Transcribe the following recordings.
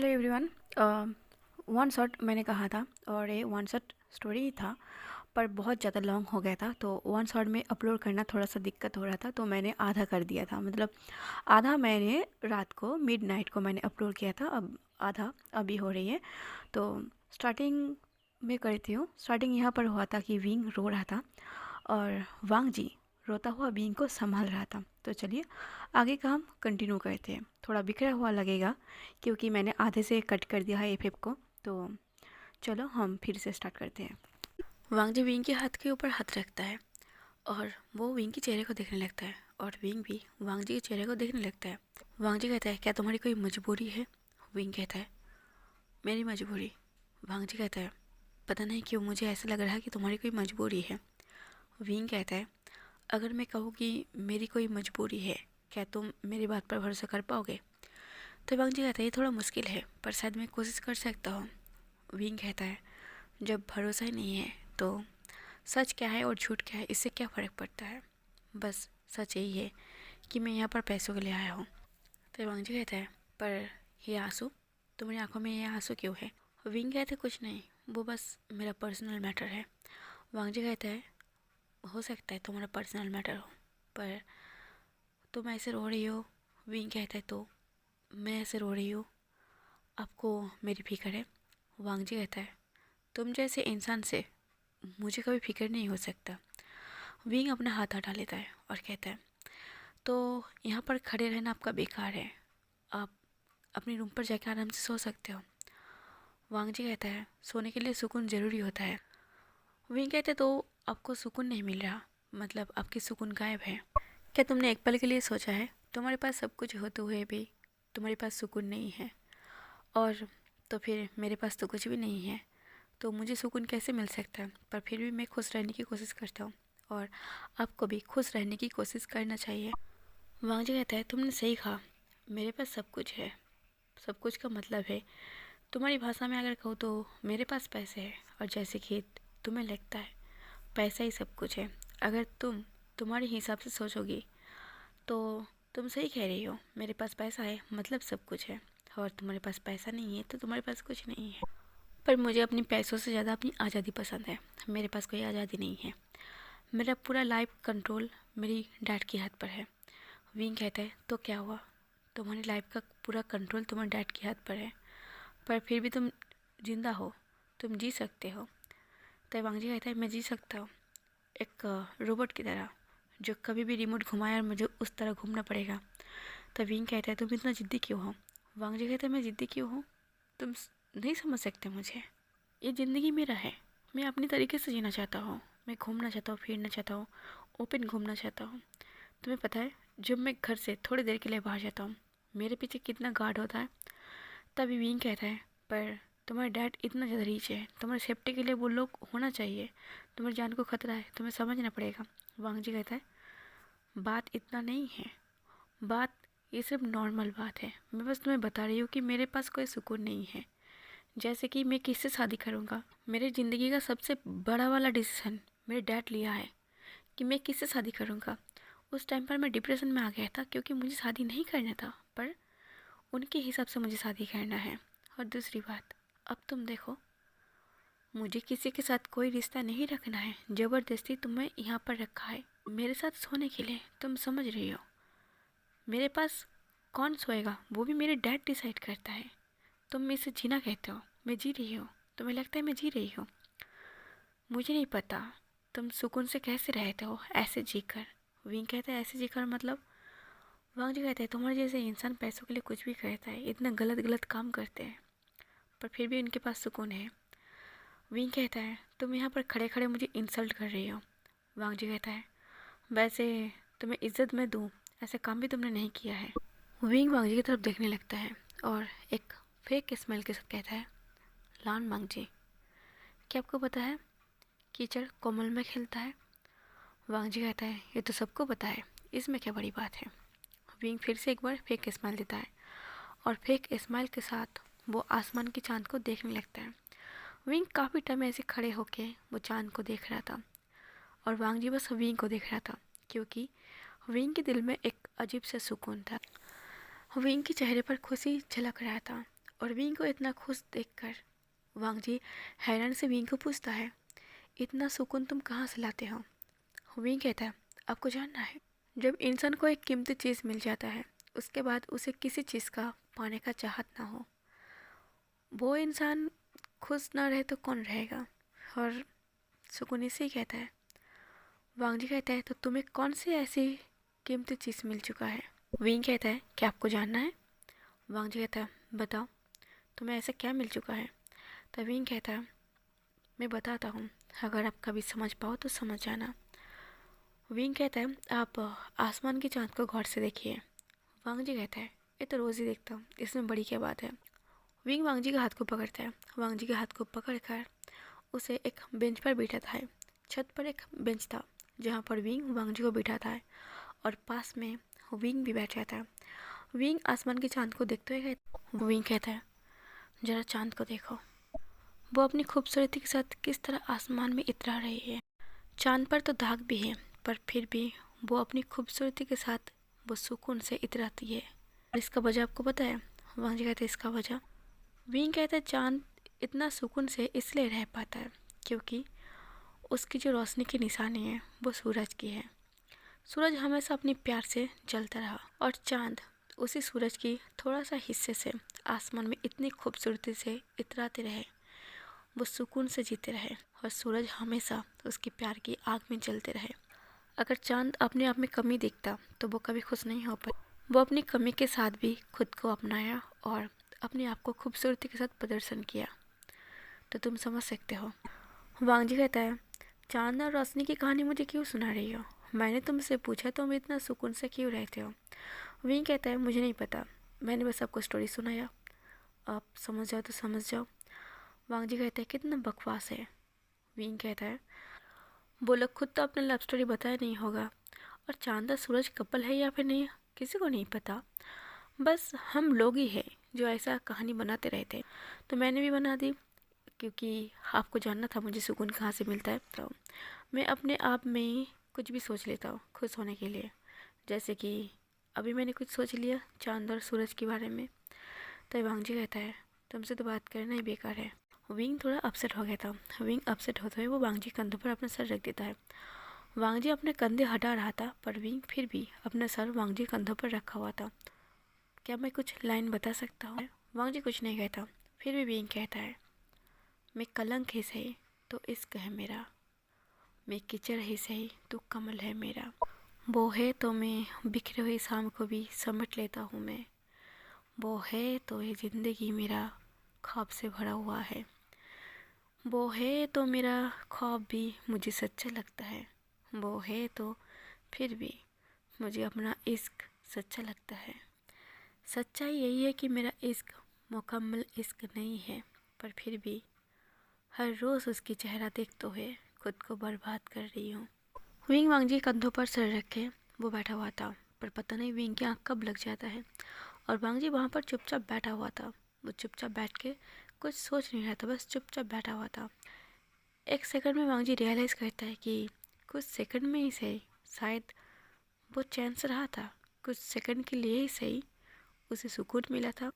Hello everyone. One shot मैंने कहा था और ये वन शॉट स्टोरी ही था, पर बहुत ज़्यादा लॉन्ग हो गया था तो वन शॉट में अपलोड करना थोड़ा सा दिक्कत हो रहा था, तो मैंने आधा कर दिया था। मतलब आधा मैंने रात को मिडनाइट को मैंने अपलोड किया था, अब आधा अभी हो रही है। तो स्टार्टिंग में करती हूँ। स्टार्टिंग यहाँ पर हुआ था कि विंग रो रहा था और वांग जी रोता हुआ बीइंग को संभाल रहा था। तो चलिए आगे का हम कंटिन्यू करते हैं। थोड़ा बिखरा हुआ लगेगा क्योंकि मैंने आधे से कट कर दिया है एफ को। तो चलो हम फिर से स्टार्ट करते हैं। वांग जी विंग के हाथ के ऊपर हाथ रखता है और वो विंग के चेहरे को देखने लगता है और विंग भी वांग जी के चेहरे को देखने लगता है। वांग जी कहता है, क्या तुम्हारी कोई मजबूरी है? विंग कहता है, मेरी मजबूरी? वांग जी कहता है, पता नहीं क्यों मुझे ऐसा लग रहा है कि तुम्हारी कोई मजबूरी है। विंग कहता है, अगर मैं कहूँ कि मेरी कोई मजबूरी है, क्या तुम मेरी बात पर भरोसा कर पाओगे? तो वांग जी कहता है, ये थोड़ा मुश्किल है पर शायद मैं कोशिश कर सकता हूँ। विंग कहता है, जब भरोसा ही नहीं है तो सच क्या है और झूठ क्या है, इससे क्या फ़र्क पड़ता है? बस सच यही है कि मैं यहाँ पर पैसों के लिए आया हूँ। तो वांग जी कहता है, पर ये आंसू, तुम्हारी आंखों में ये आंसू क्यों है? विंग कहता है, कुछ नहीं, वो बस मेरा पर्सनल मैटर है। वांग जी कहता है, हो सकता है तुम्हारा पर्सनल मैटर हो, पर तुम ऐसे रो रही हो। विंग कहता है, तो मैं ऐसे रो रही हूँ, आपको मेरी फिक्र है? वांग जी कहता है, तुम जैसे इंसान से मुझे कभी फिक्र नहीं हो सकता। विंग अपना हाथ हटा लेता है और कहता है, तो यहाँ पर खड़े रहना आपका बेकार है, आप अपने रूम पर जाकर आराम से सो सकते हो। वांग जी कहता है, सोने के लिए सुकून ज़रूरी होता है। विंग कहते, तो आपको सुकून नहीं मिल रहा, मतलब आपकी सुकून गायब है। क्या तुमने एक पल के लिए सोचा है, तुम्हारे पास सब कुछ होते हुए भी तुम्हारे पास सुकून नहीं है? और तो फिर मेरे पास तो कुछ भी नहीं है, तो मुझे सुकून कैसे मिल सकता है? पर फिर भी मैं खुश रहने की कोशिश करता हूँ और आपको भी खुश रहने की कोशिश करना चाहिए। वांग जी कहता है, तुमने सही कहा, मेरे पास सब कुछ है। सब कुछ का मतलब है, तुम्हारी भाषा में अगर कहूँ तो मेरे पास पैसे हैं, और जैसे कि तुम्हें लगता है पैसा ही सब कुछ है। अगर तुम तुम्हारे हिसाब से सोचोगी तो तुम सही कह रही हो, मेरे पास पैसा है मतलब सब कुछ है, और तुम्हारे पास पैसा नहीं है तो तुम्हारे पास कुछ नहीं है। पर मुझे अपनी पैसों से ज़्यादा अपनी आज़ादी पसंद है। मेरे पास कोई आज़ादी नहीं है, मेरा पूरा लाइफ कंट्रोल मेरी डैड के हाथ पर है। विंग कहता है, तो क्या हुआ, तुम्हारी लाइफ का पूरा कंट्रोल तुम्हारे डैड के हाथ पर है, पर फिर भी तुम जिंदा हो, तुम जी सकते हो। तो वांग जी कहता है, मैं जी सकता हूँ, एक रोबोट की तरह, जो कभी भी रिमोट घुमाए और मुझे उस तरह घूमना पड़ेगा। तो विंग कहता है, तुम इतना जिद्दी क्यों हो? वांग जी कहता है, मैं जिद्दी क्यों हूँ? तुम नहीं समझ सकते मुझे, ये ज़िंदगी मेरा है, मैं अपनी तरीके से जीना चाहता हूँ। मैं घूमना चाहता हूँ, फिरना चाहता हूँ, ओपन घूमना चाहता हूँ। तुम्हें पता है, जब मैं घर से थोड़ी देर के लिए बाहर जाता हूँ मेरे पीछे कितना गार्ड होता है। तभी विंग कहता है, पर तुम्हारे डैड इतना ज़्यादा रीच है, तुम्हारी सेफ्टी के लिए वो लोग होना चाहिए, तुम्हारी जान को खतरा है, तुम्हें समझना पड़ेगा। वांग जी कहता है, बात इतना नहीं है, बात ये सिर्फ नॉर्मल बात है, मैं बस तुम्हें बता रही हूँ कि मेरे पास कोई सुकून नहीं है। जैसे कि मैं किससे शादी करूँगा, मेरी ज़िंदगी का सबसे बड़ा वाला डिसीजन मेरे डैड लिया है कि मैं किससे शादी करूँगा। उस टाइम पर मैं डिप्रेशन में आ गया था क्योंकि मुझे शादी नहीं करना था, पर उनके हिसाब से मुझे शादी करना है। और दूसरी बात, अब तुम देखो, मुझे किसी के साथ कोई रिश्ता नहीं रखना है, ज़बरदस्ती तुम्हें यहाँ पर रखा है मेरे साथ सोने के लिए, तुम समझ रही हो? मेरे पास कौन सोएगा वो भी मेरे डैड डिसाइड करता है। तुम इसे जीना कहते हो, मैं जी रही हूँ, तुम्हें लगता है मैं जी रही हूँ? मुझे नहीं पता तुम सुकून से कैसे रहते हो ऐसे जीकर। विंग कहता है, ऐसे जीकर मतलब? वांग जी कहते हैं, तुम्हारे जैसे इंसान पैसों के लिए कुछ भी करता है, इतना गलत गलत काम करते हैं, पर फिर भी उनके पास सुकून है। विंग कहता है, तुम यहाँ पर खड़े खड़े मुझे इंसल्ट कर रही हो। वांग जी कहता है, वैसे तुम्हें इज्जत मैं दूँ, ऐसा काम भी तुमने नहीं किया है। विंग वांग जी की तरफ देखने लगता है और एक फेक स्माइल के साथ कहता है, लान वांग जी, क्या आपको पता है कीचड़ कोमल में खिलता है? वांग जी कहता है, ये तो सबको पता है, इसमें क्या बड़ी बात है। विंग फिर से एक बार फेक स्माइल देता है और फेक स्माइल के साथ वो आसमान की चांद को देखने लगता है। विंग काफ़ी टाइम ऐसे खड़े होके वो चांद को देख रहा था और वांग जी बस विंग को देख रहा था, क्योंकि विंग के दिल में एक अजीब सा सुकून था। विंग के चेहरे पर खुशी झलक रहा था और विंग को इतना खुश देखकर वांग जी हैरान से विंग को पूछता है, इतना सुकून तुम कहाँ से लाते हो? विंग कहता है, आपको जानना है, जब इंसान को एक कीमती चीज़ मिल जाता है उसके बाद उसे किसी चीज़ का पाने का चाहत ना हो, वो इंसान खुश ना रहे तो कौन रहेगा? और सुकून इसे कहता है। वांग जी कहता है, तो तुम्हें कौन सी ऐसी कीमती चीज़ मिल चुका है? विंग कहता है, क्या आपको जानना है? वांग जी कहता है, बताओ, तुम्हें ऐसा क्या मिल चुका है? तो विंग कहता है, मैं बताता हूँ, अगर आप कभी समझ पाओ तो समझ जाना। विंग कहता है, आप आसमान के चाँद को गौर से देखिए। वांग जी कहता है, ये तो रोज़ ही देखता हूँ, इसमें बड़ी क्या बात है? विंग वांग जी के हाथ को पकड़ता है। वांग जी के हाथ को पकड़कर उसे एक बेंच पर बिठाता है। छत पर एक बेंच था जहाँ पर विंग वांग जी को बिठाता है और पास में विंग भी बैठ जाता है। विंग आसमान के चाँद को देखते हुए विंग कहता है, जरा चाँद को देखो, वो अपनी खूबसूरती के साथ किस तरह आसमान में इतरा रही है। चाँद पर तो दाग भी है, पर फिर भी वो अपनी खूबसूरती के साथ वो सुकून से इतराती है। और इसका वजह आपको पता है? वांग जी कहते हैं, इसका वजह? विंग कहता है, चाँद इतना सुकून से इसलिए रह पाता है क्योंकि उसकी जो रोशनी की निशानी है वो सूरज की है। सूरज हमेशा अपनी प्यार से जलता रहा और चाँद उसी सूरज की थोड़ा सा हिस्से से आसमान में इतनी खूबसूरती से इतराते रहे, वो सुकून से जीते रहे और सूरज हमेशा उसकी प्यार की आग में जलते रहे। अगर चाँद अपने आप में कमी देखता तो वो कभी खुश नहीं हो पाता। वो अपनी कमी के साथ भी खुद को अपनाया और अपने आप को खूबसूरती के साथ प्रदर्शन किया। तो तुम समझ सकते हो। वांग जी कहता है, चाँद और रोशनी की कहानी मुझे क्यों सुना रही हो? मैंने तुमसे पूछा तुम इतना सुकून से क्यों रहते हो? विंग कहता है, मुझे नहीं पता, मैंने बस आपको स्टोरी सुनाया, आप समझ जाओ तो समझ जाओ। वांग जी कहता है, कितना बकवास है। विंग कहता है, वो लोग खुद तो अपना लव स्टोरी बताया नहीं होगा और चाँद और सूरज कपल है या फिर नहीं किसी को नहीं पता, बस हम लोग ही हैं जो ऐसा कहानी बनाते रहते हैं। तो मैंने भी बना दी क्योंकि आपको जानना था मुझे सुकून कहाँ से मिलता है। तो मैं अपने आप में ही कुछ भी सोच लेता हूँ खुश होने के लिए, जैसे कि अभी मैंने कुछ सोच लिया चाँद और सूरज के बारे में। तो वांग जी कहता है, तुमसे तो बात करना ही बेकार है। विंग थोड़ा अपसेट हो गया था। विंग अपसेट होते हुए वो वांग जी कंधों पर अपना सर रख देता है। वांग जी अपने कंधे हटा रहा था पर विंग फिर भी अपना सर वांग जी कंधों पर रखा हुआ था। क्या मैं कुछ लाइन बता सकता हूँ? वांग जी कुछ नहीं कहता, फिर भी विंग कहता है, मैं कलंक ही सही तो इश्क है मेरा, मैं कीचड़ ही सही तो कमल है मेरा, वो है तो मैं बिखरे हुई शाम को भी समेट लेता हूँ मैं, वो है तो ये ज़िंदगी मेरा ख्वाब से भरा हुआ है, वो है तो मेरा ख्वाब भी मुझे सच्चा लगता है, वो है तो फिर भी मुझे अपना इश्क सच्चा लगता है। सच्चाई यही है कि मेरा इश्क मुकम्मल इश्क नहीं है, पर फिर भी हर रोज़ उसकी चेहरा देखते हुए खुद को बर्बाद कर रही हूँ। विंग वांग जी कंधों पर सर रखे वो बैठा हुआ था, पर पता नहीं विंग की आँख कब लग जाता है और वांग जी वहाँ पर चुपचाप बैठा हुआ था। वो चुपचाप बैठ के कुछ सोच नहीं रहा था, बस चुपचाप बैठा हुआ था। एक सेकंड में वांग जी रियलाइज़ करता है कि कुछ सेकंड में ही सही, शायद वो चैन से रहा था, कुछ सेकंड के लिए ही सही उसे सुकून मिला था।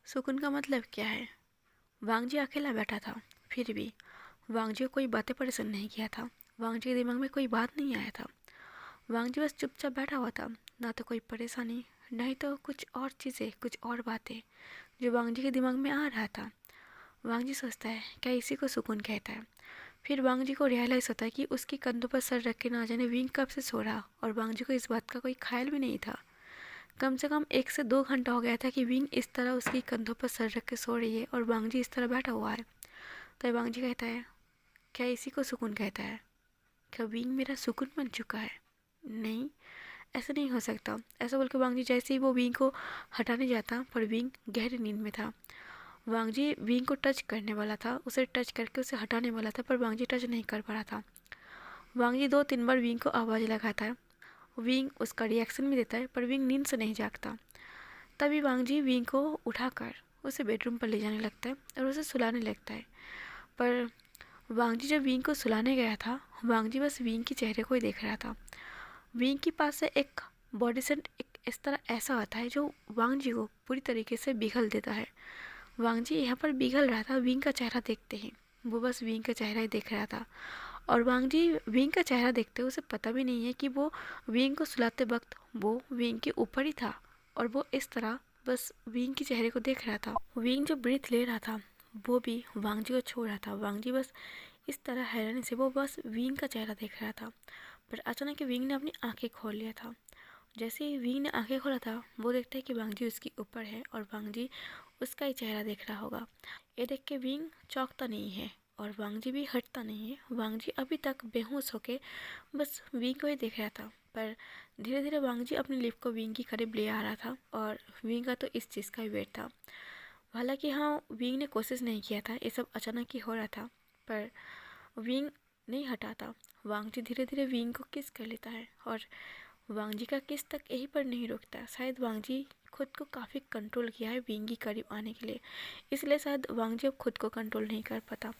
सुकून का मतलब क्या है? वांग जी अकेला बैठा था, फिर भी वांग जी को कोई बातें परेशान नहीं किया था। वांग जी के दिमाग में कोई बात नहीं आया था। वांग जी बस चुपचाप बैठा हुआ था, ना तो कोई परेशानी, नहीं तो कुछ और चीज़ें, कुछ और बातें जो वांग जी के दिमाग में आ रहा था। वांग जी सोचता है, क्या इसी को सुकून कहता है? फिर वांग जी को रियलाइज़ होता है कि उसके कंधों पर सर रख के ना जाने विंग कब से सो रहा और वांग जी को इस बात का कोई ख्याल भी नहीं था। कम से कम 1 से 2 घंटा हो गया था कि विंग इस तरह उसकी कंधों पर सर रख के सो रही है और वांग जी इस तरह बैठा हुआ है। तो वांग जी कहता है, क्या इसी को सुकून कहता है? क्या विंग मेरा सुकून बन चुका है? नहीं, ऐसा नहीं हो सकता। ऐसा बोल के वांग जी जैसे ही वो विंग को हटाने जाता पर विंग गहरी नींद में था। वांग जी विंग को टच करने वाला था, उसे टच करके उसे हटाने वाला था, पर वांग जी टच नहीं कर पा रहा था। वांग जी 2-3 बार विंग को आवाज़ लगाता है, विंग उसका रिएक्शन भी देता है, पर विंग नींद से नहीं जागता। तभी वांग जी विंग को उठाकर उसे बेडरूम पर ले जाने लगता है और उसे सुलाने लगता है। पर वांग जी जब विंग को सुलाने गया था, वांग जी बस विंग के चेहरे को ही देख रहा था। विंग के पास से एक बॉडी सेंट एक इस तरह ऐसा आता है जो वांग जी को पूरी तरीके से पिघल देता है। वांग जी यहाँ पर पिघल रहा था विंग का चेहरा देखते ही। वो बस विंग का चेहरा ही देख रहा था और वांग जी विंग का चेहरा देखते उसे पता भी नहीं है कि वो विंग को सुलाते वक्त वो विंग के ऊपर ही था और वो इस तरह बस विंग के चेहरे को देख रहा था। विंग जो ब्रीथ ले रहा था वो भी वांग जी को छू रहा था। वांग जी बस इस तरह हैरानी से वो बस विंग का चेहरा देख रहा था। पर अचानक ही विंग ने अपनी आंखें खोल लिया था। जैसे ही विंग ने आंखें खोला था वो देखता है कि वांग जी उसके ऊपर है और वांग जी उसका ही चेहरा देख रहा होगा। ये देख के विंग चौंकता नहीं है और वांग जी भी हटता नहीं है। वांग जी अभी तक बेहोश होके बस विंग को ही देख रहा था। पर धीरे धीरे वांग जी अपनी लिप को विंग के करीब ले आ रहा था और विंग का तो इस चीज़ का ही वेट था। हालांकि हाँ, विंग ने कोशिश नहीं किया था, ये सब अचानक ही हो रहा था। पर विंग नहीं हटा था। वांग जी धीरे धीरे विंग को किस कर लेता है और वांग जी का किस तक यहीं पर नहीं रुकता। शायद वांग जी खुद को काफ़ी कंट्रोल किया है विंग के करीब आने के लिए, इसलिए शायद वांग जी अब खुद को कंट्रोल नहीं कर पाता।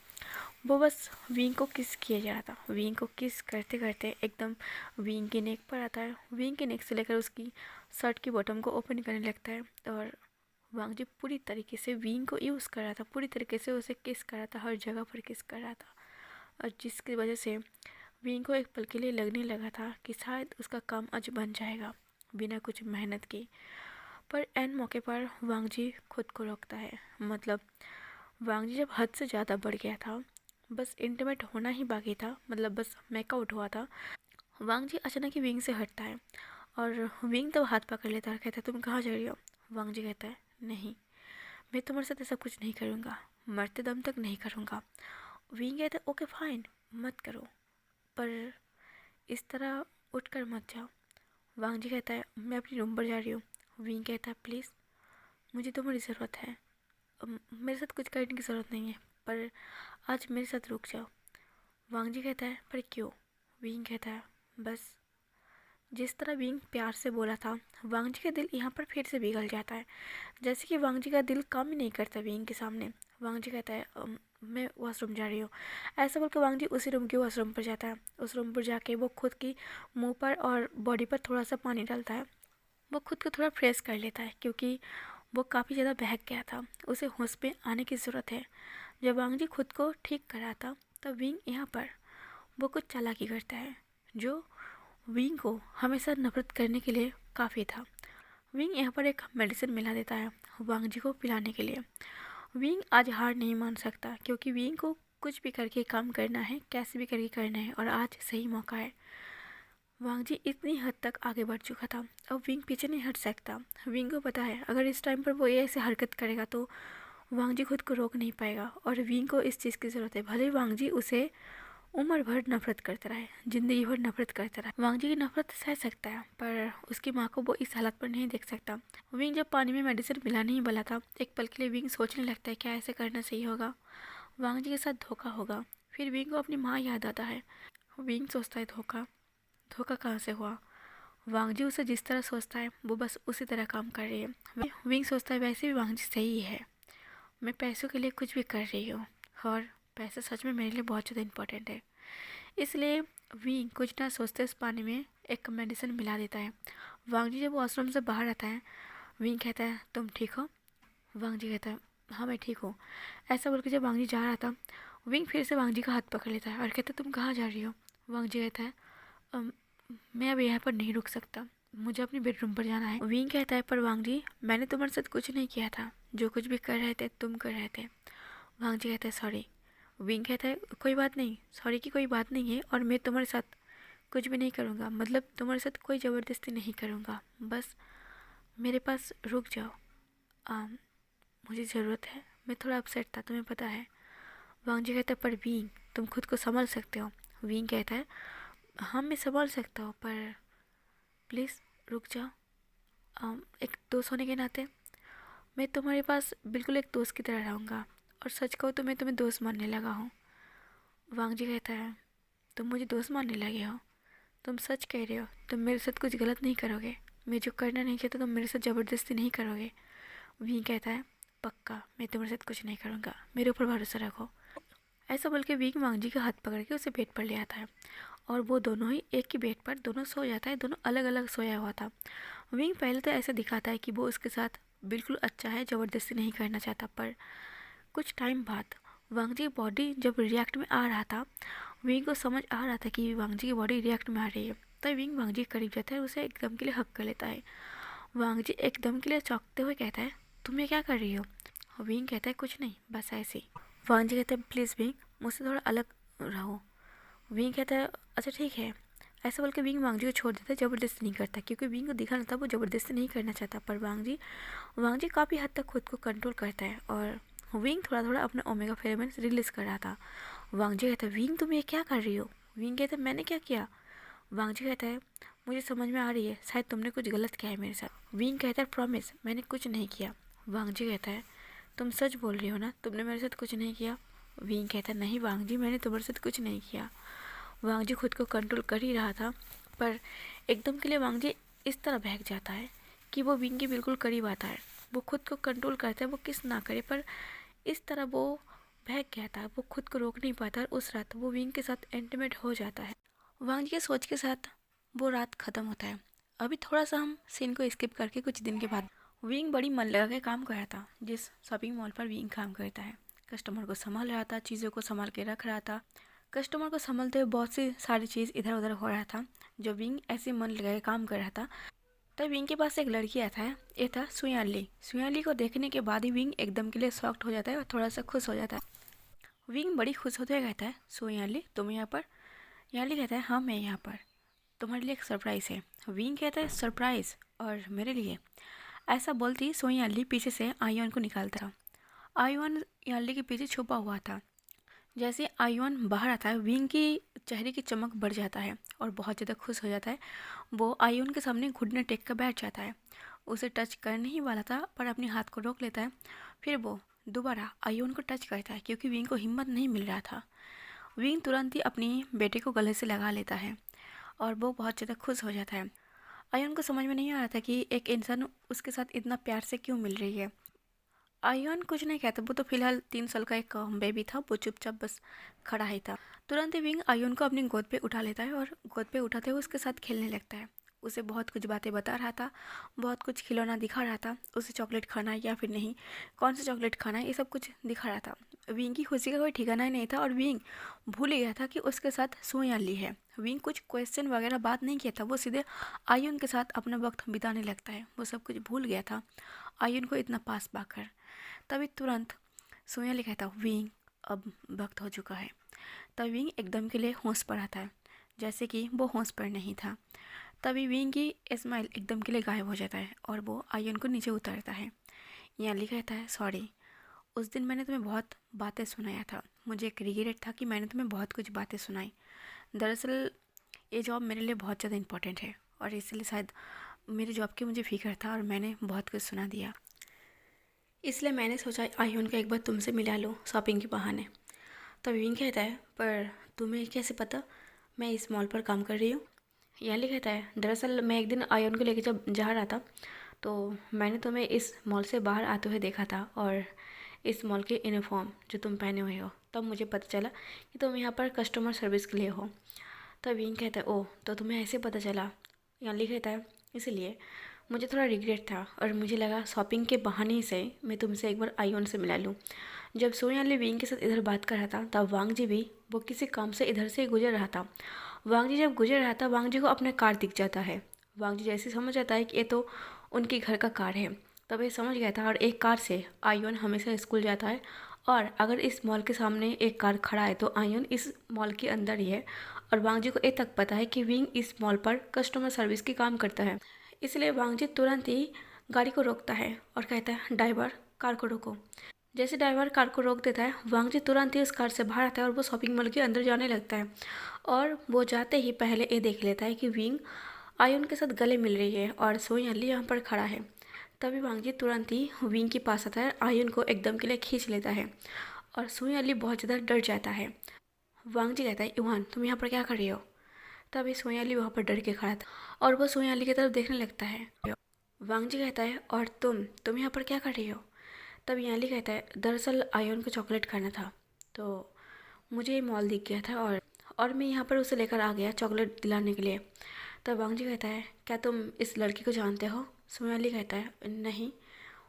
वो बस विंग को किस किए जा रहा था। विंग को किस करते करते एकदम विंग के नेक पर आता है। विंग के नेक से लेकर उसकी शर्ट की बॉटम को ओपन करने लगता है और वांग जी पूरी तरीके से विंग को यूज़ कर रहा था, पूरी तरीके से उसे किस कर रहा था, हर जगह पर किस कर रहा था। और जिसकी वजह से विंग को एक पल के लिए लगने लगा था कि शायद उसका काम आज बन जाएगा बिना कुछ मेहनत के। पर एन मौके पर वांग जी खुद को रोकता है। मतलब वांग जी जब हद से ज़्यादा बढ़ गया था, बस इंटीमेट होना ही बाकी था, मतलब बस मेकआउट हुआ था। वांग जी अचानक ही विंग से हटता है और विंग तो हाथ पकड़ लेता है, कहता है तुम कहाँ जा रही हो। वांग जी कहता है नहीं, मैं तुम्हारे साथ ऐसा कुछ नहीं करूँगा, मरते दम तक नहीं करूँगा। विंग कहता है ओके फाइन, मत करो, पर इस तरह उठकर मत जाओ। वांग जी कहता है मैं अपनी रूम पर जा रही हूँ। विंग कहता है प्लीज़, मुझे तुम्हारी ज़रूरत है, मेरे साथ कुछ करने की ज़रूरत नहीं है, पर आज मेरे साथ रुक जाओ। वांग जी कहता है पर क्यों। विंग कहता है बस जिस तरह विंग प्यार से बोला था, वांग जी का दिल यहाँ पर फिर से पिघल जाता है। जैसे कि वांग जी का दिल काम ही नहीं करता विंग के सामने। वांग जी कहता है मैं वॉशरूम जा रही हूँ। ऐसा बोल के वांग जी उसी रूम के वॉशरूम पर जाता है। उस रूम पर जाके वो खुद की मुंह पर और बॉडी पर थोड़ा सा पानी डालता है। वो खुद को थोड़ा फ्रेश कर लेता है क्योंकि वो काफ़ी ज़्यादा बहक गया था, उसे होश पे आने की ज़रूरत है। जब वांग जी खुद को ठीक कर रहा था तब विंग यहाँ पर वो कुछ चालाकी करता है जो विंग को हमेशा नफरत करने के लिए काफ़ी था। विंग यहाँ पर एक मेडिसिन मिला देता है वांग जी को पिलाने के लिए। विंग आज हार नहीं मान सकता क्योंकि विंग को कुछ भी करके काम करना है, कैसे भी करके करना है और आज सही मौका है। वांग जी इतनी हद तक आगे बढ़ चुका था, अब विंग पीछे नहीं हट सकता। विंग को पता है अगर इस टाइम पर वो ये ऐसे हरकत करेगा तो वांग जी खुद को रोक नहीं पाएगा और विंग को इस चीज़ की ज़रूरत है। भले ही वांग जी उसे उम्र भर नफरत करता रहे, जिंदगी भर नफरत करता रहे, वांग जी की नफरत सह सकता है पर उसकी माँ को वो इस हालत पर नहीं देख सकता। विंग जब पानी में मेडिसिन मिलाने ही वाला था, एक पल के लिए विंग सोचने लगता है क्या ऐसे करना सही होगा, वांग जी के साथ धोखा होगा। फिर विंग को अपनी माँ याद आता है। विंग सोचता है धोखा, धोखा कहाँ से हुआ। वांग जी उसे जिस तरह सोचता है वो बस उसी तरह काम कर रही है। विंग सोचता है वैसे भी वांग जी सही है, मैं पैसों के लिए कुछ भी कर रही हूँ और पैसा सच में मेरे लिए बहुत ज़्यादा इम्पोर्टेंट है। इसलिए विंग कुछ ना सोचते उस पानी में एक मेडिसिन मिला देता है। वांग जी जब वॉशरूम से बाहर आता है, विंग कहता है तुम ठीक हो। वांग जी कहता है हाँ मैं ठीक हूँ। ऐसा बोल के जब वांग जी जा रहा था, विंग फिर से वांग जी का हाथ पकड़ लेता है और कहता है तुम कहाँ जा रही हो। वांग जी कहता है मैं अब यहाँ पर नहीं रुक सकता, मुझे अपनी बेडरूम पर जाना है। विंग कहता है पर वांग जी मैंने तुम्हारे साथ कुछ नहीं किया था, जो कुछ भी कर रहे थे तुम कर रहे थे। वांग जी कहता है सॉरी। विंग कहता है कोई बात नहीं, सॉरी की कोई बात नहीं है और मैं तुम्हारे साथ कुछ भी नहीं करूँगा, मतलब तुम्हारे साथ कोई ज़बरदस्ती नहीं करूँगा, बस मेरे पास रुक जाओ। मुझे ज़रूरत है, मैं थोड़ा अपसेट था तुम्हें पता है। वांग जी कहता है पर विंग तुम खुद को संभाल सकते हो। विंग कहता है हाँ मैं संभाल सकता हूँ पर प्लीज़ रुक जाओ। एक दोस्त होने के नाते मैं तुम्हारे पास बिल्कुल एक दोस्त की तरह रहूँगा और सच कहूँ तो मैं तुम्हें दोस्त मानने लगा हूँ। वांग जी कहता है तुम मुझे दोस्त मानने लगे हो, तुम सच कह रहे हो, तुम मेरे साथ कुछ गलत नहीं करोगे, मैं जो करना नहीं चाहता तुम मेरे साथ ज़बरदस्ती नहीं करोगे। विंग कहता है पक्का मैं तुम्हारे साथ कुछ नहीं करूँगा, मेरे ऊपर भरोसा रखो। ऐसा बोल के विंग वांग जी का हाथ पकड़ के उसे बेड पर ले आता है और वो दोनों ही एक ही बेड पर दोनों सो जाता है। दोनों अलग अलग सोया हुआ था। विंग पहले तो ऐसा दिखाता है कि वो उसके साथ बिल्कुल अच्छा है, ज़बरदस्ती नहीं करना चाहता। पर कुछ टाइम बाद वांगजी की बॉडी जब रिएक्ट में आ रहा था, विंग को समझ आ रहा था कि वांगजी की बॉडी रिएक्ट में आ रही है। तब विंग वांगजी के करीब जाता है, उसे एकदम के लिए हक कर लेता है। वांगजी एकदम के लिए चौंकते हुए कहता है, तुम ये क्या कर रही हो? विंग कहता है, कुछ नहीं, बस ऐसे ही। वांगजी कहता है, प्लीज़ विंग, मुझसे थोड़ा अलग रहो। विंग कहता है, अच्छा ठीक है। ऐसा बोल के विंग वांगजी को छोड़ देता है, ज़बरदस्ती नहीं करता, क्योंकि विंग को दिखा ना था वो ज़बरदस्ती नहीं करना चाहता। पर वांगजी काफ़ी हद तक खुद को कंट्रोल करता है और विंग थोड़ा थोड़ा अपना ओमेगा फेरोमोन्स रिलीज कर रहा था। वांगजी कहता है, विंग तुम ये क्या कर रही हो? विंग कहता है, मैंने क्या किया? वांगजी कहता है, मुझे समझ में आ रही है, शायद तुमने कुछ गलत किया है मेरे साथ। विंग कहता है, प्रॉमिस मैंने कुछ नहीं किया। वांगजी कहता है, तुम सच बोल रही हो ना, तुमने मेरे साथ कुछ नहीं किया? विंग कहता है, नहीं वांगजी, मैंने तुम्हारे साथ कुछ नहीं किया। वांगजी खुद को कंट्रोल कर ही रहा था, पर एकदम के लिए वांगजी इस तरह बहक जाता है कि वो विंग के बिल्कुल करीब आता है। वो खुद को कंट्रोल करता है, वो किस ना करे, पर इस तरह वो बहक गया था, वो खुद को रोक नहीं पाता और उस रात वो विंग के साथ इंटीमेट हो जाता है। वांगजी के सोच के साथ वो रात ख़त्म होता है। अभी थोड़ा सा हम सीन को स्किप करके कुछ दिन के बाद, विंग बड़ी मन लगा के काम कर रहा था। जिस शॉपिंग मॉल पर विंग काम करता है, कस्टमर को संभाल रहा था, चीज़ों को संभाल के रख रहा था। कस्टमर को संभालते हुए बहुत सी सारी चीज़ इधर उधर हो रहा था। जो विंग ऐसे मन लगा के काम कर रहा था, तब विंग के पास एक लड़की आता है। ये था सुयाली। सुयाली को देखने के बाद ही विंग एकदम के लिए शॉक्ड हो जाता है और थोड़ा सा खुश हो जाता है। विंग बड़ी खुश होते हुए कहता है, सुयाली तुम यहाँ पर? याली कहता है, हाँ मैं यहाँ पर, तुम्हारे लिए एक सरप्राइज़ है। विंग कहता है, सरप्राइज़? और मेरे लिए? ऐसा बोलती सोयाली पीछे से आयुन को निकालता था। आयुन याली के पीछे छुपा हुआ था। जैसे आयुन बाहर आता है, विंग की चेहरे की चमक बढ़ जाता है और बहुत ज़्यादा खुश हो जाता है। वो आयुन के सामने घुटने टेक कर बैठ जाता है। उसे टच करने ही वाला था, पर अपने हाथ को रोक लेता है। फिर वो दोबारा आयुन को टच करता है, क्योंकि विंग को हिम्मत नहीं मिल रहा था। विंग तुरंत ही अपनी बेटे को गले से लगा लेता है और वो बहुत ज़्यादा खुश हो जाता है। आयुन को समझ में नहीं आ रहा था कि एक इंसान उसके साथ इतना प्यार से क्यों मिल रही है। आयुन कुछ नहीं कहता, वो तो फिलहाल 3 साल का एक बेबी था, वो चुपचाप बस खड़ा ही था। तुरंत ही विंग आयुन को अपनी गोद पे उठा लेता है और गोद पे उठाते हुए उसके साथ खेलने लगता है। उसे बहुत कुछ बातें बता रहा था, बहुत कुछ खिलौना दिखा रहा था, उसे चॉकलेट खाना है या फिर नहीं, कौन सा चॉकलेट खाना है, ये सब कुछ दिखा रहा था। विंग की खुशी का कोई ठिकाना ही नहीं था और विंग भूल गया था कि उसके साथ सोयाली है। विंग कुछ क्वेश्चन वगैरह बात नहीं किया था, वो सीधे आयुन के साथ अपना वक्त बिताने लगता है। वो सब कुछ भूल गया था आयुन को इतना पास पाकर। तभी तुरंत सोयाली कहता, विंग अब वक्त हो चुका है। तब विंग एकदम के लिए होश पर आता है, जैसे कि वो होश पर नहीं था। तभी विंग की स्माइल एकदम के लिए गायब हो जाता है और वो आयुन को नीचे उतारता है। याली कहता है, सॉरी, उस दिन मैंने तुम्हें बहुत बातें सुनाया था, मुझे एक रिग्रेट था कि मैंने तुम्हें बहुत कुछ बातें सुनाई। दरअसल ये जॉब मेरे लिए बहुत ज़्यादा इंपॉर्टेंट है और इसलिए शायद मेरी जॉब की मुझे फिक्र था और मैंने बहुत कुछ सुना दिया, इसलिए मैंने सोचा आयुन को एक बार तुमसे मिला लो शॉपिंग के बहाने। तब विंग कहता है, पर तुम्हें कैसे पता मैं इस मॉल पर काम कर रही हूँ? याली कहता है, दरअसल मैं एक दिन आयुन को लेकर जब जा रहा था, तो मैंने तुम्हें इस मॉल से बाहर आते हुए देखा था और इस मॉल के यूनिफॉर्म जो तुम पहने हुए हो, तब मुझे पता चला कि तुम यहाँ पर कस्टमर सर्विस के लिए हो। तब विंग कहता है, ओह तो तुम्हें ऐसे पता चला? याली कहता है, इसलिए मुझे थोड़ा रिग्रेट था और मुझे लगा शॉपिंग के बहाने से मैं तुमसे एक बार आयुन से मिला लूँ। जब सोयाली विंग के साथ इधर बात कर रहा था, तब वांगजी भी वो किसी काम से इधर से गुजर रहा था। वांगजी जब गुजर रहा था, वांगजी को अपना कार दिख जाता है। वांगजी जैसे समझ जाता है कि ये तो उनके घर का कार है, तब ये समझ गया था। और एक कार से आयुन हमेशा स्कूल जाता है और अगर इस मॉल के सामने एक कार खड़ा है तो आयुन इस मॉल के अंदर ही है। और वांगजी को ये तक पता है कि विंग इस मॉल पर कस्टमर सर्विस की काम करता है, इसलिए वांगजी तुरंत ही गाड़ी को रोकता है और कहता है, ड्राइवर कार को रोको। जैसे ड्राइवर कार को रोक देता है, वांगजी तुरंत ही उस कार से बाहर आता है और वो शॉपिंग मॉल के अंदर जाने लगता है। और वो जाते ही पहले ये देख लेता है कि विंग आयुन के साथ गले मिल रही है और सोयाली यहाँ पर खड़ा है। तभी वांगजी तुरंत ही विंग के पास आता है, आयुन को एकदम के लिए खींच लेता है और सोयाली बहुत ज़्यादा डर जाता है। वांगजी कहता है, इवान तुम यहाँ पर क्या कर रही हो? तभी सोयाली वहाँ पर डर के खड़ा था और वो सोयाली की तरफ देखने लगता है। वांगजी कहता है, और तुम यहाँ पर क्या कर रही हो? तब याली कहता है, दरअसल आयुन को चॉकलेट खाना था, तो मुझे ये मॉल दिख गया था और मैं यहाँ पर उसे लेकर आ गया चॉकलेट दिलाने के लिए। तब वांगजी कहता है, क्या तुम इस लड़की को जानते हो? सोयाली कहता है, नहीं,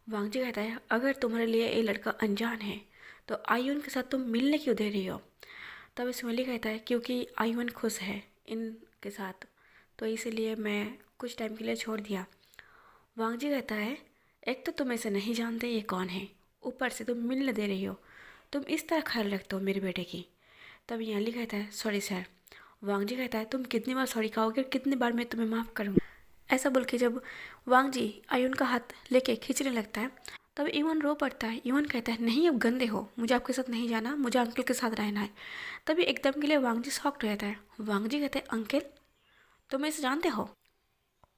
वांग जी कहता है अगर तुम्हारे लिए ये लड़का अनजान है तो आयुन के साथ तुम मिलने क्यों दे रही हो। तब सुहेली कहता है क्योंकि आयुन खुश है इनके साथ, तो इसीलिए मैं कुछ टाइम के लिए छोड़ दिया। वांग जी कहता है एक तो तुम इसे नहीं जानते ये कौन है, ऊपर से तुम मिलने दे रही हो, तुम इस तरह ख्याल रखते हो मेरे बेटे की। तब याली कहता है सॉरी सर। वांग जी कहता है तुम कितनी बार सॉरी कहोगे और कितनी बार मैं तुम्हें माफ़ करूँगा। ऐसा बोल के जब वांग जी आयुन का हाथ लेके खींचने लगता है तब इवन रो पड़ता है। इवन कहता है नहीं अब गंदे हो, मुझे आपके साथ नहीं जाना, मुझे अंकल के साथ रहना है। तभी एकदम के लिए वांग जी शॉक्ड रहता है। वांग जी कहते हैं अंकल तुम इसे जानते हो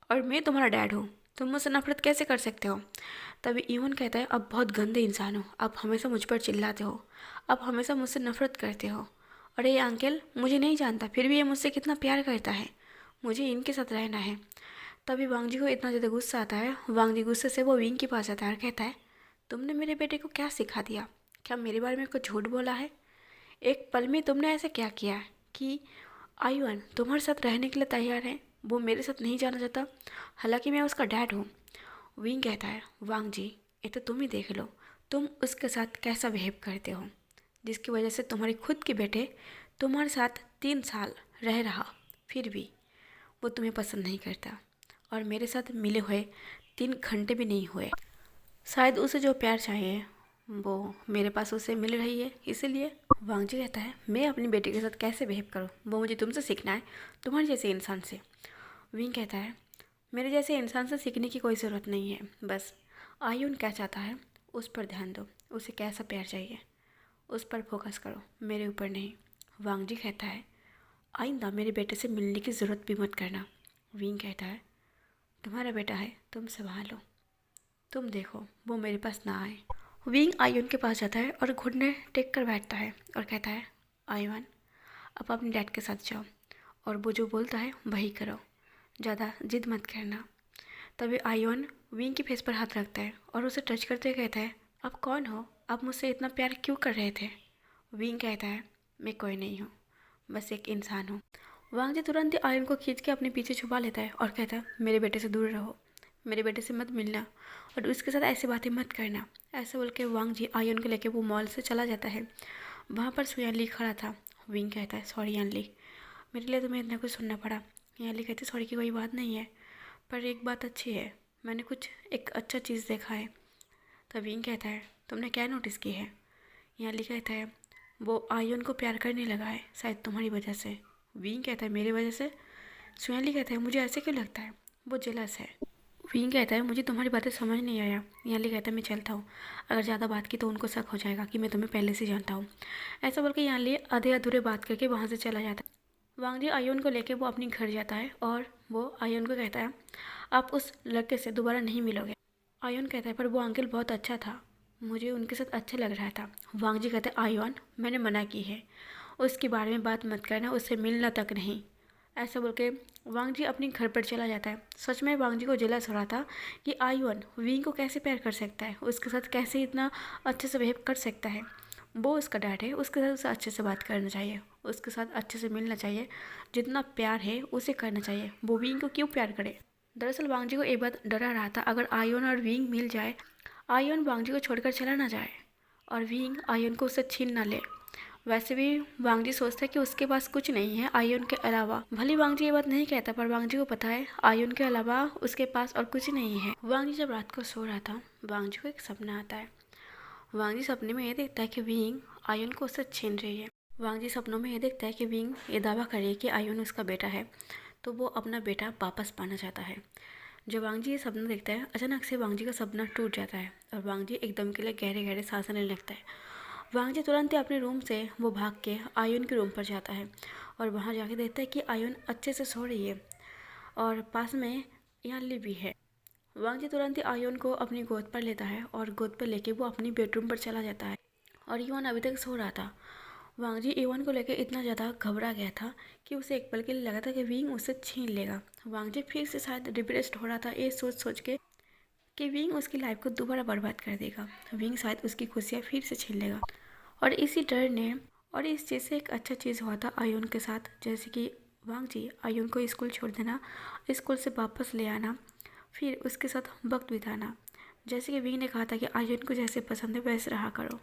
और मैं तुम्हारा डैड हूँ, तुम मुझसे नफरत कैसे कर सकते हो। तभी इवन कहता है अब बहुत गंदे इंसान हो, आप हमेशा मुझ पर चिल्लाते हो, आप हमेशा मुझसे नफरत करते हो। अरे ये अंकल मुझे नहीं जानता फिर भी ये मुझसे कितना प्यार करता है, मुझे इनके साथ रहना है। तभी वांग जी को इतना ज़्यादा गुस्सा आता है। वांग जी गुस्से से वो विंग के पास आता है और कहता है तुमने मेरे बेटे को क्या सिखा दिया, क्या मेरे बारे में कुछ झूठ बोला है। एक पल में तुमने ऐसा क्या किया कि आयुन तुम्हारे साथ रहने के लिए तैयार है, वो मेरे साथ नहीं जाना चाहता, हालांकि मैं उसका डैड हूँ। विंग कहता है वांग जी ये तो तुम ही देख लो, तुम उसके साथ कैसा बिहेव करते हो, जिसकी वजह से तुम्हारे खुद के बेटे तुम्हारे साथ 3 साल रह रहा फिर भी वो तुम्हें पसंद नहीं करता, और मेरे साथ मिले हुए 3 घंटे भी नहीं हुए। शायद उसे जो प्यार चाहिए वो मेरे पास उसे मिल रही है, इसीलिए। वांग जी कहता है मैं अपनी बेटी के साथ कैसे बिहेव करूँ वो मुझे तुमसे सीखना है, तुम्हारे जैसे इंसान से। विंग कहता है मेरे जैसे इंसान से सीखने की कोई ज़रूरत नहीं है, बस आयुन क्या चाहता है उस पर ध्यान दो, उसे कैसा प्यार चाहिए उस पर फोकस करो, मेरे ऊपर नहीं। वांग जी कहता है आइंदा मेरे बेटे से मिलने की ज़रूरत भी मत करना। विंग कहता है तुम्हारा बेटा है, तुम संभालो, तुम देखो वो मेरे पास ना आए। विंग आयुन के पास जाता है और घुटने टेक कर बैठता है और कहता है आयुन अब अपने डैड के साथ जाओ और वो जो बोलता है वही करो, ज़्यादा जिद मत करना। तभी आयुन विंग के फेस पर हाथ रखता है और उसे टच करते हुए कहता है आप कौन हो, आप मुझसे इतना प्यार क्यों कर रहे थे। विंग कहता है मैं कोई नहीं हूँ, बस एक इंसान हूँ। वांग जी तुरंत ही आयुन को खींच के अपने पीछे छुपा लेता है और कहता है मेरे बेटे से दूर रहो, मेरे बेटे से मत मिलना और उसके साथ ऐसी बातें मत करना। ऐसे बोल के वांग जी आयुन को लेके वो मॉल से चला जाता है। वहाँ पर सुयानली खड़ा था। विंग कहता है सॉरी यानली, मेरे लिए तुम्हें इतना कुछ सुनना पड़ा। यानली कहती सॉरी की कोई बात नहीं है, पर एक बात अच्छी है, मैंने कुछ एक अच्छा चीज़ देखा है। तब विंग कहता है तुमने क्या नोटिस की है। यानली कहता है वो आयुन को प्यार करने लगा है, शायद तुम्हारी वजह से। विंग कहता है मेरी वजह से। सुयानली कहता है मुझे ऐसे क्यों लगता है, वो जेलस है। विंग कहता है मुझे तुम्हारी बातें समझ नहीं आया। यानली कहता है मैं चलता हूँ, अगर ज़्यादा बात की तो उनको शक हो जाएगा कि मैं तुम्हें पहले से जानता हूँ। ऐसा बोल के यानली आधे अधूरे बात करके वहाँ से चला जाता है। वांग जी आयुन को लेके वो अपने घर जाता है और वो आयुन को कहता है आप उस लड़के से दोबारा नहीं मिलोगे। आयुन कहता है पर वो अंकल बहुत अच्छा था, मुझे उनके साथ अच्छा लग रहा था। वांग जी कहते हैं आयुन मैंने मना की है, उसके बारे में बात मत करना, उससे मिलना तक नहीं। ऐसा बोल के वांग जी अपने घर पर चला जाता है। सच में वांग जी को जेलस हो रहा था कि आयुन विंग को कैसे प्यार कर सकता है, उसके साथ कैसे इतना अच्छे से बिहेव कर सकता है। वो उसका डैड है, उसके साथ उसे अच्छे से बात करना चाहिए, उसके साथ अच्छे से मिलना चाहिए, जितना प्यार है उसे करना चाहिए, वो विंग को क्यों प्यार करे। दरअसल वांग जी को एक बात डरा रहा था अगर आयुन और विंग मिल जाए, आयुन वांग जी को छोड़कर चला ना जाए और विंग आयुन को उससे छीन ना ले। वैसे भी वांग जी सोचता है कि उसके पास कुछ नहीं है आयुन के अलावा। भले वांग जी ये बात नहीं कहता पर वांग जी को पता है आयुन के अलावा उसके पास और कुछ नहीं है। वांग जी जब रात को सो रहा था वांग जी को एक सपना आता है। वांग जी सपने में ये देखता है कि विंग आयुन को उससे छीन रही है। वांग जी सपनों में ये देखता है कि विंग ये दावा कर रही है कि आयुन उसका बेटा है, तो वो अपना बेटा वापस पाना चाहता है। जब वांग जी ये सपना देखता है अचानक से वांग जी का सपना टूट जाता है और वांग जी एकदम के लिए गहरे गहरे सांस लेने लगता है। वांग जी तुरंत ही अपने रूम से वो भाग के आयुन के रूम पर जाता है और वहाँ जाके देखता है कि आयुन अच्छे से सो रही है और पास में यानली भी है। वांग जी तुरंत ही आयुन को अपनी गोद पर लेता है और गोद पर लेके वो अपनी बेडरूम पर चला जाता है और इवान अभी तक सो रहा था। वांग जी इवान को लेकर इतना ज़्यादा घबरा गया था कि उसे एक पल के लिए लगा था कि विंग उससे छीन लेगा। वांग जी फिर से शायद डिप्रेस्ड हो रहा था ये सोच सोच के कि विंग उसकी लाइफ को दोबारा बर्बाद कर देगा, विंग शायद उसकी खुशियाँ फिर से छीन लेगा। और इसी डर ने और इस चीज़ से एक अच्छा चीज़ हुआ था आयुन के साथ, जैसे कि वांग जी आयुन को स्कूल छोड़ देना, स्कूल से वापस ले आना, फिर उसके साथ वक्त बिताना। जैसे कि विंग ने कहा था कि आयुन को जैसे पसंद है वैसे रहा करो।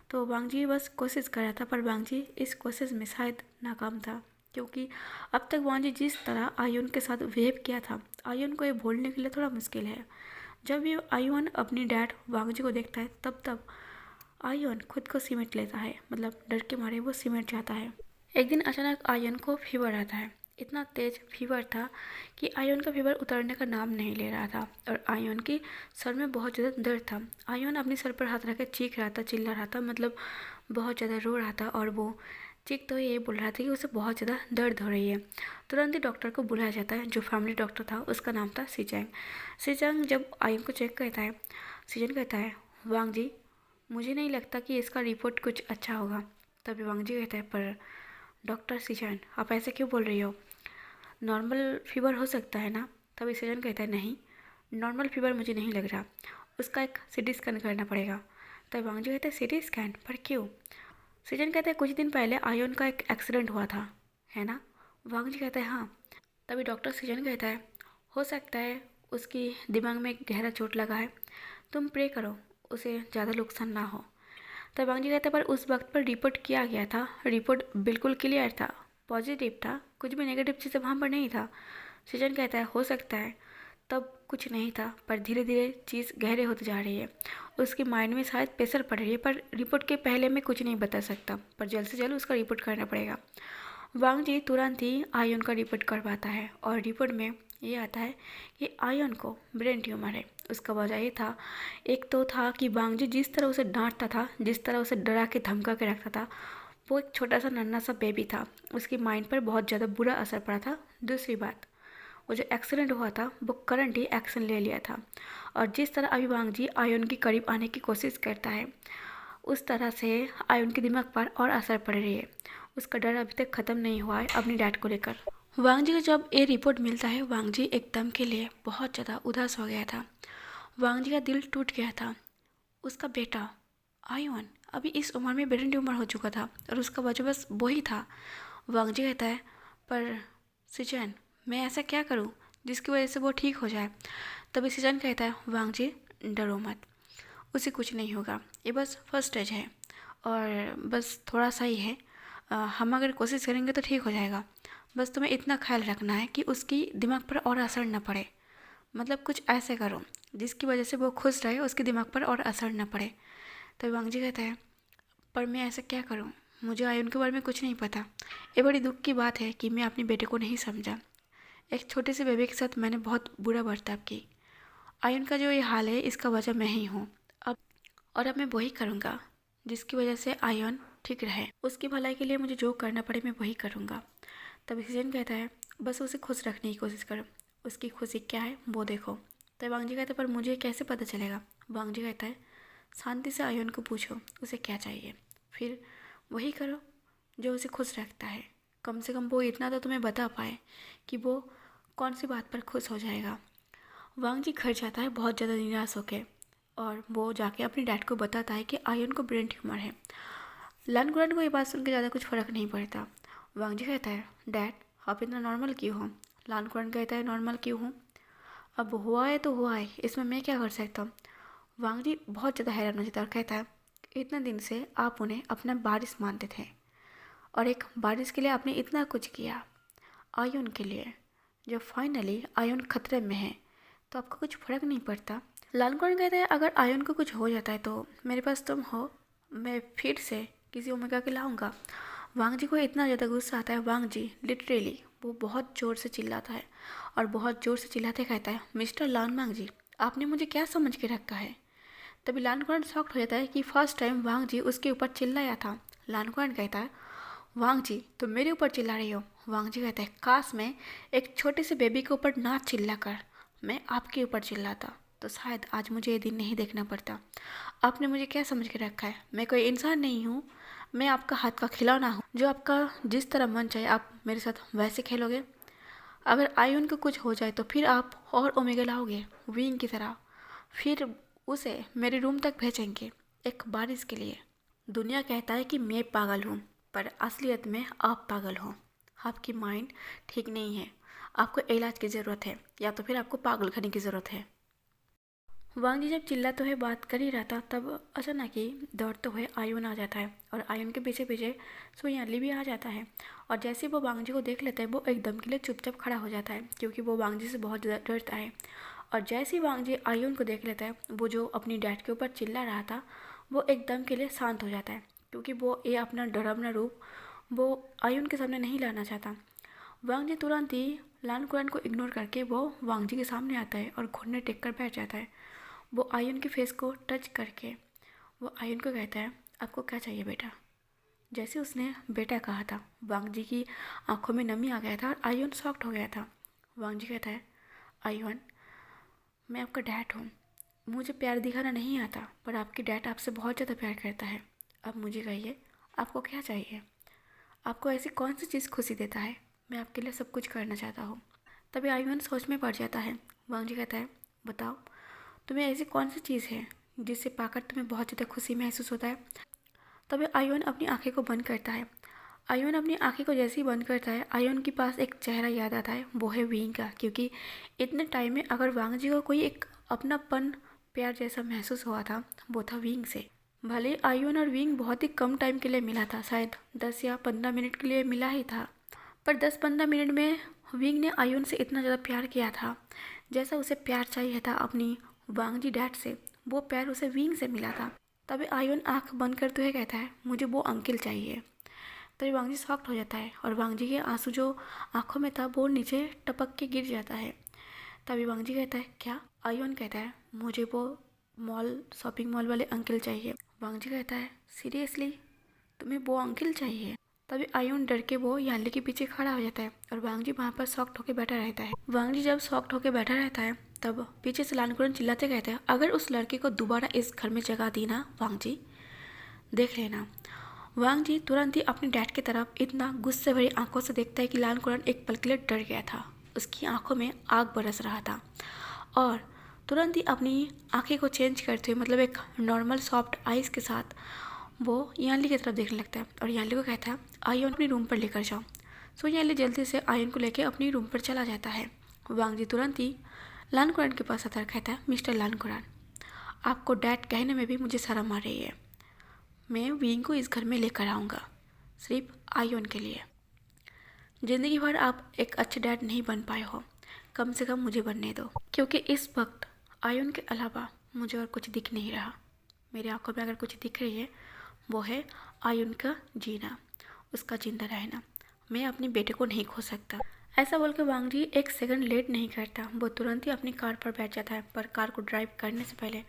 तो वांग जी बस कोशिश कर रहा था, पर वांग जी इस कोशिश में शायद नाकाम था, क्योंकि अब तक वांग जी जिस तरह आयुन के साथ बिहेव किया था, आयुन को ये भूलने के लिए थोड़ा मुश्किल है। जब भी आयुन अपनी डैड वांग जी को देखता है तब तब आयुन खुद को सिमट लेता है, मतलब डर के मारे वो सिमट जाता है। एक दिन अचानक आयुन को फीवर आता है। इतना तेज फीवर था कि आयुन का फीवर उतरने का नाम नहीं ले रहा था और आयुन की सर में बहुत ज़्यादा दर्द था। आयुन अपने सर पर हाथ रख के चीख रहा था, चिल्ला रहा था, मतलब बहुत ज़्यादा रो रहा था। और वो चीख तो ये बोल रहा था कि उसे बहुत ज़्यादा दर्द हो रही है। तुरंत ही डॉक्टर को बुलाया जाता है, जो फैमिली डॉक्टर था उसका नाम था सीचैंग। सीचैंग जब आयुन को चेक करता है, सीजन कहता है, वांग जी मुझे नहीं लगता कि इसका रिपोर्ट कुछ अच्छा होगा। तभी वांग जी कहता है, पर डॉक्टर सीजन आप ऐसे क्यों बोल रही हो, नॉर्मल फीवर हो सकता है ना। तभी सीजन कहता है, नहीं नॉर्मल फीवर मुझे नहीं लग रहा, उसका एक सिटी स्कैन करना पड़ेगा। तब वांग जी कहता है, सिटी स्कैन पर क्यों। सीजन कहता है, कुछ दिन पहले आयुन का एक एक्सीडेंट हुआ था, है ना। वांग जी कहता है, हाँ। तभी डॉक्टर सीजन कहता है, हो सकता है उसकी दिमाग में एक गहरा चोट लगा है, तुम प्रे करो उसे ज़्यादा नुकसान ना हो। तब वांग जी कहता है, पर उस वक्त पर रिपोर्ट किया गया था, रिपोर्ट बिल्कुल क्लियर था, पॉजिटिव था, कुछ भी नेगेटिव चीज़ वहाँ पर नहीं था। सीजन कहता है, हो सकता है तब कुछ नहीं था, पर धीरे धीरे चीज़ गहरे होती जा रही है, उसके माइंड में शायद प्रेशर पड़ रही है, पर रिपोर्ट के पहले मैं कुछ नहीं बता सकता, पर जल्द से जल्द उसका रिपोर्ट करना पड़ेगा। वांग जी तुरंत ही आयुन का रिपोर्ट करवाता है और रिपोर्ट में ये आता है कि आयुन को ब्रेन ट्यूमर है। उसका वजह ये था, एक तो था कि वांग जी जिस तरह उसे डांटता था, जिस तरह उसे डरा के धमका के रखता था, वो एक छोटा सा नन्हा सा बेबी था, उसकी माइंड पर बहुत ज़्यादा बुरा असर पड़ा था। दूसरी बात, वो जो एक्सीडेंट हुआ था वो करंट ही एक्शन ले लिया था, और जिस तरह अभी वांग जी आयुन के करीब आने की कोशिश करता है, उस तरह से आयुन के दिमाग पर और असर पड़ रही है। उसका डर अभी तक ख़त्म नहीं हुआ है अपनी डैड को लेकर। वांग जी को जब ये रिपोर्ट मिलता है, वांग जी एकदम के लिए बहुत ज़्यादा उदास हो गया था। वांग जी का दिल टूट गया था। उसका बेटा आयुन अभी इस उम्र में ब्रेन ट्यूमर हो चुका था और उसका वजह बस वही था। वांग जी कहता है, पर सिचन मैं ऐसा क्या करूं जिसकी वजह से वो ठीक हो जाए। तभी सिचन कहता है, वांग जी डरो मत, उसे कुछ नहीं होगा, ये बस फर्स्ट स्टेज है और बस थोड़ा सा ही है, हम अगर कोशिश करेंगे तो ठीक हो जाएगा। बस तुम्हें इतना ख्याल रखना है कि उसकी दिमाग पर और असर न पड़े, मतलब कुछ ऐसे करो जिसकी वजह से वो खुश रहे, उसके दिमाग पर और असर न पड़े। तभी वांग जी कहता है, पर मैं ऐसा क्या करूं, मुझे आयुन के बारे में कुछ नहीं पता। ये बड़ी दुख की बात है कि मैं अपने बेटे को नहीं समझा। एक छोटे से बेबी के साथ मैंने बहुत बुरा बर्ताव की। आयुन का जो ये हाल है इसका वजह मैं ही हूँ अब, और अब मैं वही करूँगा जिसकी वजह से आयुन ठीक रहे। उसकी भलाई के लिए मुझे जो करना पड़े मैं वही करूँगा। तभी सीजन कहता है, बस उसे खुश रखने की कोशिश करो, उसकी खुशी क्या है वो देखो। तब वांग जी कहता है, पर मुझे कैसे पता चलेगा। वांग जी कहता है, शांति से आयुन को पूछो उसे क्या चाहिए, फिर वही करो जो उसे खुश रखता है। कम से कम वो इतना तो तुम्हें बता पाए कि वो कौन सी बात पर खुश हो जाएगा। वांग जी घर जाता है बहुत ज़्यादा निराश होकर, और वो जाके अपने डैड को बताता है कि आयुन को ब्रेन ट्यूमर है। लन गुरन को ये बात सुन के ज़्यादा कुछ फ़र्क नहीं पड़ता। वांग जी कहता है, डैड आप इतना नॉर्मल क्यों हो। लन गुरन कहता है, नॉर्मल क्यों हूँ, अब हुआ है तो हुआ है, इसमें मैं क्या कर सकता हूँ। वांग जी बहुत ज़्यादा हैरान हो जाता है और कहता है, इतने दिन से आप उन्हें अपना बारिश मानते थे और एक बारिश के लिए आपने इतना कुछ किया, आयुन के लिए, जब फाइनली आयुन खतरे में है तो आपको कुछ फ़र्क नहीं पड़ता। लालकौन कहता है, अगर आयुन को कुछ हो जाता है तो मेरे पास तुम हो, मैं फिर से किसी ओमेगा के लाऊंगा। वांग जी को इतना ज़्यादा गुस्सा आता है, वांग जी लिटरली वो बहुत ज़ोर से चिल्लाता है और बहुत ज़ोर से चिल्लाते कहता है, मिस्टर लानमांग जी आपने मुझे क्या समझ के रखा है। तभी लानकुरान शॉक्ट हो जाता है कि फर्स्ट टाइम वांग जी उसके ऊपर चिल्लाया था। लानकुरान कहता है, वांग जी तुम मेरे ऊपर चिल्ला रही हो। वांग जी कहता है, काश मैं एक छोटे से बेबी के ऊपर ना चिल्ला कर मैं आपके ऊपर चिल्लाता तो शायद आज मुझे ये दिन नहीं देखना पड़ता। आपने मुझे क्या समझ के रखा है, मैं कोई इंसान नहीं हूँ, मैं आपका हाथ का खिलौना हूँ, जो आपका जिस तरह मन चाहे आप मेरे साथ वैसे खेलोगे। अगर आयुन को कुछ हो जाए तो फिर आप और ओमेगा लाओगे विंग की तरह, फिर उसे मेरे रूम तक भेजेंगे एक बारिश के लिए। दुनिया कहता है कि मैं पागल हूँ, पर असलियत में आप पागल हो, आपकी माइंड ठीक नहीं है, आपको इलाज की ज़रूरत है या तो फिर आपको पागल खाने की ज़रूरत है। वांग जी जब चिल्लाते हुए बात कर ही रहा था तब अचानक ही दौड़ते हुए आयुन आ जाता है और आयुन के पीछे पीछे सुयाली भी आ जाता है। और जैसे ही वो वांग जी को देख लेता है वो एकदम के लिए चुपचाप खड़ा हो जाता है क्योंकि वो वांग जी से बहुत ज़्यादा डरता है। और जैसे ही वांग जी आयुन को देख लेता है वो जो अपनी डैड के ऊपर चिल्ला रहा था वो एकदम के लिए शांत हो जाता है क्योंकि वो ये अपना डरावना रूप वो आयुन के सामने नहीं लाना चाहता। वांग जी तुरंत ही लान कुरान को इग्नोर करके वो वांग जी के सामने आता है और घुटने टेक कर बैठ जाता है। वो आयुन के फेस को टच करके वो आयुन को कहता है, आपको क्या चाहिए बेटा। जैसे उसने बेटा कहा था वांग जी की आंखों में नमी आ गया था और आयुन शॉक्ड हो गया था। वांग जी कहता है, आयुन मैं आपका डैड हूँ, मुझे प्यार दिखाना नहीं आता पर आपकी डैड आपसे बहुत ज़्यादा प्यार करता है। अब मुझे कहिए आपको क्या चाहिए, आपको ऐसी कौन सी चीज़ खुशी देता है, मैं आपके लिए सब कुछ करना चाहता हूँ। तभी आयुन सोच में पड़ जाता है। वांग जी कहता है, बताओ तुम्हें ऐसी कौन सी चीज़ है जिससे पाकर तुम्हें बहुत ज़्यादा खुशी महसूस होता है। तभी आयुन अपनी आंखें को बंद करता है। आयुन अपनी आंखें को जैसे ही बंद करता है आयुन के पास एक चेहरा याद आता है, वो है विंग का। क्योंकि इतने टाइम में अगर वांग जी को कोई एक अपनापन प्यार जैसा महसूस हुआ था वो था विंग से। भले आयुन और विंग बहुत ही कम टाइम के लिए मिला था, शायद 10 या 15 मिनट के लिए मिला ही था, पर 10-15 मिनट में विंग ने आयुन से इतना ज़्यादा प्यार किया था जैसा उसे प्यार चाहिए था अपनी वांग जी डैड से, वो प्यार उसे विंग से मिला था। तभी आयुन आंख बंद करते हुए कहता है, मुझे वो अंकिल चाहिए। तभी वांग जी शॉक्ड हो जाता है और वांग जी के आंसू जो आंखों में था वो नीचे टपक के गिर जाता है। तभी वांग जी कहता है, क्या। आयुन कहता है, मुझे वो शॉपिंग मॉल वाले अंकल चाहिए। वांग जी कहता है, सीरियसली तुम्हें वो अंकल चाहिए। तभी आयुन डर के वो यानली के पीछे खड़ा हो जाता है और वांग जी वहाँ पर शॉक्ड होकर बैठा रहता है। वांग जी जब शॉक्ड होकर बैठा रहता है तब पीछे से लानकुरन चिल्लाते कहते हैं, अगर उस लड़के को दोबारा इस घर में जगह दी ना वांग जी, देख लेना। वांग जी तुरंत ही अपने डैड की तरफ इतना गुस्से भरी आंखों से देखता है कि लानकुरन एक पल के लिए डर गया था, उसकी आंखों में आग बरस रहा था और तुरंत ही अपनी आंखें को चेंज करते हुए मतलब एक नॉर्मल सॉफ्ट आइज़ के साथ वो यानली की तरफ देखने लगता है और यानली को कहता है, आयुन अपनी रूम पर लेकर जाओ। सो यानली जल्दी से आयुन को लेकर अपनी रूम पर चला जाता है। वांग जी तुरंत ही लानकुरान के पास आता कहता है, मिस्टर लानकुरान, आपको डैड कहने में भी मुझे शर्म आ रही है। मैं विंग को इस घर में लेकर आऊँगा सिर्फ आयुन के लिए। ज़िंदगी भर आप एक अच्छे डैड नहीं बन पाए हो, कम से कम मुझे बनने दो, क्योंकि इस वक्त आयुन के अलावा मुझे और कुछ दिख नहीं रहा। मेरी आंखों में अगर कुछ दिख रही है वो है आयुन का जीना, उसका जिंदा रहना। मैं अपने बेटे को नहीं खो सकता। ऐसा बोलकर वांग जी एक सेकंड लेट नहीं करता, वो तुरंत ही अपनी कार पर बैठ जाता है। पर कार को ड्राइव करने से पहले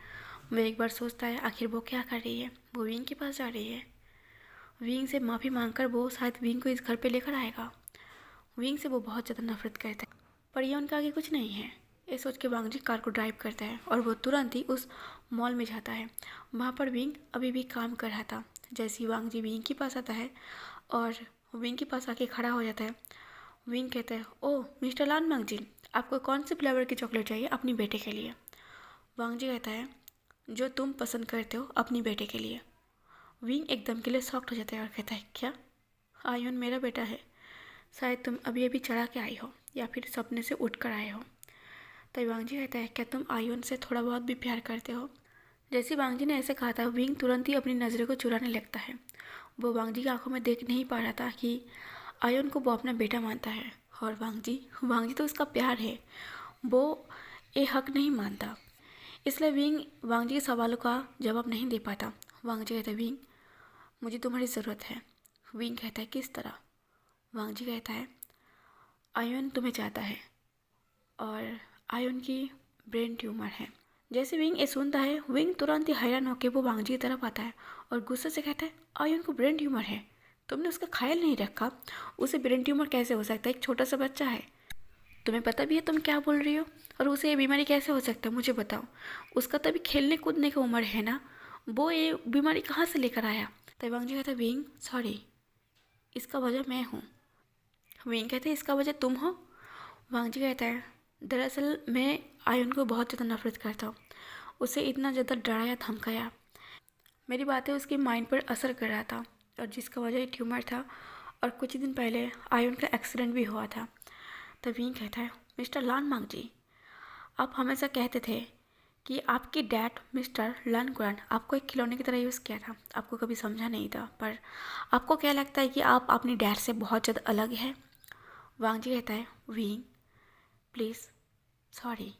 वो एक बार सोचता है आखिर वो क्या कर रही है। वो विंग के पास जा रही है, विंग से माफ़ी मांगकर वो शायद विंग को इस घर पे लेकर आएगा। विंग से वो बहुत ज़्यादा नफरत करता है पर ये उनका आगे कुछ नहीं है। ये सोच के वांग जी कार को ड्राइव करता है और वो तुरंत ही उस मॉल में जाता है। वहाँ पर विंग अभी भी काम कर रहा था। जैसे ही वांग जी विंग के पास आता है और विंग के पास आके खड़ा हो जाता है, विंग कहता है, ओह मिस्टर लान वांग जी, आपको कौन से फ्लेवर की चॉकलेट चाहिए अपनी बेटे के लिए। वांग जी कहता है, जो तुम पसंद करते हो अपनी बेटे के लिए। विंग एकदम के लिए शॉक्ड हो जाता है और कहता है, क्या। आयुन मेरा बेटा है, शायद तुम अभी अभी चढ़ा के आई हो या फिर सपने से उठ कर आए हो। तभी वांग जी कहता है, क्या तुम आयुन से थोड़ा बहुत भी प्यार करते हो। जैसे वांग जी ने ऐसे कहा था विंग तुरंत ही अपनी नज़रों को चुराने लगता है। वो वांग जी की आंखों में देख नहीं पा रहा था कि आयुन को वो अपना बेटा मानता है और वांग जी तो उसका प्यार है, वो ये हक नहीं मानता। इसलिए विंग वांग जी के सवालों का जवाब नहीं दे पाता। वांग जी कहता है, विंग मुझे तुम्हारी ज़रूरत है। विंग कहता है, किस तरह। वांग जी कहता है, आयुन तुम्हें चाहता है और आयुन की ब्रेन ट्यूमर है। जैसे विंग ये सुनता है विंग तुरंत ही हैरान होकर वो वांग जी की तरफ आता है और गुस्से से कहता है, आयुन को ब्रेन ट्यूमर है, तुमने उसका ख्याल नहीं रखा। उसे ब्रेन ट्यूमर कैसे हो सकता है, एक छोटा सा बच्चा है, तुम्हें पता भी है तुम क्या बोल रही हो। और उसे ये बीमारी कैसे हो सकता है मुझे बताओ, उसका तभी खेलने कूदने की उम्र है ना, वो ये बीमारी कहाँ से लेकर आया। तब वांग जी कहता है, विंग सॉरी, इसका वजह मैं हूँ। विंग कहते हैं, इसका वजह तुम हो। वांग जी कहता है, दरअसल मैं आयुन को बहुत ज़्यादा नफरत करता हूँ, उसे इतना ज़्यादा डराया धमकाया, मेरी बातें उसके माइंड पर असर कर रहा था और जिसका वजह ट्यूमर था। और कुछ दिन पहले आयुन का एक्सीडेंट भी हुआ था। तब विंग कहता है, मिस्टर लान मांग जी, आप हमेशा कहते थे कि आपके डैड मिस्टर लनगुरन आपको एक खिलौने की तरह यूज़ किया था, आपको कभी समझा नहीं था। पर आपको क्या लगता है कि आप अपने डैड से बहुत ज़्यादा अलग है? वांग जी कहता है, विंग प्लीज़ सॉरी,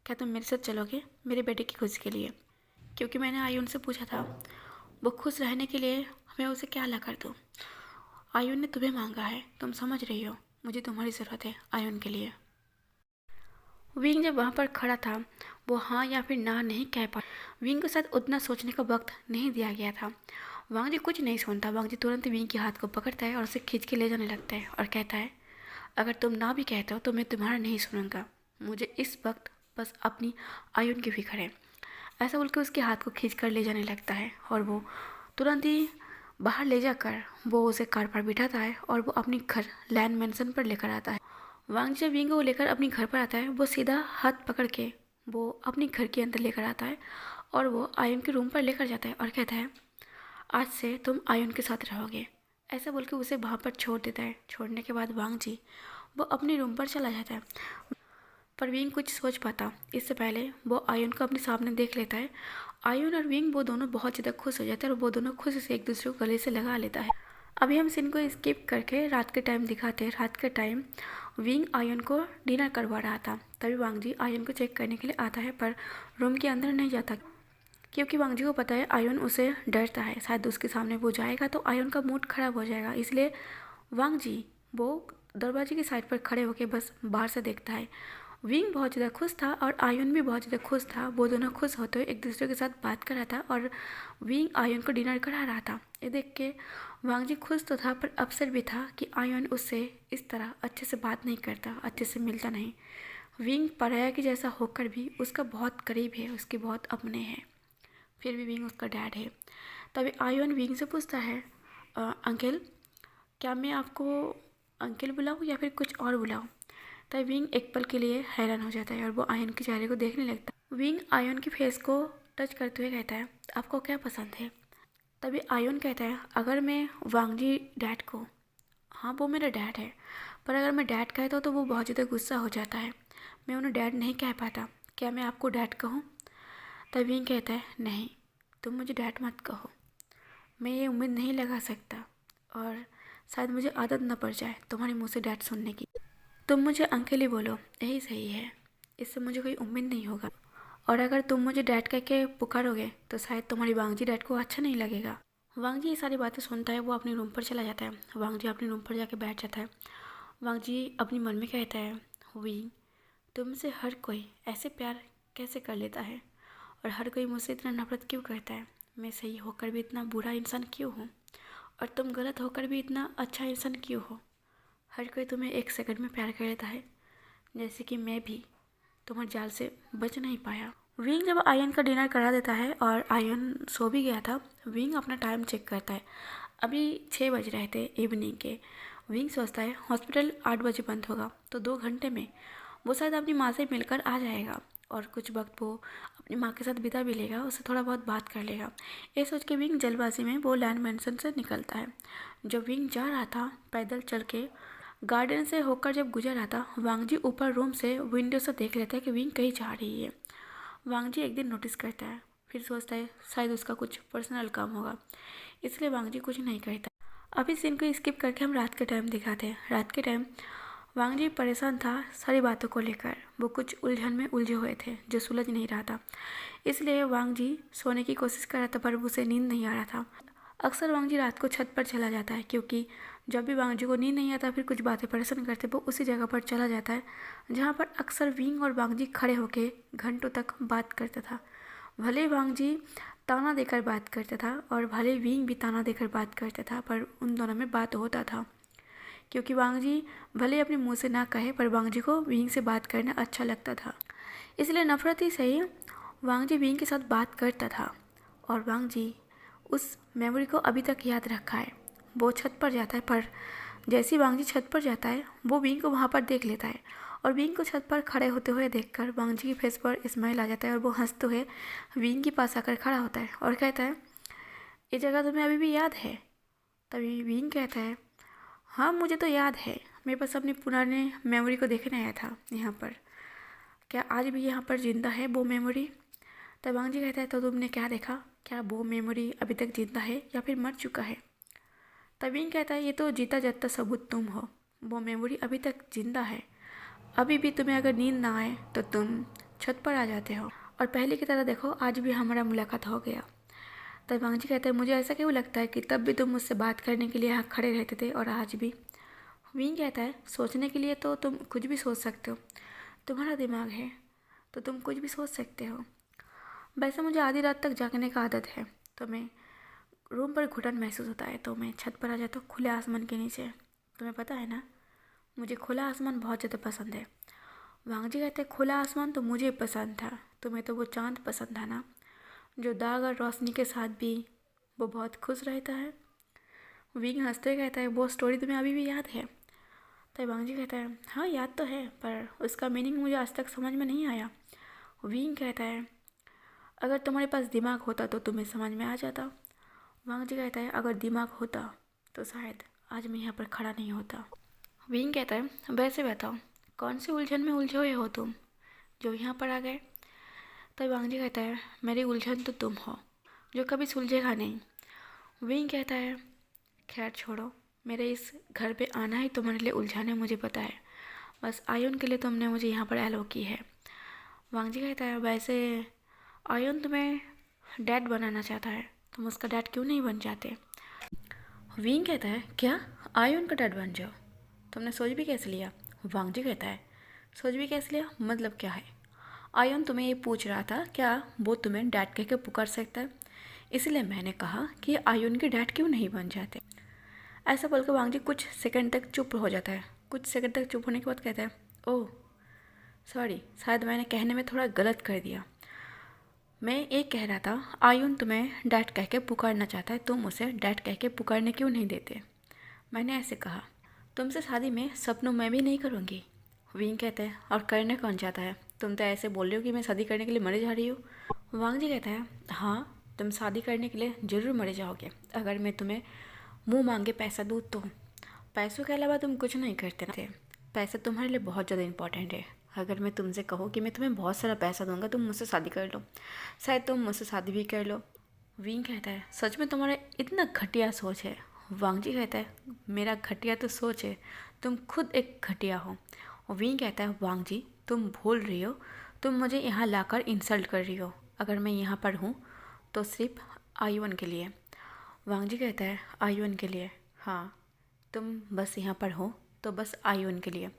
क्या तुम मेरे साथ चलोगे मेरे बेटे की खुशी के लिए? क्योंकि मैंने आयुन से पूछा था वो खुश रहने के लिए मैं उसे क्या ला कर दूँ। आयुन ने तुम्हें मांगा है, तुम समझ रही हो, मुझे तुम्हारी ज़रूरत है आयुन के लिए। विंग जब वहाँ पर खड़ा था वो हाँ या फिर ना नहीं कह पा। विंग के साथ उतना सोचने का वक्त नहीं दिया गया था। वांग जी कुछ नहीं सुनता। वांग जी तुरंत विंग के हाथ को पकड़ता है और उसे खींच के ले जाने लगता है और कहता है, अगर तुम ना भी कहते हो तो मैं तुम्हारा नहीं सुनूंगा, मुझे इस वक्त बस अपनी आयुन की फिक्र है। ऐसा बोल के उसके हाथ को खींच कर ले जाने लगता है और वो तुरंत ही बाहर ले जाकर वो उसे कार पर बिठाता है और वो अपनी घर लैंड मैंसन पर लेकर आता है। वांग जब विंग को लेकर अपने घर पर आता है वो सीधा हाथ पकड़ के वो अपने घर के अंदर लेकर आता है और वो आयुन के रूम पर लेकर जाता है और कहता है, आज से तुम आयुन के साथ रहोगे। ऐसा बोल के उसे वहाँ पर छोड़ देता है। छोड़ने के बाद वांग जी वो अपने रूम पर चला जाता है। पर विंग कुछ सोच पाता इससे पहले वो आयुन को अपने सामने देख लेता है। आयुन और विंग वो दोनों बहुत ज़्यादा खुश हो जाते हैं और वो दोनों खुशी से एक दूसरे को गले से लगा लेता है। अभी हम सीन को स्किप करके रात के टाइम दिखाते हैं। रात के टाइम विंग आयुन को डिनर करवा रहा था। तभी वांग जी आयुन को चेक करने के लिए आता है पर रूम के अंदर नहीं जाता, क्योंकि वांग जी को पता है आयुन उसे डरता है, शायद उसके सामने वो जाएगा तो आयुन का मूड खराब हो जाएगा। इसलिए वांग जी वो दरवाजे की साइड पर खड़े होकर बस बाहर से देखता है। विंग बहुत ज़्यादा खुश था और आयुन भी बहुत ज़्यादा खुश था। वो दोनों खुश होते हुए एक दूसरे के साथ बात कर रहा था और विंग आयुन को डिनर करा रहा था। ये देख के वांग जी खुश तो था पर अपसेट भी था कि आयुन उससे इस तरह अच्छे से बात नहीं करता, अच्छे से मिलता नहीं। विंग पराया के जैसा होकर भी उसका बहुत करीब है, उसके बहुत अपने हैं, फिर भी विंग उसका डैड है। तभी आयुन विंग से पूछता है, अंकल क्या मैं आपको अंकल बुलाऊँ या फिर कुछ और बुलाऊँ? तब विंग एक पल के लिए हैरान हो जाता है और वो आयन के चेहरे को देखने लगता है। विंग आयन की फेस को टच करते हुए कहता है, आपको क्या पसंद है? तभी आयन कहता है, अगर मैं वांगजी डैड को, हाँ वो मेरा डैड है, पर अगर मैं डैड कहता हूँ तो वो बहुत ज़्यादा गुस्सा हो जाता है, मैं उन्हें डैड नहीं कह पाता, क्या मैं आपको डैड कहूँ? तभी विंग कहता है, नहीं तुम मुझे डैड मत कहो, मैं ये उम्मीद नहीं लगा सकता और शायद मुझे आदत न पड़ जाए तुम्हारे मुँह से डैड सुनने की। तुम मुझे अंकल ही बोलो, यही सही है, इससे मुझे कोई उम्मीद नहीं होगा। और अगर तुम मुझे डैड कह के पुकारोगे तो शायद तुम्हारी वांगजी डैड को अच्छा नहीं लगेगा। वांगजी ये सारी बातें सुनता है, वो अपने रूम पर चला जाता है। वांगजी अपने रूम पर जाके बैठ जाता है। वांगजी अपने मन में कहता है, विंग तुमसे हर कोई ऐसे प्यार कैसे कर लेता है और हर कोई मुझसे इतना नफरत क्यों करता है? मैं सही होकर भी इतना बुरा इंसान क्यों हूँ और तुम गलत होकर भी इतना अच्छा इंसान क्यों हो? हर कोई तुम्हें एक सेकंड में प्यार कर लेता है, जैसे कि मैं भी तुम्हारे जाल से बच नहीं पाया। विंग जब आयन का डिनर करा देता है और आयन सो भी गया था, विंग अपना टाइम चेक करता है। अभी 6 बज रहे थे इवनिंग के। विंग सोचता है हॉस्पिटल 8 बजे बंद होगा तो 2 घंटे में वो शायद अपनी माँ से मिलकर आ जाएगा और कुछ वक्त वो अपनी माँ के साथ बिता भी लेगा, उससे थोड़ा बहुत बात कर लेगा। ये सोच के विंग जल्दबाजी में वो लैंड मैंसन से निकलता है। जब विंग जा रहा था पैदल चल के गार्डन से होकर जब गुजर रहा था, वांगजी ऊपर रूम से विंडो से देख लेता है कि विंग कहीं जा रही है। वांगजी एक दिन नोटिस करता है, फिर सोचता है शायद उसका कुछ पर्सनल काम होगा, इसलिए वांगजी कुछ नहीं करता। अभी सीन को स्किप करके हम रात के टाइम दिखाते हैं। रात के टाइम वांगजी परेशान था सारी बातों को लेकर, वो कुछ उलझन में उलझे हुए थे जो सुलझ नहीं रहा था, इसलिए वांगजी सोने की कोशिश कर रहा था पर उसे नींद नहीं आ रहा था। अक्सर वांगजी रात को छत पर चला जाता है, क्योंकि जब भी वांगजी को नींद नहीं आता फिर कुछ बातें परेशान करते वो उसी जगह पर चला जाता है जहाँ पर अक्सर विंग और वांगजी खड़े होकर घंटों तक बात करता था। भले वांगजी ताना देकर बात करता था और भले विंग भी ताना देकर बात करता था, पर उन दोनों में बात होता था, क्योंकि वांगजी भले अपने मुँह से ना कहे पर वांगजी को विंग से बात करना अच्छा लगता था, इसलिए नफरत ही सही वांगजी विंग के साथ बात करता था। और वांगजी उस मेमोरी को अभी तक याद रखा है। वो छत पर जाता है पर जैसे ही वांगजी छत पर जाता है वो विंग को वहाँ पर देख लेता है और विंग को छत पर खड़े होते हुए देखकर वांगजी की फेस पर स्माइल आ जाता है और वो हंसते हुए विंग के पास आकर खड़ा होता है और कहता है, ये जगह तुम्हें अभी भी याद है? तभी विंग कहता है, हाँ मुझे तो याद है, मैं बस अपनी पुराने मेमोरी को देखने आया था यहाँ पर। क्या आज भी यहाँ पर जिंदा है वो मेमोरी? तब वांग जी कहता है तो तुमने क्या देखा, क्या वो मेमोरी अभी तक जिंदा है या फिर मर चुका है। तब विंग कहता है ये तो जीता जागता सबूत तुम हो, वो मेमोरी अभी तक जिंदा है। अभी भी तुम्हें अगर नींद ना आए तो तुम छत पर आ जाते हो और पहले की तरह देखो आज भी हमारा मुलाकात हो गया। तब वांग जी कहते हैं मुझे ऐसा क्यों लगता है कि तब भी तुम मुझसे बात करने के लिए यहाँ खड़े रहते थे और आज भी। विंग कहता है सोचने के लिए तो तुम कुछ भी सोच सकते हो, तुम्हारा दिमाग है तो तुम कुछ भी सोच सकते हो। वैसे मुझे आधी रात तक जागने का आदत है, तो मैं रूम पर घुटन महसूस होता है तो मैं छत पर आ जाता हूँ खुले आसमान के नीचे। तुम्हें पता है ना, मुझे खुला आसमान बहुत ज़्यादा पसंद है। वांग जी कहते हैं खुला आसमान तो मुझे पसंद था, तुम्हें तो वो चांद पसंद था ना, जो दाग और रोशनी के साथ भी वो बहुत खुश रहता है। विंग हंसते हुए कहता है वो स्टोरी तुम्हें अभी भी याद है। तो वांग जी कहता है हाँ याद तो है, पर उसका मीनिंग मुझे आज तक समझ में नहीं आया। विंग कहता है अगर तुम्हारे पास दिमाग होता तो तुम्हें समझ में आ जाता। वांग जी कहता है अगर दिमाग होता तो शायद आज मैं यहाँ पर खड़ा नहीं होता। विंग कहता है वैसे बताओ कौन सी उलझन में उलझे हुए हो तुम जो यहाँ पर आ गए। तब वांग जी कहता है मेरी उलझन तो तुम हो जो कभी सुलझेगा नहीं। विंग कहता है खैर छोड़ो, मेरे इस घर पे आना ही तुम्हारे लिए उलझन है मुझे पता है, बस आयुन के लिए तुमने मुझे यहाँ पर एलो की है। वांग जी कहता है वैसे आयुन तुम्हें डैड बनाना चाहता है, तुम उसका डैड क्यों नहीं बन जाते। विंग कहता है क्या आयुन का डैड बन जाओ, तुमने सोच भी कैसे लिया। वांग जी कहता है सोच भी कैसे लिया मतलब क्या है। आयुन तुम्हें ये पूछ रहा था क्या वो तुम्हें डैड कह के पुकार सकता है, इसलिए मैंने कहा कि आयुन के डैड क्यों नहीं बन जाते। ऐसा बोलकर वांग जी कुछ सेकंड तक चुप हो जाता है। कुछ सेकंड तक चुप होने के बाद कहता है ओह सॉरी, शायद मैंने कहने में थोड़ा गलत कर दिया। मैं ये कह रहा था आयुन तुम्हें डैड कह के पुकारना चाहता है, तुम उसे डैड कह के पुकारने क्यों नहीं देते। मैंने ऐसे कहा तुमसे शादी में सपनों में भी नहीं करूँगी। विंग कहते हैं और करने कौन चाहता है, तुम तो ऐसे बोल रहे हो कि मैं शादी करने के लिए मरे जा रही हूँ। वांग जी कहता है हाँ तुम शादी करने के लिए ज़रूर मरे जाओगे अगर मैं तुम्हें मुंह मांगे पैसा दूँ तो। पैसों के अलावा तुम कुछ नहीं करते थे, पैसा तुम्हारे लिए बहुत ज़्यादा इंपॉर्टेंट है। अगर मैं तुमसे कहूँ कि मैं तुम्हें बहुत सारा पैसा दूंगा तुम मुझसे शादी कर लो, शायद तुम मुझसे शादी भी कर लो। विंग कहता है सच में तुम्हारा इतना घटिया सोच है। वांग जी कहता है मेरा घटिया तो सोच है, तुम खुद एक घटिया हो। विंग कहता है वांग जी तुम भूल रही हो, तुम मुझे यहाँ लाकर इंसल्ट कर रही हो। अगर मैं यहाँ पर हूँ तो सिर्फ आयुन के लिए। वांग जी कहता है आयुन के लिए, हाँ तुम बस यहाँ पर हो तो बस आयुन के लिए।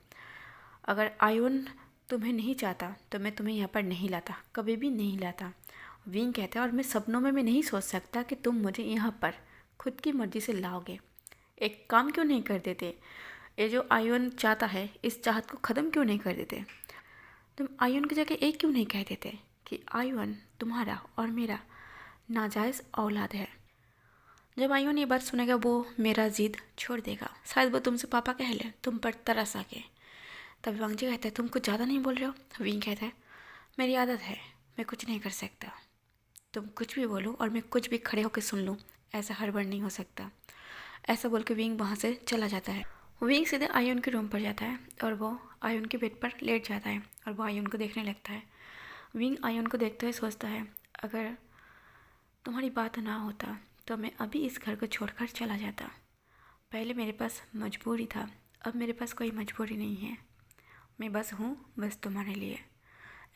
अगर आयुन तुम्हें नहीं चाहता तो मैं तुम्हें यहाँ पर नहीं लाता, कभी भी नहीं लाता। विंग कहता है और मैं सपनों में भी नहीं सोच सकता कि तुम मुझे यहाँ पर खुद की मर्ज़ी से लाओगे। एक काम क्यों नहीं कर देते, ये जो आयुन चाहता है इस चाहत को ख़त्म क्यों नहीं कर देते। तुम आयुन की जगह एक क्यों नहीं कह देते कि आयुन तुम्हारा और मेरा नाजायज़ औलाद है। जब आयुन ये बात सुनेगा वो मेरा ज़िद छोड़ देगा, शायद वो तुमसे पापा कह ले तुम पर तरस आके। तब वांग जी कहता है तुम कुछ ज़्यादा नहीं बोल रहे हो। विंग कहता है मेरी आदत है, मैं कुछ नहीं कर सकता, तुम कुछ भी बोलो और मैं कुछ भी खड़े होकर सुन लूँ, ऐसा हड़बड़ नहीं हो सकता। ऐसा बोल के विंग वहाँ से चला जाता है। विंग सीधे आयुन के रूम पर जाता है और वो आयुन के बेड पर लेट जाता है और वो आयुन को देखने लगता है। विंग आयुन को देखते हुए सोचता है अगर तुम्हारी बात ना होता तो मैं अभी इस घर को छोड़कर चला जाता। पहले मेरे पास मजबूरी था, अब मेरे पास कोई मजबूरी नहीं है, मैं बस हूँ बस तुम्हारे लिए।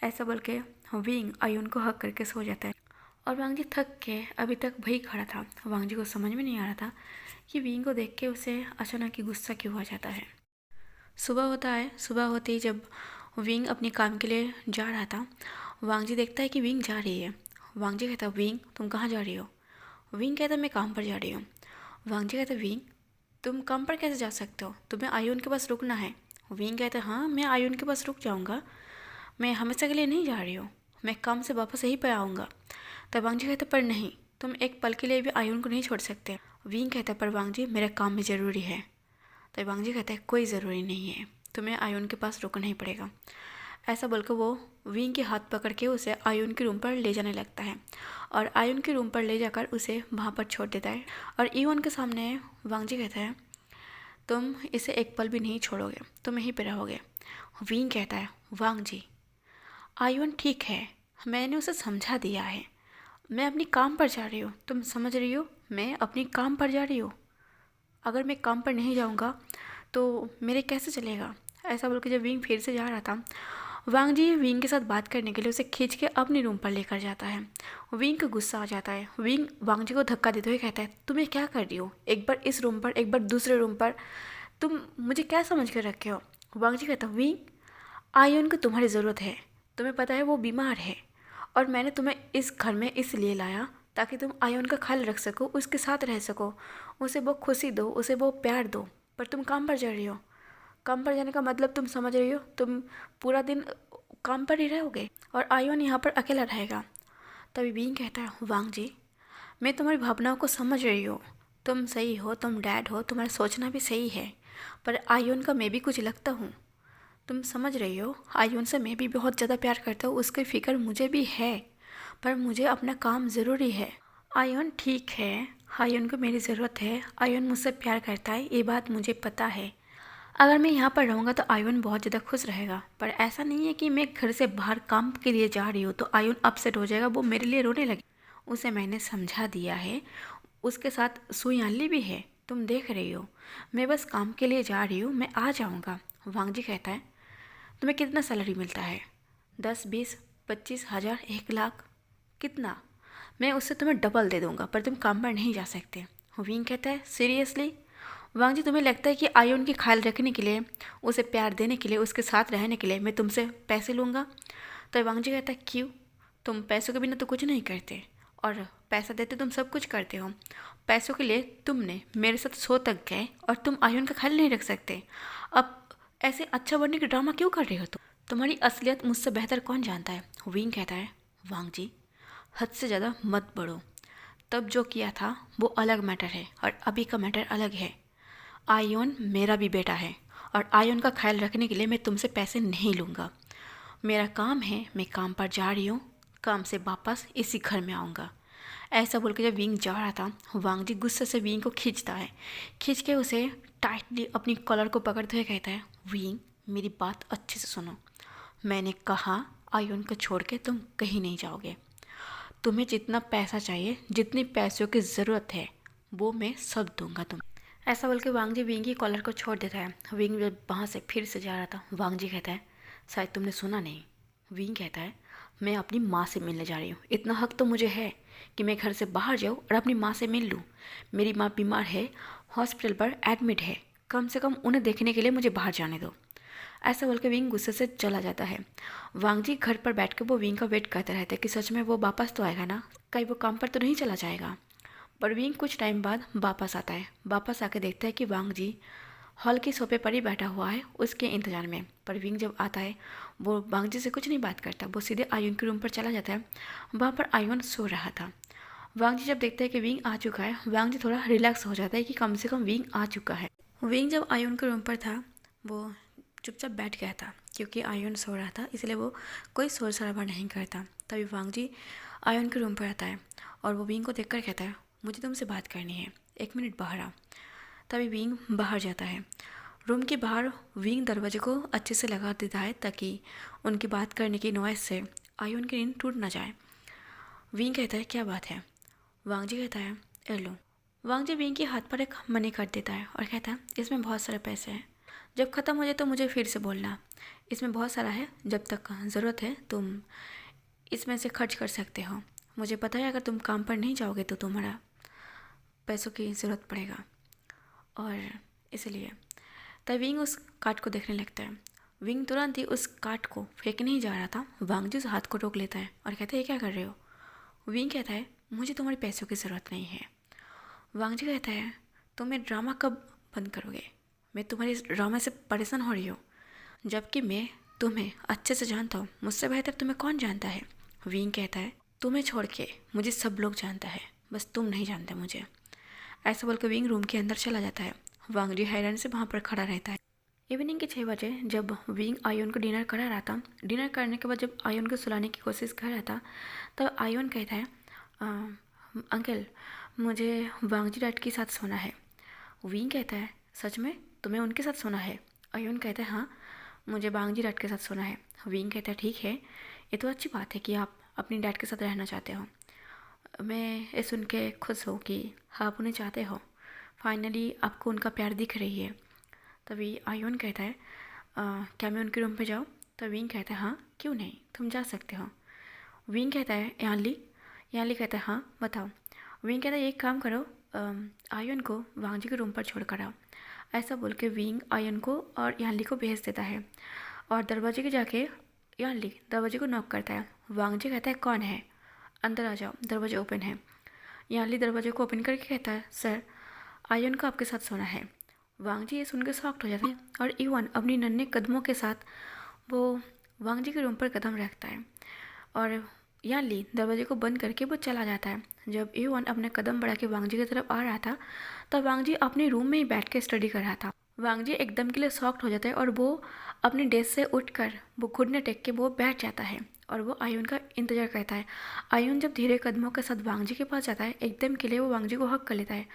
ऐसा बोल के विंग आयुन को हक करके सो जाता है और वांग जी थक के अभी तक वही खड़ा था। वांग जी को समझ में नहीं आ रहा था कि विंग को देख के उसे अचानक ही गुस्सा क्यों आ जाता है। सुबह होता है, सुबह होते ही जब विंग अपने काम के लिए जा रहा था वांग जी देखता है कि विंग जा रही है। वांग जी कहता है विंग तुम कहाँ जा रही हो। विंग कहता है मैं काम पर जा रही हूँ। वांग जी कहता है विंग तुम काम पर कैसे जा सकते हो, तुम्हें आयुन के पास रुकना है। विंग कहता है हाँ मैं आयुन के पास रुक जाऊँगा, मैं हमेशा के लिए नहीं जा रही हूँ, मैं काम से वापस यहीं पर आऊँगा। तब वांग जी कहते पर नहीं, तुम एक पल के लिए भी आयुन को नहीं छोड़ सकते। विंग कहता है पर वांग जी मेरा काम में ज़रूरी है। तब वांग जी कहता है कोई ज़रूरी नहीं है, तुम्हें आयुन के पास रुकना ही पड़ेगा। ऐसा बोलकर वो विंग के हाथ पकड़ के उसे आयुन के रूम पर ले जाने लगता है और आयुन के रूम पर ले जाकर उसे वहाँ पर छोड़ देता है। और ईवन के सामने वांग जी कहता है तुम इसे एक पल भी नहीं छोड़ोगे, तुम यहीं पर रहोगे। विंग कहता है वांग जी आयुन ठीक है, मैंने उसे समझा दिया है, मैं अपनी काम पर जा रही हूँ, तुम समझ रही हो, मैं अपनी काम पर जा रही हूँ। अगर मैं काम पर नहीं जाऊँगा तो मेरे कैसे चलेगा। ऐसा बोल के जब विंग फिर से जा रहा था, वांग जी विंग के साथ बात करने के लिए उसे खींच के अपने रूम पर लेकर जाता है। विंग को गुस्सा आ जाता है। विंग वांग जी को धक्का देते हुए कहता है, तुम्हें क्या कर रही हो, एक बार इस रूम पर एक बार दूसरे रूम पर, तुम मुझे क्या समझ कर रखे हो। वांग जी कहता, विंग आयुन को तुम्हारी ज़रूरत है, तुम्हें पता है वो बीमार है, और मैंने तुम्हें इस घर में इसलिए लाया ताकि तुम आयुन का ख्याल रख सको, उसके साथ रह सको, उसे वो खुशी दो, उसे वो प्यार दो। पर तुम काम पर जा रही हो, काम पर जाने का मतलब तुम समझ रही हो, तुम पूरा दिन काम पर ही रहोगे और आयुन यहाँ पर अकेला रहेगा। तभी बीन कहता है, वांग जी मैं तुम्हारी भावनाओं को समझ रही हूँ, तुम सही हो, तुम डैड हो, तुम्हारा सोचना भी सही है, पर आयुन का मैं भी कुछ लगता हूँ। तुम समझ रही हो, आयुन से मैं भी बहुत ज़्यादा प्यार करता हूँ, उसकी फ़िक्र मुझे भी है, पर मुझे अपना काम ज़रूरी है। आयुन ठीक है, आयुन को मेरी ज़रूरत है, आयुन मुझसे प्यार करता है, ये बात मुझे पता है। अगर मैं यहाँ पर रहूँगा तो आयुन बहुत ज़्यादा खुश रहेगा, पर ऐसा नहीं है कि मैं घर से बाहर काम के लिए जा रही हूँ तो आयुन अपसेट हो जाएगा, वो मेरे लिए रोने लगे। उसे मैंने समझा दिया है, उसके साथ सुयानली भी है, तुम देख रही हो, मैं बस काम के लिए जा रही हूँ, मैं आ जाऊँगा। वांग जी कहता है, तुम्हें कितना सैलरी मिलता है, 10, 20, 25 हज़ार, 1 लाख, कितना। मैं उससे तुम्हें डबल दे दूँगा, पर तुम काम पर नहीं जा सकते। विंग कहता है, सीरियसली वांग जी, तुम्हें लगता है कि आयुन की ख्याल रखने के लिए, उसे प्यार देने के लिए, उसके साथ रहने के लिए मैं तुमसे पैसे लूँगा। तो वांग जी कहता है, क्यों, तुम पैसों के बिना तो कुछ नहीं करते, और पैसा देते तुम सब कुछ करते हो, पैसों के लिए तुमने मेरे साथ सो तक गए और तुम आयुन का ख्याल नहीं रख सकते। अब ऐसे अच्छा बनने की ड्रामा क्यों कर रहे हो तुम, तुम्हारी असलियत मुझसे बेहतर कौन जानता है। विंग कहता है, वांग जी हद से ज़्यादा मत बढ़ो, तब जो किया था वो अलग मैटर है और अभी का मैटर अलग है। आयुन मेरा भी बेटा है और आयुन का ख्याल रखने के लिए मैं तुमसे पैसे नहीं लूँगा। मेरा काम है, मैं काम पर जा रही हूँ, काम से वापस इसी घर में आऊँगा। ऐसा बोल के जब विंग जा रहा था, वांग जी गुस्से से विंग को खींचता है, खींच के उसे टाइटली अपनी कॉलर को पकड़ते हुए कहता है, विंग मेरी बात अच्छे से सुनो, मैंने कहा आयुन को छोड़ के तुम कहीं नहीं जाओगे। तुम्हें जितना पैसा चाहिए, जितनी पैसों की ज़रूरत है, वो मैं सब दूंगा तुम। ऐसा बोल के वांग जी विंग की कॉलर को छोड़ देता है। विंग जब वहाँ से फिर से जा रहा था, वांग जी कहता है, शायद तुमने सुना नहीं। विंग कहता है, मैं अपनी माँ से मिलने जा रही हूँ, इतना हक तो मुझे है कि मैं घर से बाहर जाऊँ और अपनी माँ से मिल लूँ। मेरी माँ बीमार है, हॉस्पिटल पर एडमिट है, कम से कम उन्हें देखने के लिए मुझे बाहर जाने दो। ऐसा बोल के विंग गुस्से से चला जाता है। वांग जी घर पर बैठ के वो विंग का वेट करते रहते कि सच में वो वापस तो आएगा ना, कहीं वो काम पर तो नहीं चला जाएगा। पर विंग कुछ टाइम बाद वापस आता है। वापस आके देखता है कि वांग जी हॉल के सोफे पर ही बैठा हुआ है उसके इंतज़ार में। पर विंग जब आता है, वो वांग जी से कुछ नहीं बात करता, वो सीधे आयुन के रूम पर चला जाता है। वहाँ पर आयुन सो रहा था। वांग जी जब देखते हैं कि विंग आ चुका है, वांग जी थोड़ा रिलैक्स हो जाता है कि कम से कम विंग आ चुका है। विंग जब आयुन के रूम पर था, वो चुपचाप बैठ गया था, क्योंकि आयुन सो रहा था इसलिए वो कोई शोर शराबा नहीं करता। तभी वांग जी आयुन के रूम पर आता है और वो विंग को देखकर कहता है, मुझे तुमसे बात करनी है, 1 मिनट बाहर आ। तभी विंग बाहर जाता है। रूम के बाहर विंग दरवाजे को अच्छे से लगा देता है ताकि उनकी बात करने की नॉइस से आयुन की नींद टूट ना जाए। विंग कहता है, क्या बात है। वांग जी कहता है, ए लो। वांग जी विंग के हाथ पर एक मनी कर देता है और कहता है, इसमें बहुत सारे पैसे हैं, जब ख़त्म हो जाए तो मुझे फिर से बोलना। इसमें बहुत सारा है, जब तक ज़रूरत है तुम इसमें से खर्च कर सकते हो। मुझे पता है अगर तुम काम पर नहीं जाओगे तो तुम्हारा पैसों की ज़रूरत पड़ेगा, और इसलिए। तब विंग उस कार्ड को देखने लगता है। विंग तुरंत ही उस कार्ड को फेंकने ही जा रहा था, वांग जी उस हाथ को रोक लेता है और कहता है, ये क्या कर रहे हो। विंग कहता है, मुझे तुम्हारे पैसों की ज़रूरत नहीं है। वांग जी कहता है, तुम ये ड्रामा कब बंद करोगे, मैं तुम्हारे इस ड्रामा से परेशान हो रही हूँ, जबकि मैं तुम्हें अच्छे से जानता हूँ, मुझसे बेहतर तुम्हें कौन जानता है। विंग कहता है, तुम्हें छोड़ के मुझे सब लोग जानता है, बस तुम नहीं जानते मुझे। ऐसा बोलकर विंग रूम के अंदर चला जाता है। वांग जी हैरान से वहाँ पर खड़ा रहता है। इवनिंग के 6 बजे जब विंग आयुन को डिनर करा रहा था, डिनर करने के बाद जब आयुन को सुलाने की कोशिश कर रहा था, तब आयुन कहता है, अंकल मुझे वांग जी डैड के साथ सोना है। विंग कहता है, सच में तुम्हें उनके साथ सोना है। आयुन कहता है, हाँ मुझे वांग जी डैड के साथ सोना है। विंग कहता है, ठीक है, ये तो अच्छी बात है कि आप अपनी डैड के साथ रहना चाहते हो। मैं ये सुन के खुश हूँ कि आप उन्हें चाहते हो, फाइनली आपको उनका प्यार दिख रही है। तभी आयुन कहता है क्या मैं उनके रूम पे जाऊँ? तो विंग कहता है हाँ क्यों नहीं, तुम जा सकते हो। विंग कहता है यानली। यानली कहता है हाँ बताओ। विंग कहता है एक काम करो, आयुन को वांग जी के रूम पर छोड़ कर आओ। ऐसा बोल के विंग आयुन को और यानली को भेज देता है और दरवाजे के जाके यानली दरवाजे को नॉक करता है। वांग जी कहता है कौन है, अंदर आ जाओ, दरवाजा ओपन है। यानली दरवाजे को ओपन करके कहता है सर आयुन को आपके साथ सोना है। वांग जी ये सुनकर शॉक्ड हो जाते हैं और इवन अपनी नन्हे कदमों के साथ वो वांग जी के रूम पर कदम रखता है और यानली दरवाजे को बंद करके वो चला जाता है। जब इवन अपने कदम बढ़ा के वांग जी की तरफ आ रहा था तब वांग जी अपने रूम में ही बैठ के स्टडी कर रहा था। वांग जी एकदम के लिए शॉक्ड हो जाता है और वो अपने डेस्क से उठकर वो घुटने टेक के वो बैठ जाता है और वो आयुन का इंतज़ार करता है। आयुन जब धीरे कदमों के साथ वांग जी के पास जाता है एकदम के लिए वो वांग जी को हक कर लेता है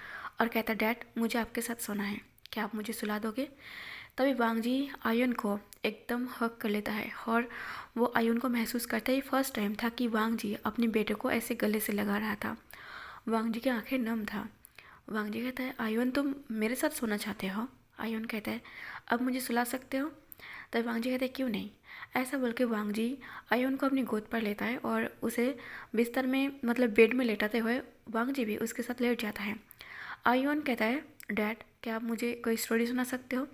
और कहता है डैड मुझे आपके साथ सोना है, क्या आप मुझे सुला दोगे? तभी वांग जी आयुन को एकदम हक कर लेता है और वो आयुन को महसूस करता है फर्स्ट टाइम था कि वांग जी अपने बेटे को ऐसे गले से लगा रहा था। वांग जी की आंखें नम था। वांग जी कहता है आयुन तुम मेरे साथ सोना चाहते हो? आयुन कहता है अब मुझे सुला सकते हो? तभी वांग जी कहते हैं क्यों नहीं। ऐसा बोल के वांग जी आयुन को अपनी गोद पर लेता है और उसे बिस्तर में मतलब बेड में लेटाते हुए वांग जी भी उसके साथ लेट जाता है। आयुन कहता है डैड क्या आप मुझे कोई स्टोरी सुना सकते हो?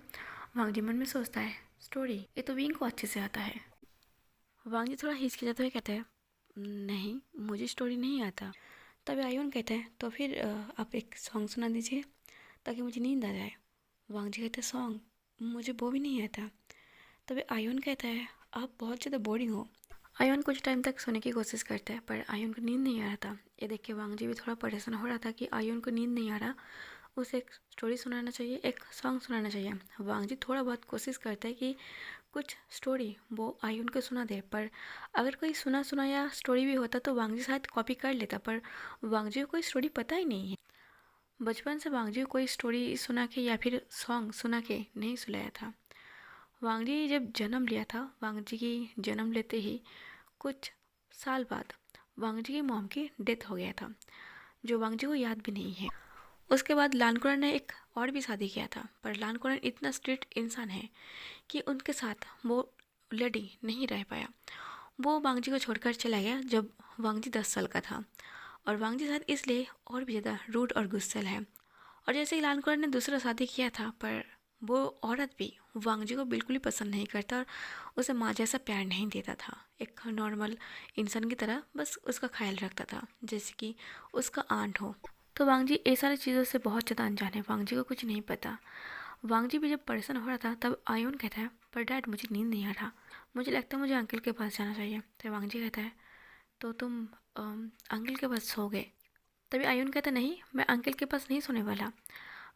वांग जी मन में सोचता है स्टोरी, ये तो विंग को अच्छे से आता है। वांग जी थोड़ा हिचकिचाते हुए कहते हैं नहीं मुझे स्टोरी नहीं आता। तभी आयुन कहता है तो फिर आप एक सॉन्ग सुना दीजिए ताकि मुझे नींद आ जाए। वांग जी कहते हैं सॉन्ग, मुझे वो भी नहीं आता। तभी आयुन कहता है आप बहुत ज़्यादा बोरिंग हो। आयुन कुछ टाइम तक सोने की कोशिश करता है पर आयुन को नींद नहीं आ रहा था। ये देख के वांग जी भी थोड़ा परेशान हो रहा था कि आयुन को नींद नहीं आ रहा, उसे एक स्टोरी सुनाना चाहिए, एक सॉन्ग सुनाना चाहिए। वांग जी थोड़ा बहुत कोशिश करता है कि कुछ स्टोरी वो आयुन को सुना दे, पर अगर कोई सुना सुनाया स्टोरी भी होता तो वांग जी शायद कॉपी कर लेता, पर वांग जी को कोई स्टोरी पता ही नहीं है। बचपन से वांग जी को कोई स्टोरी सुना के या फिर सॉन्ग सुना के नहीं सुलाया था। वांग जी जब जन्म लिया था, वांग जी की जन्म लेते ही कुछ साल बाद वांग जी की मॉम की डेथ हो गया था, जो वांग जी को याद भी नहीं है। उसके बाद लानकुरान ने एक और भी शादी किया था, पर लानकुरान इतना स्ट्रिक्ट इंसान है कि उनके साथ वो लड़ी नहीं रह पाया। वो वांग जी को छोड़कर चला गया जब वांग जी 10 साल का था और वांग जी शायद इसलिए और भी ज़्यादा रूड और गुस्सैल है। और जैसे ही लानकुरान ने दूसरा शादी किया था, पर वो औरत भी वांग जी को बिल्कुल ही पसंद नहीं करता और उसे माँ जैसा प्यार नहीं देता था। एक नॉर्मल इंसान की तरह बस उसका ख्याल रखता था जैसे कि उसका आंट हो। तो वांग जी ये सारी चीज़ों से बहुत ज़्यादा अनजान है, वांग जी को कुछ नहीं पता। वांग जी भी जब परेशान हो रहा था तब आयुन कहता है पर डैड मुझे नींद नहीं आ रहा, मुझे लगता है मुझे अंकल के पास जाना चाहिए। तो वांग जी कहता है तो तुम अंकल के पास सो गए? तभी आयुन कहता नहीं मैं अंकल के पास नहीं सोने वाला,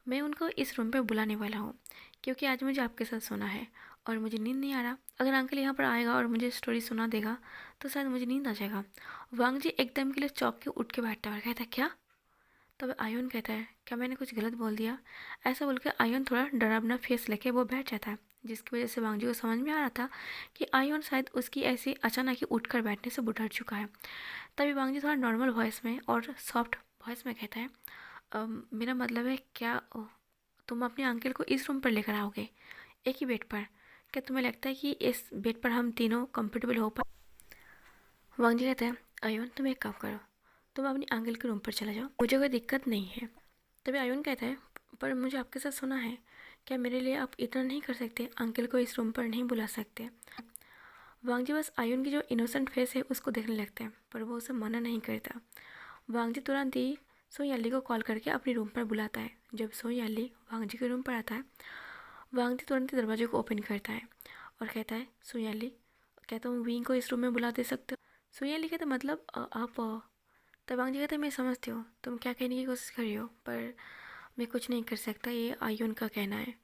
मैं उनको इस रूम पे बुलाने वाला हूँ क्योंकि आज मुझे आपके साथ सोना है और मुझे नींद नहीं आ रहा। अगर अंकल यहाँ पर आएगा और मुझे स्टोरी सुना देगा तो शायद मुझे नींद आ जाएगा। वांग जी एकदम के लिए चौंक के उठ के बैठता है और कहता है क्या? तब आयुन कहता है क्या मैंने कुछ गलत बोल दिया? ऐसा बोल के आयुन थोड़ा डरावना फेस लेके वो बैठ जाता है, जिसकी वजह से वांग जी को समझ में आ रहा था कि आयुन शायद उसकी ऐसी अचानक ही उठकर बैठने से बुढ़ा चुका है। तभी वांग जी थोड़ा नॉर्मल वॉइस में और सॉफ्ट वॉइस में कहता है मेरा मतलब है क्या तुम अपने अंकल को इस रूम पर लेकर आओगे एक ही बेड पर? क्या तुम्हें लगता है कि इस बेड पर हम तीनों कंफर्टेबल हो पाए? वांग जी कहते हैं आयुन तुम एक काम करो, तुम अपनी अंकल के रूम पर चले जाओ, मुझे कोई दिक्कत नहीं है। तभी आयुन कहता है पर मुझे आपके साथ सोना है, क्या मेरे लिए आप इतना नहीं कर सकते, अंकल को इस रूम पर नहीं बुला सकते? वांग जी बस आयुन की जो इनोसेंट फेस है उसको देखने लगते हैं पर वो उसे मना नहीं करता। वांग जी तुरंत ही सोयाली को कॉल करके अपने रूम पर बुलाता है। जब सोयाली वांग जी के रूम पर आता है, वांग जी तुरंत ही दरवाजे को ओपन करता है और कहता है सोयाली क्या तुम विंग को इस रूम में बुला दे सकते हो? सोयाली कहते मतलब आप तब वांग जी कहते मैं समझती हूँ तुम क्या कहने की कोशिश कर रही हो, पर मैं कुछ नहीं कर सकता, ये आयुन का कहना है।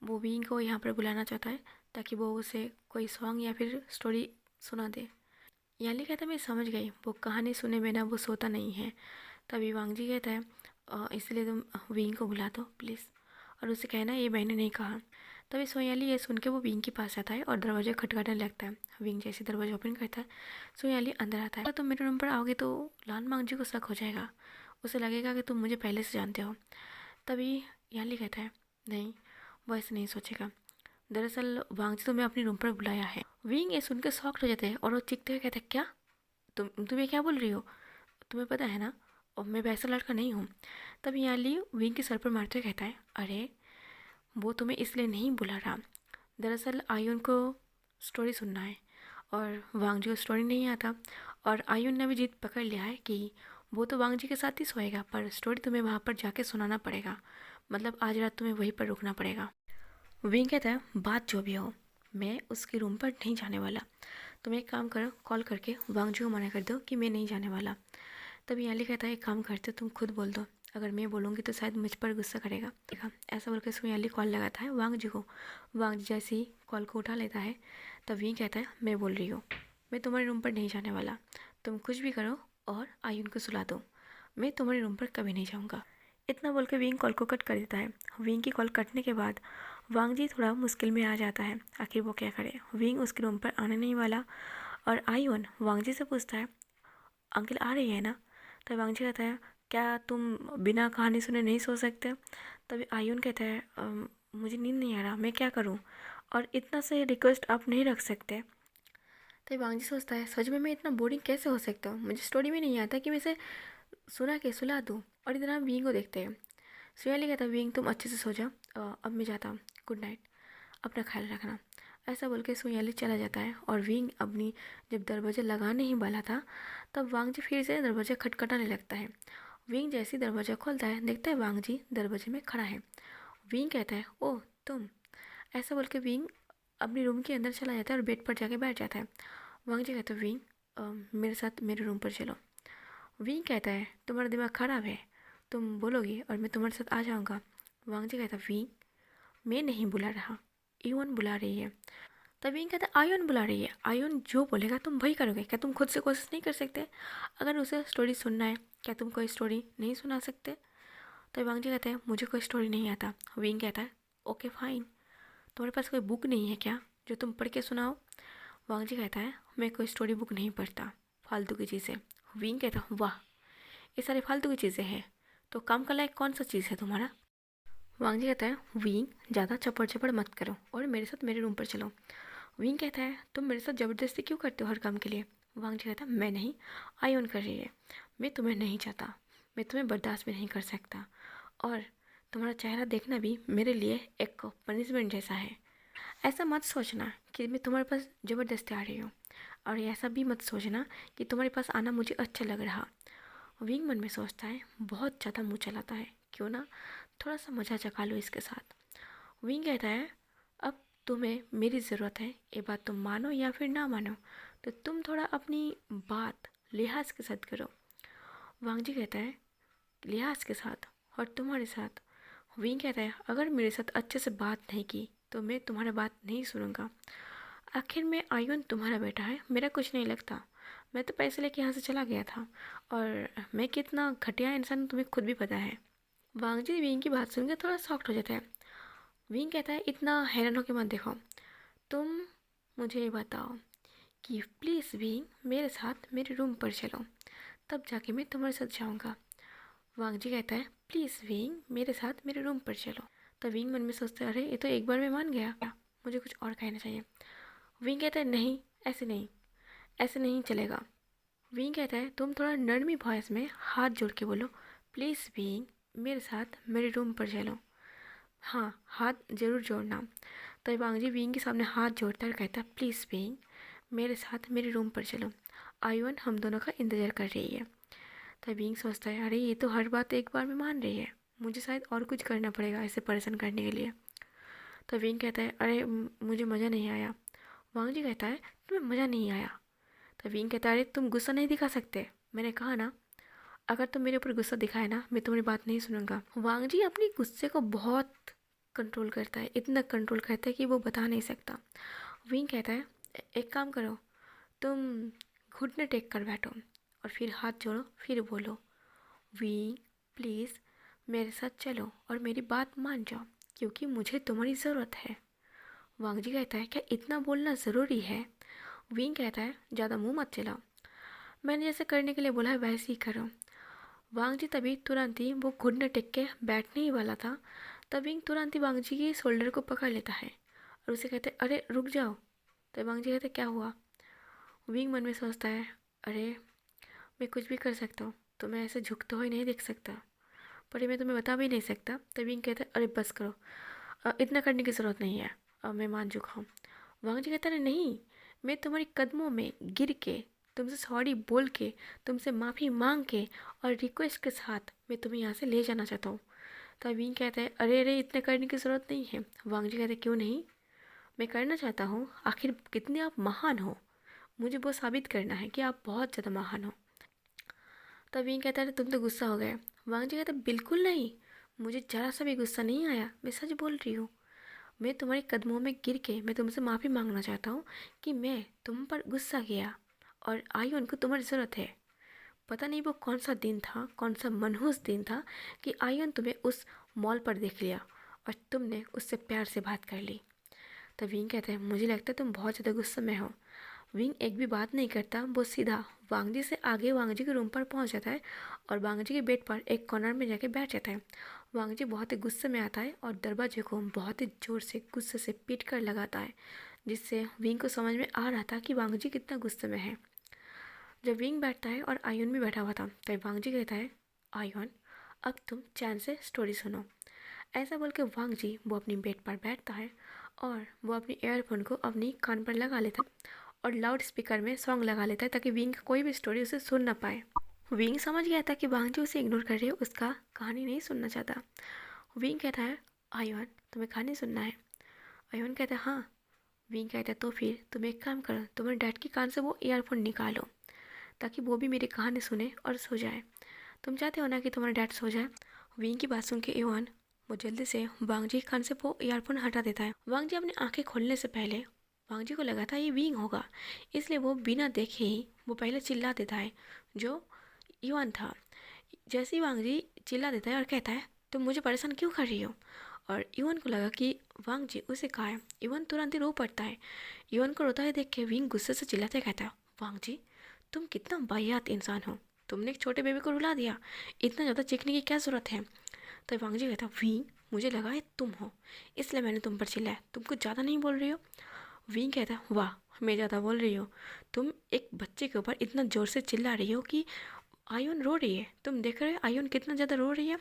वो विंग को यहाँ पर बुलाना चाहता है ताकि वो उसे कोई सॉन्ग या फिर स्टोरी सुना दे। याली कहता मैं समझ गई, वो कहानी सुने बिना वो सोता नहीं है। तभी वांग जी कहता है इसलिए तुम विंग को बुला दो प्लीज़ और उसे कहना ये मैंने नहीं कहा। तभी सोयाली ये सुन के वो विंग के पास आता है और दरवाजा खटखटाने लगता है। विंग जैसे दरवाजा ओपन करता है, सोयाली अंदर आता है। अगर तुम मेरे रूम पर आओगे तो लान मांग जी को शक हो जाएगा, उसे लगेगा कि तुम मुझे पहले से जानते हो। तभी याली कहता है, नहीं, वो ऐसे नहीं सोचेगा। दरअसल वांग जी तुम्हें अपने रूम पर बुलाया है। विंग ये सुनकर शॉक्ड हो जाते हैं और वो चीखते हुए कहते हैं, क्या? तुम ये क्या बोल रही हो? तुम्हें पता है ना, और मैं वैसा लड़का नहीं हूँ। तब याली विंग के सर पर मारते हुए कहता है, अरे वो तुम्हें इसलिए नहीं बुला रहा, दरअसल आयुन को स्टोरी सुनना है और वांग जी को स्टोरी नहीं आता। और आयुन ने भी जीत पकड़ लिया है कि वो तो वांग जी के साथ ही सोएगा, पर स्टोरी तुम्हें वहाँ पर जाके सुनाना पड़ेगा, मतलब आज रात तुम्हें वहीं पर रुकना पड़ेगा। विंग कहता है, बात जो भी हो, मैं उसके रूम पर नहीं जाने वाला। तुम एक काम करो, कॉल करके वांग जी को मना कर दो कि मैं नहीं जाने वाला। तभी याली कहता है, एक काम करते तुम खुद बोल दो, अगर मैं बोलूँगी तो शायद मुझ पर गुस्सा करेगा। देखा, ऐसा बोलकर उसको याली कॉल लगाता है वांग जी को। वांग जी जैसे ही कॉल को उठा लेता है तब विंग कहता है, मैं बोल रही हूँ, मैं तुम्हारे रूम पर नहीं जाने वाला। तुम कुछ भी करो और आयुन को सुला दो, मैं तुम्हारे रूम पर कभी नहीं जाऊँगा। इतना बोल के विंग कॉल को कट कर देता है। विंग की कॉल कटने के बाद वांग जी थोड़ा मुश्किल में आ जाता है, आखिर वो क्या करे। विंग उसके रूम पर आने नहीं वाला और आयुन वांग जी से पूछता है, अंकल आ रही है ना? तब वांग जी कहता है, क्या तुम बिना कहानी सुने नहीं सो सकते? तभी आयुन कहता है, मुझे नींद नहीं आ रहा, मैं क्या करूं? और इतना से रिक्वेस्ट आप नहीं रख सकते। तभी वांग जी सोचता है, सच में मैं इतना बोरिंग कैसे हो सकता हूँ, मुझे स्टोरी में नहीं आता कि मैं इसे सुना के सुला दूँ। और इधर हम विंग को देखते हैं। सोयाली कहता है, विंग तुम अच्छे से सो जाओ, अब मैं जाता हूँ, गुड नाइट, अपना ख्याल रखना। ऐसा बोल के सोयाली चला जाता है और विंग अपनी जब दरवाज़ा लगाने ही वाला था तब वांग जी फिर से दरवाज़ा खटखटाने लगता है। विंग जैसे ही दरवाज़ा खोलता है देखता है वांग जी दरवाजे में खड़ा है। विंग कहता है, ओह तुम। ऐसा बोल के विंग अपने रूम के अंदर चला जाता है और बेड पर जाके बैठ जाता है। वांग जी कहता है, विंग मेरे साथ मेरे रूम पर चलो। विंग कहता है, तुम्हारा दिमाग खराब है, तुम बोलोगी और मैं तुम्हारे साथ आ जाऊँगा। वांग जी कहता है, विंग मैं नहीं बुला रहा, ईवन बुला रही है। तब विंग कहता है, आयुन बुला रही है, आयुन जो बोलेगा तुम वही करोगे, क्या तुम खुद से कोशिश नहीं कर सकते? अगर उसे स्टोरी सुनना है, क्या तुम कोई स्टोरी नहीं सुना सकते? तो वांग जी कहते हैं, मुझे कोई स्टोरी नहीं आता। विंग कहता है, ओके फाइन, तुम्हारे पास कोई बुक नहीं है क्या जो तुम पढ़ के सुनाओ? वांग जी कहता है, मैं कोई स्टोरी बुक नहीं पढ़ता, फालतू की चीज़ें। विंग कहता है, वाह, ये सारी फालतू की चीज़ें हैं, तो काम का लायक कौन सा चीज़ है तुम्हारा? वांग जी कहता है, विंग ज़्यादा चपड़ चपड़ मत करो और मेरे साथ मेरे रूम पर चलो। विंग कहता है, तुम मेरे साथ ज़बरदस्ती क्यों करते हो हर काम के लिए? वांग जी कहता है, मैं नहीं, आयुन कर रही है, मैं तुम्हें नहीं चाहता, मैं तुम्हें बर्दाश्त भी नहीं कर सकता, और तुम्हारा चेहरा देखना भी मेरे लिए एक पनिशमेंट जैसा है। ऐसा मत सोचना कि मैं तुम्हारे पास ज़बरदस्ती आ रही हूँ, और ऐसा भी मत सोचना कि तुम्हारे पास आना मुझे अच्छा लग रहा। विंग मन में सोचता है, बहुत ज़्यादा मुँह चलाता है, क्यों ना थोड़ा सा मज़ा चखा लो इसके साथ। विंग कहता है, अब तुम्हें मेरी ज़रूरत है, ये बात तुम मानो या फिर ना मानो, तो तुम थोड़ा अपनी बात लिहाज के साथ करो। वांग जी कहता है, लिहाज के साथ और तुम्हारे साथ? विंग कहता है, अगर मेरे साथ अच्छे से बात नहीं की तो मैं तुम्हारी बात नहीं सुनूंगा। आखिर में आयुन तुम्हारा बेटा है, मेरा कुछ नहीं लगता, मैं तो पैसे लेके यहाँ से चला गया था, और मैं कितना घटिया इंसान हूँ तुम्हें खुद भी पता है। वांग जी विंग की बात सुनकर थोड़ा सॉफ्ट हो जाता है। विंग कहता है, इतना हैरान होकर मत देखो, तुम मुझे ये बताओ कि प्लीज़ विंग मेरे साथ मेरे रूम पर चलो, तब जाके मैं तुम्हारे साथ जाऊँगा। वांग जी कहता है, प्लीज़ विंग मेरे साथ मेरे रूम पर चलो। तब विंग मन में सोचता है, अरे ये तो एक बार में मान गया, मुझे कुछ और कहना चाहिए। विंग कहता है, नहीं, ऐसे नहीं, ऐसे नहीं चलेगा। विंग कहता है, तुम थोड़ा नरमी वॉइस में हाथ जोड़ के बोलो, प्लीज़ विंग मेरे साथ मेरे रूम पर चलो। हाँ, हाथ ज़रूर जोड़ना। तब वांग जी विंग के सामने हाथ जोड़ता है और कहता है, प्लीज़ विंग मेरे साथ मेरे रूम पर चलो, आयुन हम दोनों का इंतज़ार कर रही है। तब विंग सोचता है, अरे ये तो हर बात एक बार में मान रही है, मुझे शायद और कुछ करना पड़ेगा इसे परेशान करने के लिए। तो विंग कहता है, अरे मुझे मज़ा नहीं आया। वांग जी कहता है, तुम्हें मज़ा नहीं आया? तो विंग कहता है, अरे तुम गुस्सा नहीं दिखा सकते, मैंने कहा ना, अगर तुम मेरे ऊपर गुस्सा दिखाए ना मैं तुम्हारी बात नहीं सुनूंगा। वांग जी अपनी गुस्से को बहुत कंट्रोल करता है, इतना कंट्रोल करता है कि वो बता नहीं सकता। विंग कहता है, एक काम करो, तुम घुटने टेक कर बैठो और फिर हाथ जोड़ो, फिर बोलो, विंग प्लीज़ मेरे साथ चलो और मेरी बात मान जाओ, क्योंकि मुझे तुम्हारी ज़रूरत है। वांग जी कहता है क्या इतना बोलना ज़रूरी है? विंग कहता है ज़्यादा मुंह मत चलाओ, मैंने जैसे करने के लिए बोला है वैसे ही करो। वांग जी तभी तुरंत ही वो घुटने टेक के बैठने ही वाला था, तब विंग तुरंत ही वांग जी की शोल्डर को पकड़ लेता है और उसे कहते अरे रुक जाओ। तब वांग जी कहते क्या हुआ? विंग मन में सोचता है अरे मैं कुछ भी कर सकता हूँ, तो मैं ऐसे झुकते हुए नहीं देख सकता, पर ये मैं तुम्हें बता भी नहीं सकता। तब विंग कहता है अरे बस करो, इतना करने की ज़रूरत नहीं है, अब मैं मान चुका हूँ। वांग जी कहता है नहीं, मैं तुम्हारे कदमों में गिर के, तुमसे सॉरी बोल के, तुमसे माफ़ी मांग के और रिक्वेस्ट के साथ मैं तुम्हें यहाँ से ले जाना चाहता हूँ। तब विंग कहता है अरे अरे इतने करने की ज़रूरत नहीं है। वांग जी कहते हैं क्यों नहीं, मैं करना चाहता हूँ, आखिर कितने आप महान हो, मुझे वो साबित करना है कि आप बहुत ज़्यादा महान हो। तब विंग कहता है तुम तो गुस्सा हो गए। वांग जी कहते बिल्कुल नहीं, मुझे ज़रा सा भी गुस्सा नहीं आया, मैं सच बोल रही हूँ। मैं तुम्हारे कदमों में गिर के मैं तुमसे माफ़ी मांगना चाहता हूँ कि मैं तुम पर गुस्सा किया और आई उनको तुम्हारी ज़रूरत है। पता नहीं वो कौन सा दिन था, कौन सा मनहूस दिन था कि आयन तुम्हें उस मॉल पर देख लिया और तुमने उससे प्यार से बात कर ली। तब विंग कहते हैं मुझे लगता है तुम बहुत ज़्यादा गुस्से में हो। विंग एक भी बात नहीं करता, वो सीधा वांग जी से आगे वांग जी के रूम पर पहुंच जाता है और वांग जी के बेड पर एक कॉर्नर में जाके बैठ जाता है। वांग जी बहुत ही गुस्से में आता है और दरवाजे को बहुत ही ज़ोर से गुस्से से पीट कर लगाता है, जिससे विंग को समझ में आ रहा था कि वांग जी कितना गुस्से में है। जब विंग बैठता है और आयुन भी बैठा हुआ था, तब वांग जी कहता है आयुन अब तुम चैन से स्टोरी सुनो। ऐसा बोल के वांग जी वो अपनी बेड पर बैठता है और वो अपनी ईयरफोन को अपनी कान पर लगा लेता है और लाउड स्पीकर में सॉन्ग लगा लेता है ताकि विंग कोई भी स्टोरी उसे सुन ना पाए। विंग समझ गया था कि वांग जी उसे इग्नोर कर रही है, उसका कहानी नहीं सुनना चाहता। विंग कहता है आयुन तुम्हें कहानी सुनना है? आयुन कहता है हाँ। विंग कहता है तो फिर तुम एक काम करो, तुम्हारे डैड के कान से वो ईयरफोन निकालो ताकि वो भी मेरी कहानी सुने और सो जाए। तुम चाहते हो ना कि तुम्हारा डैड सो जाए? विंग की बात सुन के इवान वो जल्दी से वांग जी के कान से वो ईयरफोन हटा देता है। वांग जी अपनी आंखें खोलने से पहले वांग जी को लगा था ये विंग होगा, इसलिए वो बिना देखे ही वो पहले चिल्ला देता है जो इवान था। जैसे ही वांग जी चिल्ला देता है और कहता है तुम मुझे परेशान क्यों कर रही हो, और इवन को लगा कि वांग जी उसे कहा है। इवन तुरंत ही रो पड़ता है। इवन को रोता है देख के विंग गुस्से से चिल्लाते कहता है वांग जी तुम कितना वाहियात इंसान हो, तुमने एक छोटे बेबी को रुला दिया, इतना ज़्यादा चीखने की क्या ज़रूरत है? तो वांग जी कहता विंग मुझे लगा है तुम हो, इसलिए मैंने तुम पर चिल्लाया, तुम कुछ ज़्यादा नहीं बोल रही हो? विंग कहता वाह मैं ज़्यादा बोल रही हूँ, तुम एक बच्चे के ऊपर इतना ज़ोर से चिल्ला रही हो कि आयुन रो रही है, तुम देख रहे हो आयुन कितना ज़्यादा रो रही है।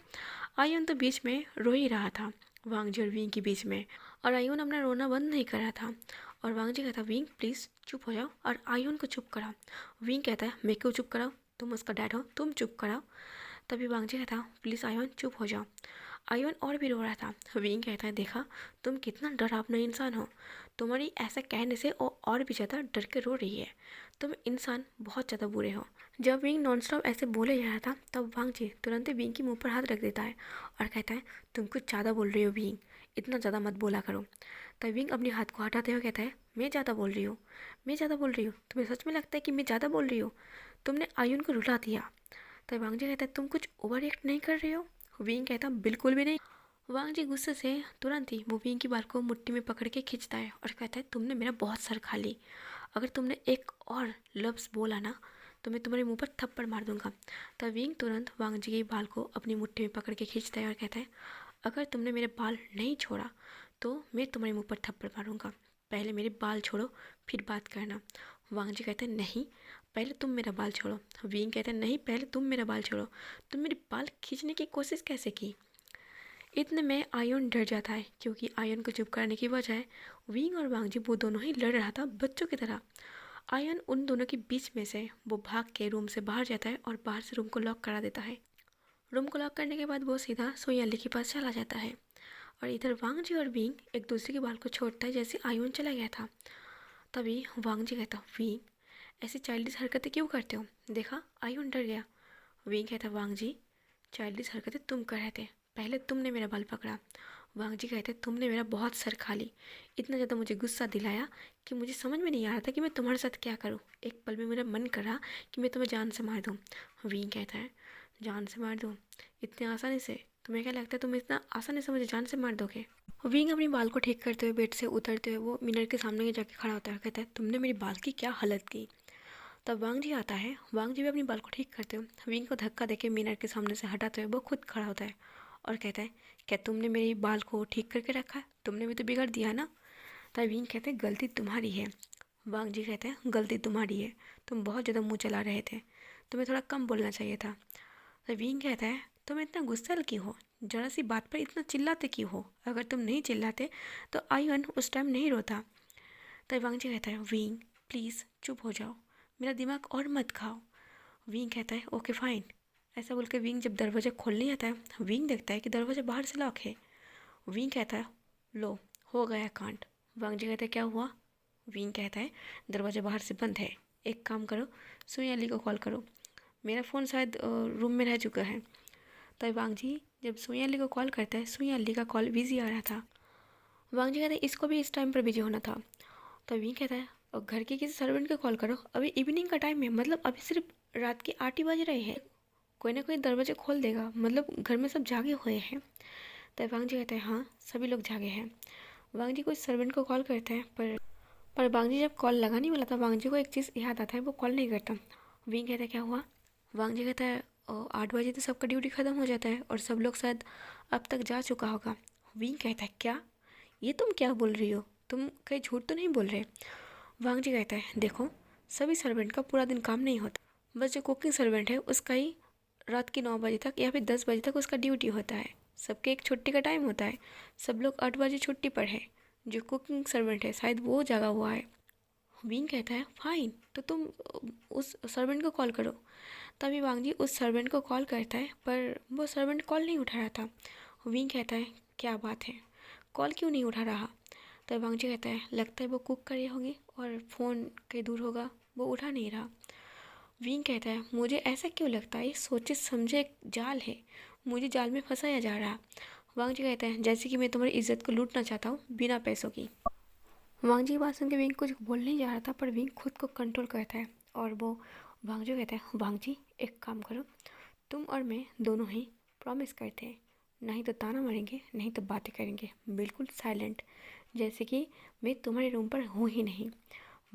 आयुन तो बीच में रो ही रहा था वांग जी और विंग के बीच में, और आयुन अपना रोना बंद नहीं कर रहा था। और वांग जी कहता विंग प्लीज़ चुप हो जाओ और आयुन को चुप कराओ। विंग कहता है मैं क्यों चुप कराओ, तुम उसका डैड हो, तुम चुप कराओ। तभी वांग जी कहता प्लीज़ आयुन चुप हो जाओ। आयुन और भी रो रहा था। विंग कहता है देखा तुम कितना डरावना इंसान हो, तुम्हारी ऐसा कहने से वो और भी ज़्यादा डर के रो रही है, तुम इंसान बहुत ज़्यादा बुरे हो। जब विंग नॉनस्टॉप ऐसे बोले जा रहा था तब वांग जी तुरंत ही विंग के मुंह पर हाथ रख देता है और कहता है तुम कुछ ज़्यादा बोल रही हो विंग, इतना ज़्यादा मत बोला करो। तब विंग अपने हाथ को हटाते हुए कहता है मैं ज़्यादा बोल रही हूँ, मैं ज़्यादा बोल रही हूँ, तुम्हें सच में लगता है कि मैं ज़्यादा बोल रही हूँ? तुमने आयुन को रुला दिया। तब वांग जी कहता है तुम कुछ ओवर रिएक्ट नहीं कर रही हो? विंग कहता बिल्कुल भी नहीं। वांग जी गुस्से से तुरंत ही वो विंग की बाल को मुट्ठी में पकड़ के खींचता है और कहता है तुमने मेरा बहुत सर खा ली, अगर तुमने एक और लफ्ज़ बोला ना तो मैं तुम्हारे मुंह पर थप्पड़ मार दूंगा। तब विंग तुरंत वांग जी के बाल को अपनी मुट्ठी में पकड़ के खींचता है और कहता है अगर तुमने मेरे बाल नहीं छोड़ा तो मैं तुम्हारे मुंह पर थप्पड़ मारूंगा, पहले मेरे बाल छोड़ो फिर बात करना। वांग जी कहते हैं नहीं पहले तुम मेरा बाल छोड़ो। विंग कहते हैं नहीं पहले तुम मेरा बाल छोड़ो, तुम मेरे बाल खींचने की कोशिश कैसे की? इतने में आयन डर जाता है क्योंकि आयन को चुप करने की बजाय विंग और वांग जी वो दोनों ही लड़ रहा था बच्चों की तरह। आयन उन दोनों के बीच में से वो भाग के रूम से बाहर जाता है और बाहर से रूम को लॉक करा देता है। रूम को लॉक करने के बाद वो सीधा सोई अली के पास चला जाता है और इधर वांग जी और विंग एक दूसरे के बाल को छोड़ता है जैसे आयन चला गया था। तभी वांग जी कहता विंग ऐसी चाइल्डिश हरकतें क्यों करते हो, देखा आयन डर गया। विंग कहता वांग जी चाइल्डिश हरकतें तुम कर रहे थे, पहले तुमने मेरा बाल पकड़ा। वांग जी कहते तुमने मेरा बहुत सर खा ली, इतना ज़्यादा मुझे गुस्सा दिलाया कि मुझे समझ में नहीं आ रहा था कि मैं तुम्हारे साथ क्या करूं, एक पल में मेरा मन करा कि मैं तुम्हें जान से मार दूं। विंग कहता है जान से मार दूं, इतने आसानी से? तुम्हें क्या लगता है तुम इतना आसानी से मुझे जान से मार दोगे? विंग अपनी बाल को ठीक करते हुए बेड से उतरते हुए वो मिरर के सामने जाके खड़ा होता है, कहता है तुमने मेरी बाल की क्या हालत की। तब वांग जी आता है, वांग जी भी अपनी बाल को ठीक करते हुए विंग को धक्का देके मिरर के सामने से हटाते हुए वो खुद खड़ा होता है और कहता है क्या तुमने मेरी बाल को ठीक करके रखा है? तुमने भी तो बिगाड़ दिया है ना। तब विंग कहते हैं गलती तुम्हारी है। वांग जी कहते हैं गलती तुम्हारी है, तुम बहुत ज़्यादा मुँह चला रहे थे, तुम्हें थोड़ा कम बोलना चाहिए था। तो विंग कहता है तुम इतना गुस्सैल क्यों हो, जरा सी बात पर इतना चिल्लाते क्यों हो? अगर तुम नहीं चिल्लाते तो आयन उस टाइम नहीं रोता। तब वांग जी कहता है विंग प्लीज़ चुप हो जाओ, मेरा दिमाग और मत खाओ। विंग कहता है ओके फाइन। ऐसा बोल के विंग जब दरवाज़ा खोलने आता है, विंग देखता है कि दरवाज़ा बाहर से लॉक है। विंग कहता है लो हो गया कांड। वांग जी कहता है क्या हुआ? विंग कहता है दरवाज़ा बाहर से बंद है, एक काम करो सुई अली को कॉल करो, मेरा फ़ोन शायद रूम में रह चुका है। तब वांग जी जब सुई अली को कॉल करता है, सुई अली का कॉल बिजी आ रहा था। वांग जी कहता है इसको भी इस टाइम पर बिजी होना था। तब विंग कहता है और घर के किसी सर्वेंट को कॉल करो, अभी इवनिंग का टाइम है, मतलब अभी सिर्फ रात के 8 ही बज रहे हैं, कोई ना कोई दरवाजे खोल देगा, मतलब घर में सब जागे हुए हैं। तब वांग जी कहते हैं हाँ सभी लोग जागे हैं। वांग जी कोई सर्वेंट को कॉल करते हैं पर वांग जी जब कॉल लगाने वाला था वांग जी को एक चीज़ याद आता है, वो कॉल नहीं करता। विंग कहता है क्या हुआ? वांग जी कहता है 8 बजे तो सबका ड्यूटी ख़त्म हो जाता है और सब लोग शायद अब तक जा चुका होगा। विंग कहता है क्या, ये तुम क्या बोल रही हो, तुम कहीं झूठ तो नहीं बोल रहे? वांग जी कहता है देखो सभी सर्वेंट का पूरा दिन काम नहीं होता, बस जो कुकिंग सर्वेंट है उसका ही रात के 9 बजे तक या फिर 10 बजे तक उसका ड्यूटी होता है, सबके एक छुट्टी का टाइम होता है, सब लोग 8 बजे छुट्टी पर है, जो कुकिंग सर्वेंट है शायद वो जागा हुआ है। विंग कहता है फाइन तो तुम उस सर्वेंट को कॉल करो। तभी वांग जी उस सर्वेंट को कॉल करता है पर वो सर्वेंट कॉल नहीं उठा रहा था। विंग कहता है क्या बात है, कॉल क्यों नहीं उठा रहा? तब वांग जी कहता है लगता है वो कुक कर रही होगी और फ़ोन कहीं दूर होगा, वो उठा नहीं रहा। विंग कहता है मुझे ऐसा क्यों लगता है, ये सोचे समझे एक जाल है, मुझे जाल में फंसाया जा रहा। वांग जी कहता है जैसे कि मैं तुम्हारी इज्जत को लूटना चाहता हूँ बिना पैसों की। वांग जी की बात सुन के विंग कुछ बोल नहीं जा रहा था पर विंग खुद को कंट्रोल करता है और वो वांग जी कहता है वांग जी एक काम करो, तुम और मैं दोनों ही प्रॉमिस करते हैं, नहीं तो ताना मारेंगे नहीं तो बातें करेंगे बिल्कुल साइलेंट, जैसे कि मैं तुम्हारे रूम पर हूँ ही नहीं।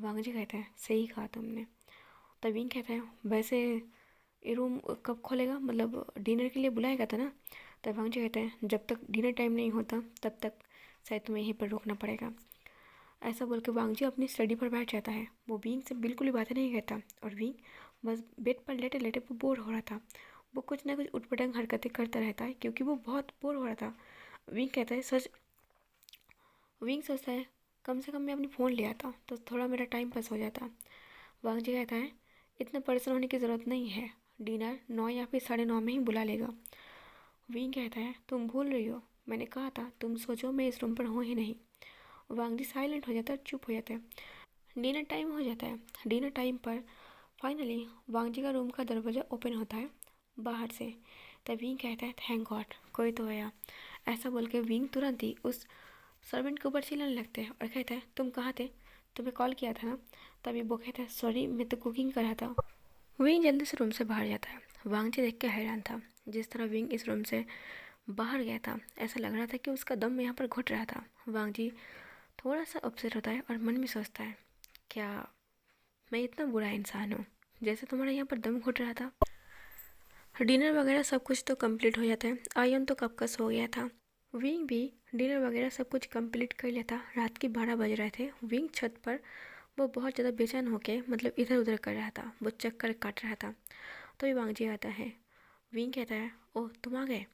वांग जी कहता है सही कहा तुमने। तब विंग कहता है वैसे ये रूम कब खोलेगा, मतलब डिनर के लिए बुलाएगा था ना? तब वांग जी कहता है जब तक डिनर टाइम नहीं होता तब तक शायद तुम्हें यहीं पर रुकना पड़ेगा। ऐसा बोल के वांग जी अपनी स्टडी पर बैठ जाता है, वो विंग से बिल्कुल भी बातें नहीं करता और विंग बस बेड पर लेटे लेटे वो बोर हो रहा था, वो कुछ ना कुछ उटपटांग हरकतें करता रहता है क्योंकि वो बहुत बोर हो रहा था। विंग कहता है सच, विंग सोचता है कम से कम मैं अपनी फ़ोन ले आता तो थोड़ा मेरा टाइम पास हो जाता। वांग जी कहता है इतना परेशान होने की ज़रूरत नहीं है, डिनर 9 या फिर 9:30 में ही बुला लेगा। विंग कहता है तुम भूल रही हो, मैंने कहा था तुम सोचो मैं इस रूम पर हूँ ही नहीं। वांग जी साइलेंट हो जाता है, चुप हो जाता है। डिनर टाइम हो जाता है। डिनर टाइम पर फाइनली वांग जी का रूम का दरवाज़ा ओपन होता है बाहर से। तब विंग कहता है थैंक गॉड कोई तो आया। ऐसा बोल के विंग तुरंत ही उस सर्वेंट के ऊपर चिल्लाने लगते हैं और कहता है तुम कहाँ थे, तुम्हें कॉल किया था ना? तभी वो कहता है सॉरी मैं तो कुकिंग कर रहा था। विंग जल्दी से रूम से बाहर जाता है। वांग जी देख के हैरान था, जिस तरह विंग इस रूम से बाहर गया था ऐसा लग रहा था कि उसका दम यहाँ पर घुट रहा था। वांग जी थोड़ा सा अपसेट होता है और मन में सोचता है क्या मैं इतना बुरा इंसान हूँ जैसे तुम्हारा यहाँ पर दम घुट रहा था। डिनर वगैरह सब कुछ तो कंप्लीट हो जाता है, आयन तो कब का सो गया था। विंग भी डिनर वगैरह सब कुछ कंप्लीट कर लिया था, रात के 12 बज रहे थे। विंग छत पर वो बहुत ज़्यादा बेचैन होके मतलब इधर उधर कर रहा था, वो चक्कर काट रहा था। तो ये वांग जी आता है। विंग कहता है ओह तुम आ गए?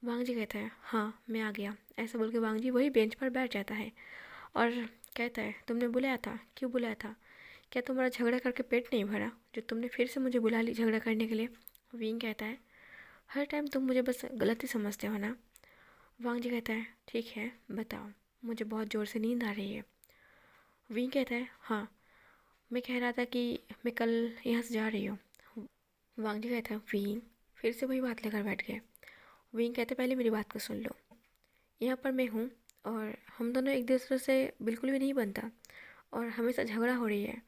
वांग जी कहता है हाँ मैं आ गया। ऐसा बोल के वांग जी वही बेंच पर बैठ जाता है और कहता है तुमने बुलाया था, क्यों बुलाया था? क्या तुम्हारा झगड़ा करके पेट नहीं भरा जो तुमने फिर से मुझे बुला ली झगड़ा करने के लिए? विंग कहता है हर टाइम तुम मुझे बस गलत ही समझते हो ना। वांग जी कहता है ठीक है बताओ, मुझे बहुत ज़ोर से नींद आ रही है। विंग कहता है हाँ मैं कह रहा था कि मैं कल यहाँ से जा रही हूँ। वांग जी कहता है विंग फिर से वही बात लेकर बैठ गए। विंग कहते पहले मेरी बात को सुन लो, यहाँ पर मैं हूँ और हम दोनों एक दूसरे से बिल्कुल भी नहीं बनता और हमेशा झगड़ा हो रही है,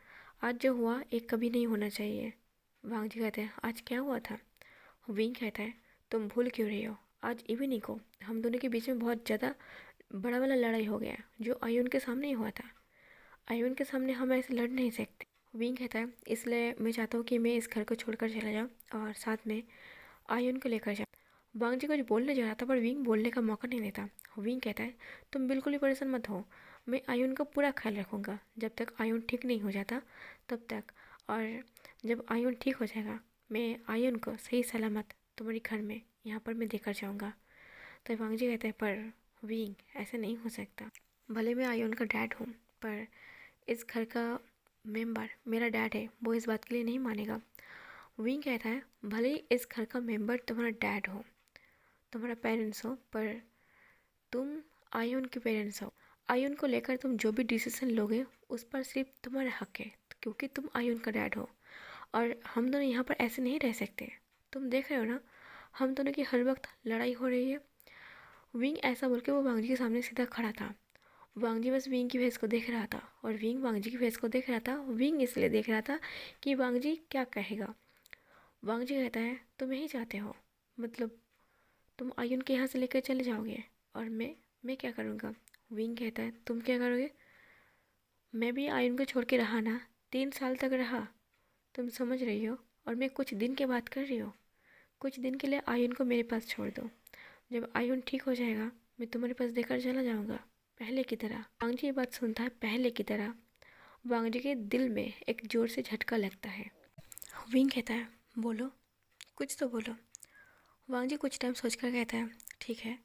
आज जो हुआ एक कभी नहीं होना चाहिए। वांग जी कहते हैं आज क्या हुआ था? विंग कहता है तुम भूल क्यों रही हो, आज इवनिंग को हम दोनों के बीच में बहुत ज़्यादा बड़ा वाला लड़ाई हो गया जो आयुन के सामने ही हुआ था। आयुन के सामने हम ऐसे लड़ नहीं सकते। विंग कहता है इसलिए मैं चाहता हूँ कि मैं इस घर को छोड़कर चला जाऊँ और साथ में आयुन को लेकर जाऊँ। वांग जी कुछ बोलने जा रहा था पर विंग बोलने का मौका नहीं देता। विंग कहता है तुम बिल्कुल भी परेशान मत हो, मैं आयुन का पूरा ख्याल रखूँगा जब तक आयुन ठीक नहीं हो जाता तब तक, और जब आयुन ठीक हो जाएगा मैं आयुन को सही सलामत तुम्हारे घर में यहाँ पर मैं देकर जाऊँगा। तो वांग जी कहते हैं पर विंग ऐसे नहीं हो सकता, भले मैं आयुन का डैड हूँ पर इस घर का मेंबर मेरा डैड है, वो इस बात के लिए नहीं मानेगा। विंग कहता है भले ही इस घर का मेंबर तुम्हारा डैड हो, तुम्हारा पेरेंट्स हो, पर तुम आयुन के पेरेंट्स हो। आयुन को लेकर तुम जो भी डिसीजन लोगे उस पर सिर्फ तुम्हारा हक है क्योंकि तुम आयुन का डैड हो, और हम दोनों यहाँ पर ऐसे नहीं रह सकते। तुम देख रहे हो ना हम दोनों की हर वक्त लड़ाई हो रही है। विंग ऐसा बोल के वो वांग जी के सामने सीधा खड़ा था। वांग जी बस विंग की फेस को देख रहा था और विंग वांग जी की फेस को देख रहा था। विंग इसलिए देख रहा था कि वांग जी क्या कहेगा। वांग जी कहता है तुम यही चाहते हो, मतलब तुम आयुन के यहाँ से लेकर चले जाओगे और मैं क्या करूँगा। विंग कहता है तुम क्या करोगे, मैं भी आयुन को छोड़ के रहा ना, 3 साल तक रहा, तुम समझ रही हो, और मैं कुछ दिन के बात कर रही हूँ। कुछ दिन के लिए आयुन को मेरे पास छोड़ दो, जब आयुन ठीक हो जाएगा मैं तुम्हारे पास देकर चला जाऊँगा पहले की तरह। वांग जी ये बात सुनता है पहले की तरह, वांग जी के दिल में एक जोर से झटका लगता है। विंग कहता है बोलो, कुछ तो बोलो। वांग जी कुछ टाइम सोच कर कहता है ठीक है,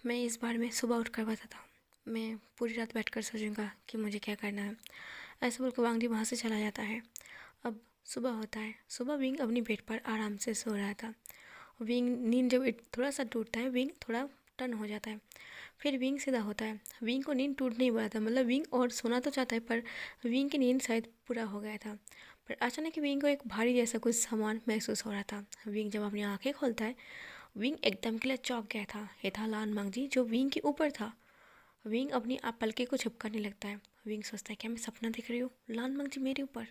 मैं इस बार में सुबह उठ कर बताता हूँ, मैं पूरी रात बैठ कर सोचूंगा कि मुझे क्या करना है। ऐसा बोलकर वांग जी वहाँ से चला जाता है। अब सुबह होता है। सुबह विंग अपनी बेड पर आराम से सो रहा था। विंग नींद जब थोड़ा सा टूटता है विंग थोड़ा टर्न हो जाता है, फिर विंग सीधा होता है। विंग को नींद टूट नहीं पड़ा था, मतलब विंग और सोना तो चाहता है पर विंग की नींद शायद पूरा हो गया था। पर अचानक विंग को एक भारी जैसा कुछ सामान महसूस हो रहा था। विंग जब अपनी आंखें खोलता है विंग एकदम के लिए चौंक गया था। ये था लान मांगजी जो विंग के ऊपर था। विंग अपनी आप पलके को झपकाने लगता है। विंग सोचता है क्या मैं सपना देख रही हूँ, लान मांगजी मेरे ऊपर,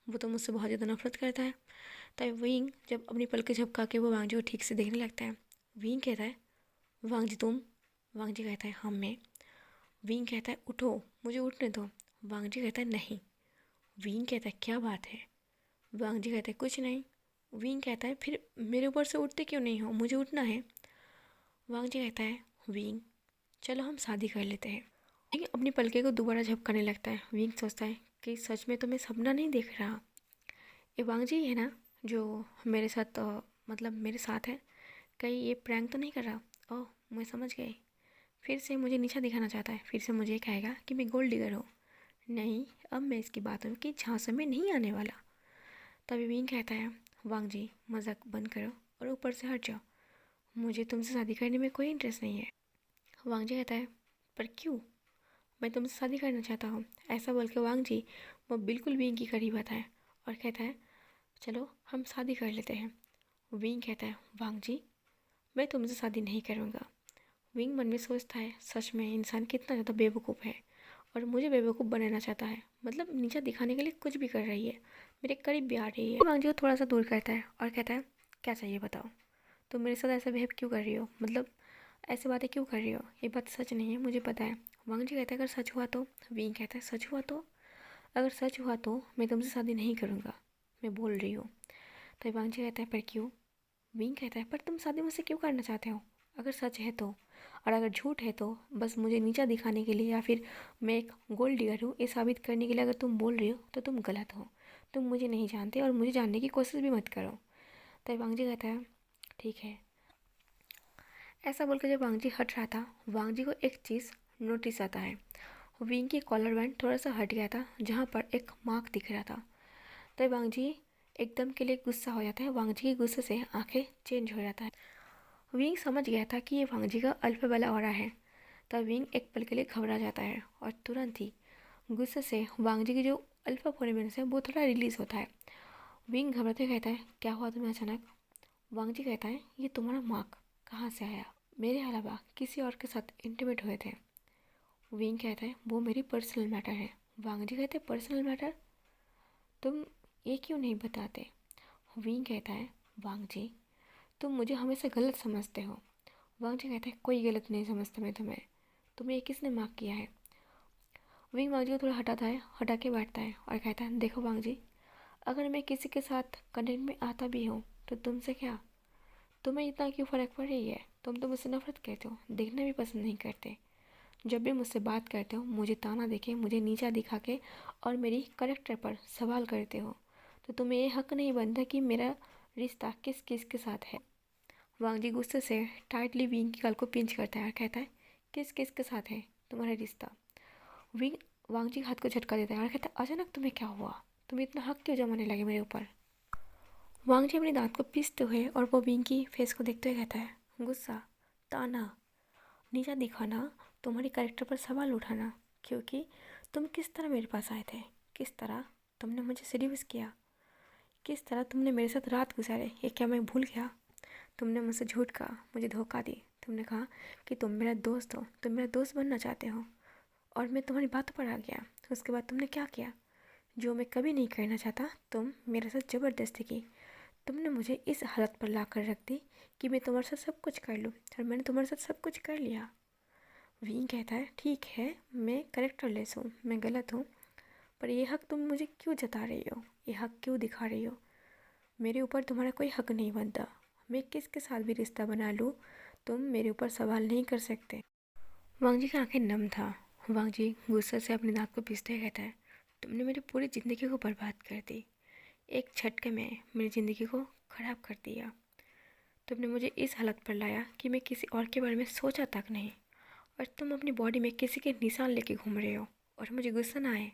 वो तो मुझसे बहुत ज़्यादा नफरत करता है। तब विंग जब अपनी पलके झपका के वो वांगजी को ठीक से देखने लगता है। विंग कहता है वांगजी तुम, वांगजी कहता है हाँ मैं। विंग कहता है उठो, मुझे उठने दो। वांगजी कहता है नहीं। विंग कहता है क्या बात है। वांगजी कहता है कुछ नहीं। विंग कहता है फिर मेरे ऊपर से उठते क्यों नहीं हो, मुझे उठना है। वांगजी कहता है विंग चलो हम शादी कर लेते हैं। विंग अपनी पलके को दोबारा झपकाने लगता है। विंग सोचता है कि सच में तो मैं सपना नहीं देख रहा, ये वांगजी है ना जो मेरे साथ मतलब मेरे साथ है, कहीं ये प्रैंक तो नहीं कर रहा। ओह मैं समझ गई, फिर से मुझे नीचा दिखाना चाहता है, फिर से मुझे कहेगा कि मैं गोल्ड डिगर हूँ। नहीं, अब मैं इसकी बातों की झांसे में नहीं आने वाला। तभी विंग कहता है वांग जी मजाक बंद करो और ऊपर से हट जाओ, मुझे तुमसे शादी करने में कोई इंटरेस्ट नहीं है। वांग जी कहता है पर क्यों, मैं तुमसे शादी करना चाहता हूँ। ऐसा बोल के वांग जी वो बिल्कुल विंग की करीब आता है और कहता है चलो हम शादी कर लेते हैं। विंग कहता है वांग जी मैं तुमसे शादी नहीं करूँगा। विंग मन में सोचता है सच में इंसान कितना ज़्यादा बेवकूफ़ है और मुझे बेवकूफ़ बनाना चाहता है, मतलब नीचा दिखाने के लिए कुछ भी कर रही है, मेरे करीब भी आ रही है। वांग जी को थोड़ा सा दूर करता है और कहता है क्या चाहिए बताओ, तुम मेरे साथ ऐसा बिहेव क्यों कर रही हो, मतलब ऐसी बातें क्यों कर रही हो, ये बात सच नहीं है मुझे पता है। वांग जी कहता है अगर सच हुआ तो। विंग कहता है सच हुआ तो, अगर सच हुआ तो मैं तुमसे शादी नहीं करूँगा, मैं बोल रही हूँ। तो वांग जी कहता है पर क्यों। विंग कहता है पर तुम शादी मुझसे क्यों करना चाहते हो, अगर सच है तो, और अगर झूठ है तो बस मुझे नीचा दिखाने के लिए या फिर मैं एक गोल्ड डिगर हूँ ये साबित करने के लिए अगर तुम बोल रही हो तो तुम गलत हो, तुम मुझे नहीं जानते और मुझे जानने की कोशिश भी मत करो। तो वांग जी कहता है ठीक है। ऐसा बोलकर जब वांग जी हट रहा था वांग जी को एक चीज़ नोटिस आता है। विंग की कॉलर बैंड थोड़ा सा हट गया था जहाँ पर एक मार्क दिख रहा था। तो वांग जी एकदम के लिए गुस्सा हो जाता है, वांग जी के गुस्से से आंखें चेंज हो जाता है। विंग समझ गया था कि ये वांग जी का अल्फा वाला ऑरा है। तब विंग एक पल के लिए घबरा जाता है और तुरंत ही गुस्से से वांग जी की जो अल्फा फोरेमेंस है वो थोड़ा रिलीज होता है। विंग घबराते कहता है क्या हुआ तुम्हें अचानक। वांग जी कहता है ये तुम्हारा मार्क कहाँ से आया, मेरे अलावा किसी और के साथ इंटीमेट हुए थे। विंग कहता है वो मेरी पर्सनल मैटर है। वांग जी कहते हैं पर्सनल मैटर, तुम ये क्यों नहीं बताते। विंग कहता है वांग जी तुम मुझे हमेशा गलत समझते हो। वांग जी कहता है कोई गलत नहीं समझता मैं तुम्हें। तुम्हें ये किसने माफ़ किया है? विंग वांग जी को थोड़ा हटाता है, हटा के बैठता है और कहता है देखो वांग जी, अगर मैं किसी के साथ कनेक्ट में आता भी हूँ तो तुमसे क्या, तुम्हें इतना क्यों फ़र्क पड़ रही है? तुम तो मुझसे नफरत करते हो, देखना भी पसंद नहीं करते। जब भी मुझसे बात करते हो मुझे ताना देके, मुझे नीचा दिखा के और मेरी करेक्टर पर सवाल करते हो। तो तुम्हें ये हक नहीं बनता कि मेरा रिश्ता किस किस के साथ है। वांग जी गुस्से से टाइटली विंग की गल को पिंच करता है और कहता है किस किस के साथ है तुम्हारा रिश्ता? विंग वांग जी हाथ को झटका देता है और कहता है अचानक तुम्हें क्या हुआ? तुम इतना हक क्यों जमाने लगे मेरे ऊपर? वांग जी अपने दांत को पीसते हुए और वो विंग की फेस को देखते हुए कहता है गुस्सा, ताना, नीचा दिखाना, तुम्हारी कैरेक्टर पर सवाल उठाना। क्योंकि तुम किस तरह मेरे पास आए थे, किस तरह तुमने मुझे सीड्यूस किया, किस तरह तुमने मेरे साथ रात गुजारे, ये क्या मैं भूल गया? तुमने मुझसे झूठ कहा, मुझे धोखा दी। तुमने कहा कि तुम मेरा दोस्त हो, तुम मेरा दोस्त बनना चाहते हो, और मैं तुम्हारी बातों पर आ गया। उसके बाद तुमने क्या किया जो मैं कभी नहीं करना चाहता? तुम मेरे साथ ज़बरदस्ती की। तुमने मुझे इस हालत पर ला कर रख दी कि मैं तुम्हारे साथ सब कुछ कर लूँ, और मैंने तुम्हारे साथ सब कुछ कर लिया। विंग कहता है ठीक है, मैं करेक्टरलेस हूँ, मैं गलत हूँ, पर यह हक तुम मुझे क्यों जता रही हो, ये हक क्यों दिखा रही हो? मेरे ऊपर तुम्हारा कोई हक नहीं बनता। मैं किसके साथ भी रिश्ता बना लूँ, तुम मेरे ऊपर सवाल नहीं कर सकते। वांग जी की आंखें नम था। वांग जी गुस्से से अपने दांत को पीसते हुए कहता है तुमने मेरी पूरी ज़िंदगी को बर्बाद कर दी। एक झटके में मेरी ज़िंदगी को ख़राब कर दिया। तुमने मुझे इस हालत पर लाया कि मैं किसी और के बारे में सोचा तक नहीं, और तुम अपनी बॉडी में किसी के निशान लेके घूम रहे हो और मुझे गुस्सा ना आए।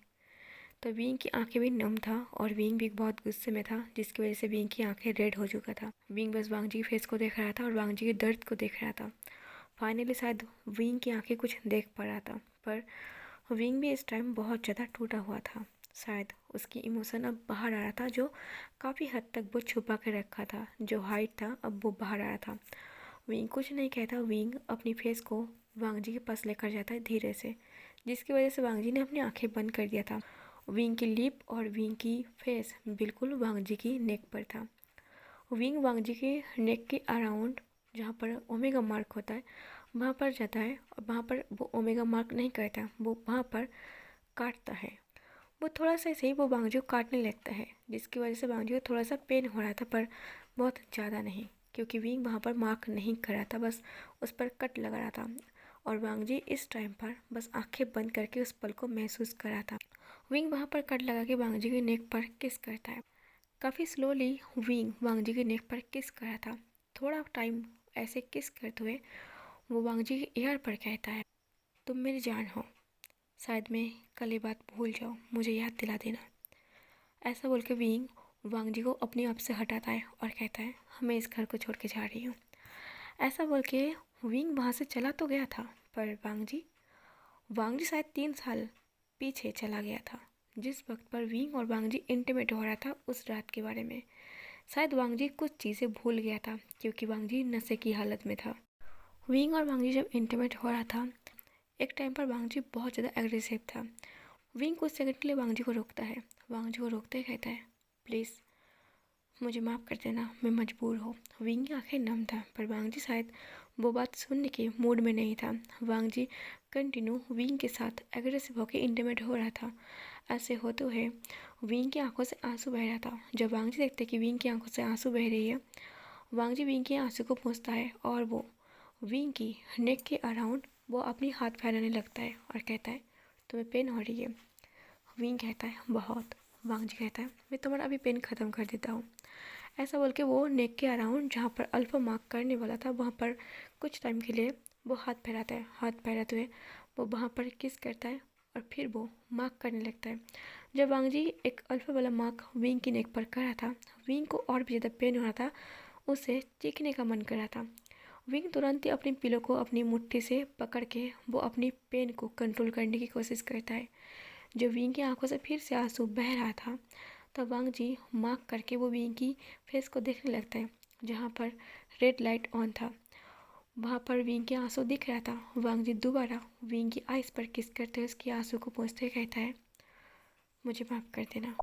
तो विंग की आंखें भी नम था और विंग भी बहुत गुस्से में था, जिसकी वजह से विंग की आंखें रेड हो चुका था। विंग बस वांग जी के फेस को देख रहा था और वांग जी के दर्द को देख रहा था। फाइनली शायद विंग की आंखें कुछ देख पा रहा था, पर विंग भी इस टाइम बहुत ज़्यादा टूटा हुआ था। शायद उसकी इमोशन अब बाहर आ रहा था, जो काफ़ी हद तक वो छुपा के रखा था, जो हाइट था अब वो बाहर आ रहा था। विंग कुछ नहीं कहता, विंग अपनी फेस को वांग जी के पास लेकर जाता है धीरे से, जिसकी वजह से वांग जी ने अपनी आंखें बंद कर दिया था। विंग की लिप और विंग की फेस बिल्कुल वांग जी की नेक पर था। विंग वांग जी के नेक के अराउंड, जहाँ पर ओमेगा मार्क होता है, वहाँ पर जाता है, और वहाँ पर वो ओमेगा मार्क नहीं करता, वो वहाँ पर काटता है। वो थोड़ा सा ऐसे ही वो वांग जी को काटने लगता है, जिसकी वजह से वांग जी को थोड़ा सा पेन हो रहा था, पर बहुत ज़्यादा नहीं, क्योंकि विंग वहाँ पर मार्क नहीं कर रहा था, बस उस पर कट लगा रहा था। और वांग जी इस टाइम पर बस आंखें बंद करके उस पल को महसूस कर रहा था। विंग वहाँ पर कट लगा के वांग जी के नेक पर किस करता है। काफ़ी स्लोली विंग वांग जी के नेक पर किस कर रहा था। थोड़ा टाइम ऐसे किस करते हुए वो वांग जी के ईयर पर कहता है तुम मेरी जान हो, शायद मैं कल ये बात भूल जाऊँ, मुझे याद दिला देना। ऐसा बोल के विंग वांग जी को अपने आप से हटाता है और कहता है मैं इस घर को छोड़ के जा रही हूँ। ऐसा बोल के विंग वहाँ से चला तो गया था, पर वांग जी शायद 3 साल पीछे चला गया था, जिस वक्त पर विंग और वांग जी इंटीमेट हो रहा था उस रात के बारे में। शायद वांग जी कुछ चीज़ें भूल गया था, क्योंकि वांग जी नशे की हालत में था। विंग और वांग जी जब इंटीमेट हो रहा था, एक टाइम पर वांग जी बहुत ज़्यादा एग्रेसिव था। विंग कुछ सेकंड के लिए वांग जी को रोकता है। वांग जी को रोकते ही कहता है प्लीज़ मुझे माफ़ कर देना, मैं मजबूर हूँ। विंग की आंखें नम था, पर वांग जी शायद वो बात सुनने के मूड में नहीं था। वांग जी कंटिन्यू विंग के साथ एग्रेसिव होकर इंटीमेट हो रहा था। ऐसे होते हुए विंग की आंखों से आंसू बह रहा था। जब वांग जी देखते कि विंग की आंखों से आंसू बह रही है, वांग जी विंग के आंसू को पोंछता है और वो विंग की नेक के अराउंड वो अपनी हाथ फैलाने लगता है और कहता है तुम्हें पेन हो रही है? विंग कहता है बहुत। वांग जी कहता है मैं तुम्हारा अभी पेन ख़त्म कर देता हूँ। ऐसा बोल के वो नेक के अराउंड जहाँ पर अल्फा मार्क करने वाला था, वहाँ पर कुछ टाइम के लिए वो हाथ फैलाता है। हाथ फैलाते हुए वो वहाँ पर किस करता है और फिर वो मार्क करने लगता है। जब वांग जी एक अल्फा वाला मार्क विंग की नेक पर कर रहा था, विंग को और भी ज़्यादा पेन हो रहा था, उसे चीखने का मन कर रहा था। विंग तुरंत ही अपनी पिलो को अपनी मुट्ठी से पकड़ के वो अपनी पेन को कंट्रोल करने की कोशिश करता है। जब विंग की आंखों से फिर से आंसू बह रहा था, तब वांग जी मार्क करके वो विंग की फेस को देखने लगता है, जहाँ पर रेड लाइट ऑन था। वहाँ पर विंग के आंसू दिख रहा था। वांग जी दोबारा विंग की आइस पर किस करते हुए उसके आंसू को पोंछते हुए कहता है मुझे माफ़ कर देना।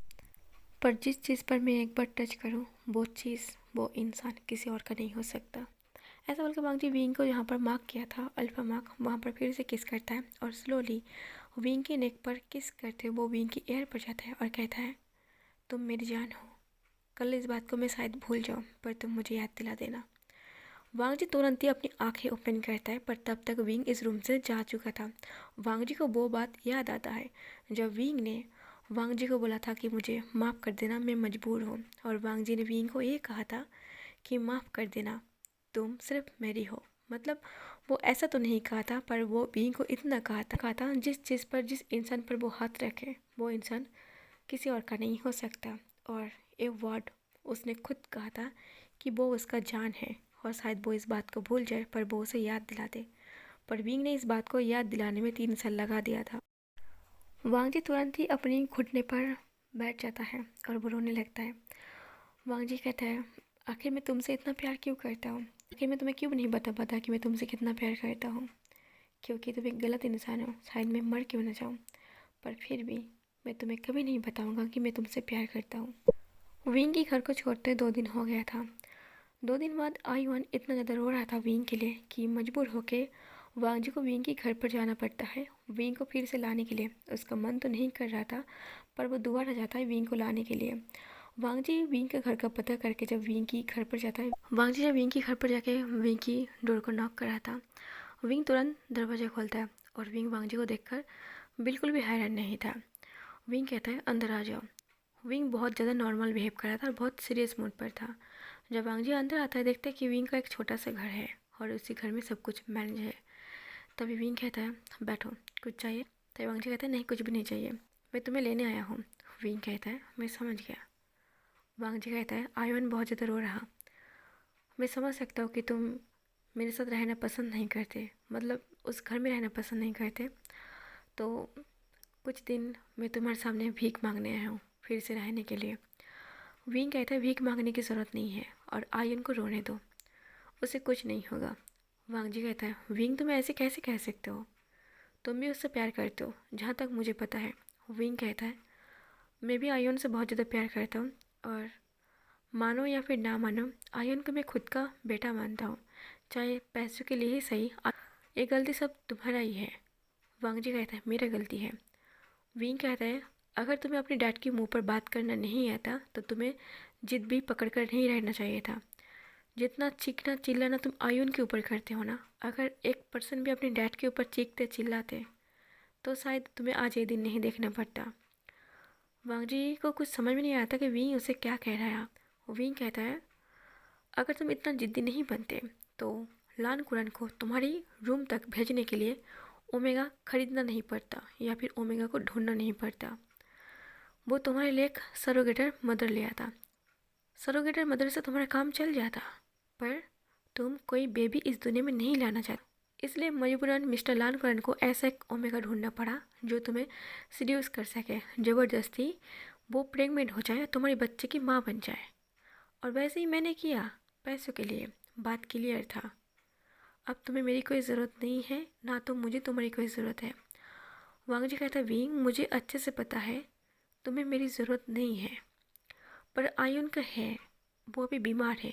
पर जिस चीज़ पर मैं एक बार टच करूँ वो चीज़, वो इंसान किसी और का नहीं हो सकता। ऐसा बोलकर वांग जी विंग को जहाँ पर मार्क किया था अल्फा मार्क, वहाँ पर फिर से किस करता है और स्लोली विंग के नेक पर किस करते वो विंग की एयर पर जाता है और कहता है, तुम मेरी जान हो। कल इस बात को मैं शायद भूल जाऊँ पर तुम मुझे याद दिला देना। वांग जी तुरंत ही अपनी आंखें ओपन करता है पर तब तक विंग इस रूम से जा चुका था। वांग जी को वो बात याद आता है जब विंग ने वांग जी को बोला था कि मुझे माफ़ कर देना, मैं मजबूर हूँ। और वांग जी ने विंग को ये कहा था कि माफ़ कर देना, तुम सिर्फ मेरी हो। मतलब वो ऐसा तो नहीं कहा था पर वो विंग को इतना कहा था जिस चीज़ पर, जिस इंसान पर वो हाथ रखे वो इंसान किसी और का नहीं हो सकता। और एक वर्ड उसने खुद कहा था कि वो उसका जान है और शायद वो इस बात को भूल जाए पर वो उसे याद दिला दे। पर विंग ने इस बात को याद दिलाने में 3 साल लगा दिया था। वांग जी तुरंत ही अपनी घुटने पर बैठ जाता है और वो रोने लगता है। वांग जी कहता है, आखिर मैं तुमसे इतना प्यार क्यों करता हूँ? आखिर मैं तुम्हें क्यों नहीं बता पाता कि मैं तुमसे कितना प्यार करता हूँ? क्योंकि तुम एक गलत इंसान हो, शायद मैं मर क्यों ना जाऊँ, पर फिर भी मैं तुम्हें कभी नहीं बताऊँगा कि मैं तुमसे प्यार करता हूँ। विंग के घर को छोड़ते 2 दिन हो गया था। 2 दिन बाद आयुन इतना ज़्यादा रो रहा था विंग के लिए कि मजबूर होके वांग जी को विंग के घर पर जाना पड़ता है विंग को फिर से लाने के लिए। उसका मन तो नहीं कर रहा था पर वो दोबारा जाता है विंग को लाने के लिए। वांग जी विंग के घर का पता करके जब विंग की घर पर जाता है, वांग जी जब विंग के घर पर जाके विंग की डोर को नॉक कर रहा था, विंग तुरंत दरवाज़ा खोलता है और विंग वांग जी को देखकर बिल्कुल भी हैरान नहीं था। विंग कहता है, अंदर आ जाओ। विंग बहुत ज़्यादा नॉर्मल बिहेव कर रहा था और बहुत सीरियस मूड पर था। जब वांग जी अंदर आता है देखते हैं कि विंग का एक छोटा सा घर है और उसी घर में सब कुछ मैनेज है। तभी विंग कहता है, बैठो, कुछ चाहिए? तभी वांग जी कहता है, नहीं कुछ भी नहीं चाहिए, मैं तुम्हें लेने आया हूँ। विंग कहता है, मैं समझ गया। वांग जी कहता है, आयुन बहुत ज़्यादा रो रहा, मैं समझ सकता हूँ कि तुम मेरे साथ रहना पसंद नहीं करते, मतलब उस घर में रहना पसंद नहीं करते, तो कुछ दिन मैं तुम्हारे सामने भीख मांगने आया हूँ फिर से रहने के लिए। विंग कहता है, भीख मांगने की ज़रूरत नहीं है और आयन को रोने दो, उसे कुछ नहीं होगा। वांग जी कहता है, विंग तुम ऐसे कैसे कह सकते हो, तुम भी उससे प्यार करते हो जहाँ तक मुझे पता है। विंग कहता है, मैं भी आयन से बहुत ज़्यादा प्यार करता हूँ और मानो या फिर ना मानो आयन को मैं खुद का बेटा मानता हूँ, चाहे पैसों के लिए ही सही। ये गलती सब तुम्हारा ही है। वांग जी कहता है, मेरा गलती है। विंग कहता है, अगर तुम्हें अपने डैड के मुंह पर बात करना नहीं आता तो तुम्हें जिद भी पकड़ कर नहीं रहना चाहिए था। जितना चीखना चिल्लाना तुम आयुन के ऊपर करते हो ना, अगर 1% भी अपने डैड के ऊपर चीखते चिल्लाते तो शायद तुम्हें आज ये दिन नहीं देखना पड़ता। वांग जी को कुछ समझ में नहीं आता कि विंग उसे क्या कह रहा है। विंग कहता है, अगर तुम इतना जिद्दी नहीं बनते तो लान कुरन को तुम्हारी रूम तक भेजने के लिए ओमेगा खरीदना नहीं पड़ता या फिर ओमेगा को ढूंढना नहीं पड़ता। वो तुम्हारे लिए एक सरोगेटर मदर ले आता, सरोगेटर मदर से तुम्हारा काम चल जाता। पर तुम कोई बेबी इस दुनिया में नहीं लाना चाहते, इसलिए मजबूरन मिस्टर लानकरन को ऐसा एक ओमेगा ढूंढना पड़ा जो तुम्हें सीड्यूस कर सके, ज़बरदस्ती वो प्रेग्नेंट हो जाए, तुम्हारे बच्चे की माँ बन जाए। और वैसे ही मैंने किया, पैसों के लिए। बात क्लियर था। अब तुम्हें मेरी कोई ज़रूरत नहीं है, ना तो मुझे तुम्हारी कोई ज़रूरत है। वांग जी कहता, विंग मुझे अच्छे से पता है तुम्हें मेरी ज़रूरत नहीं है, पर आयुन का है, वो अभी बीमार है।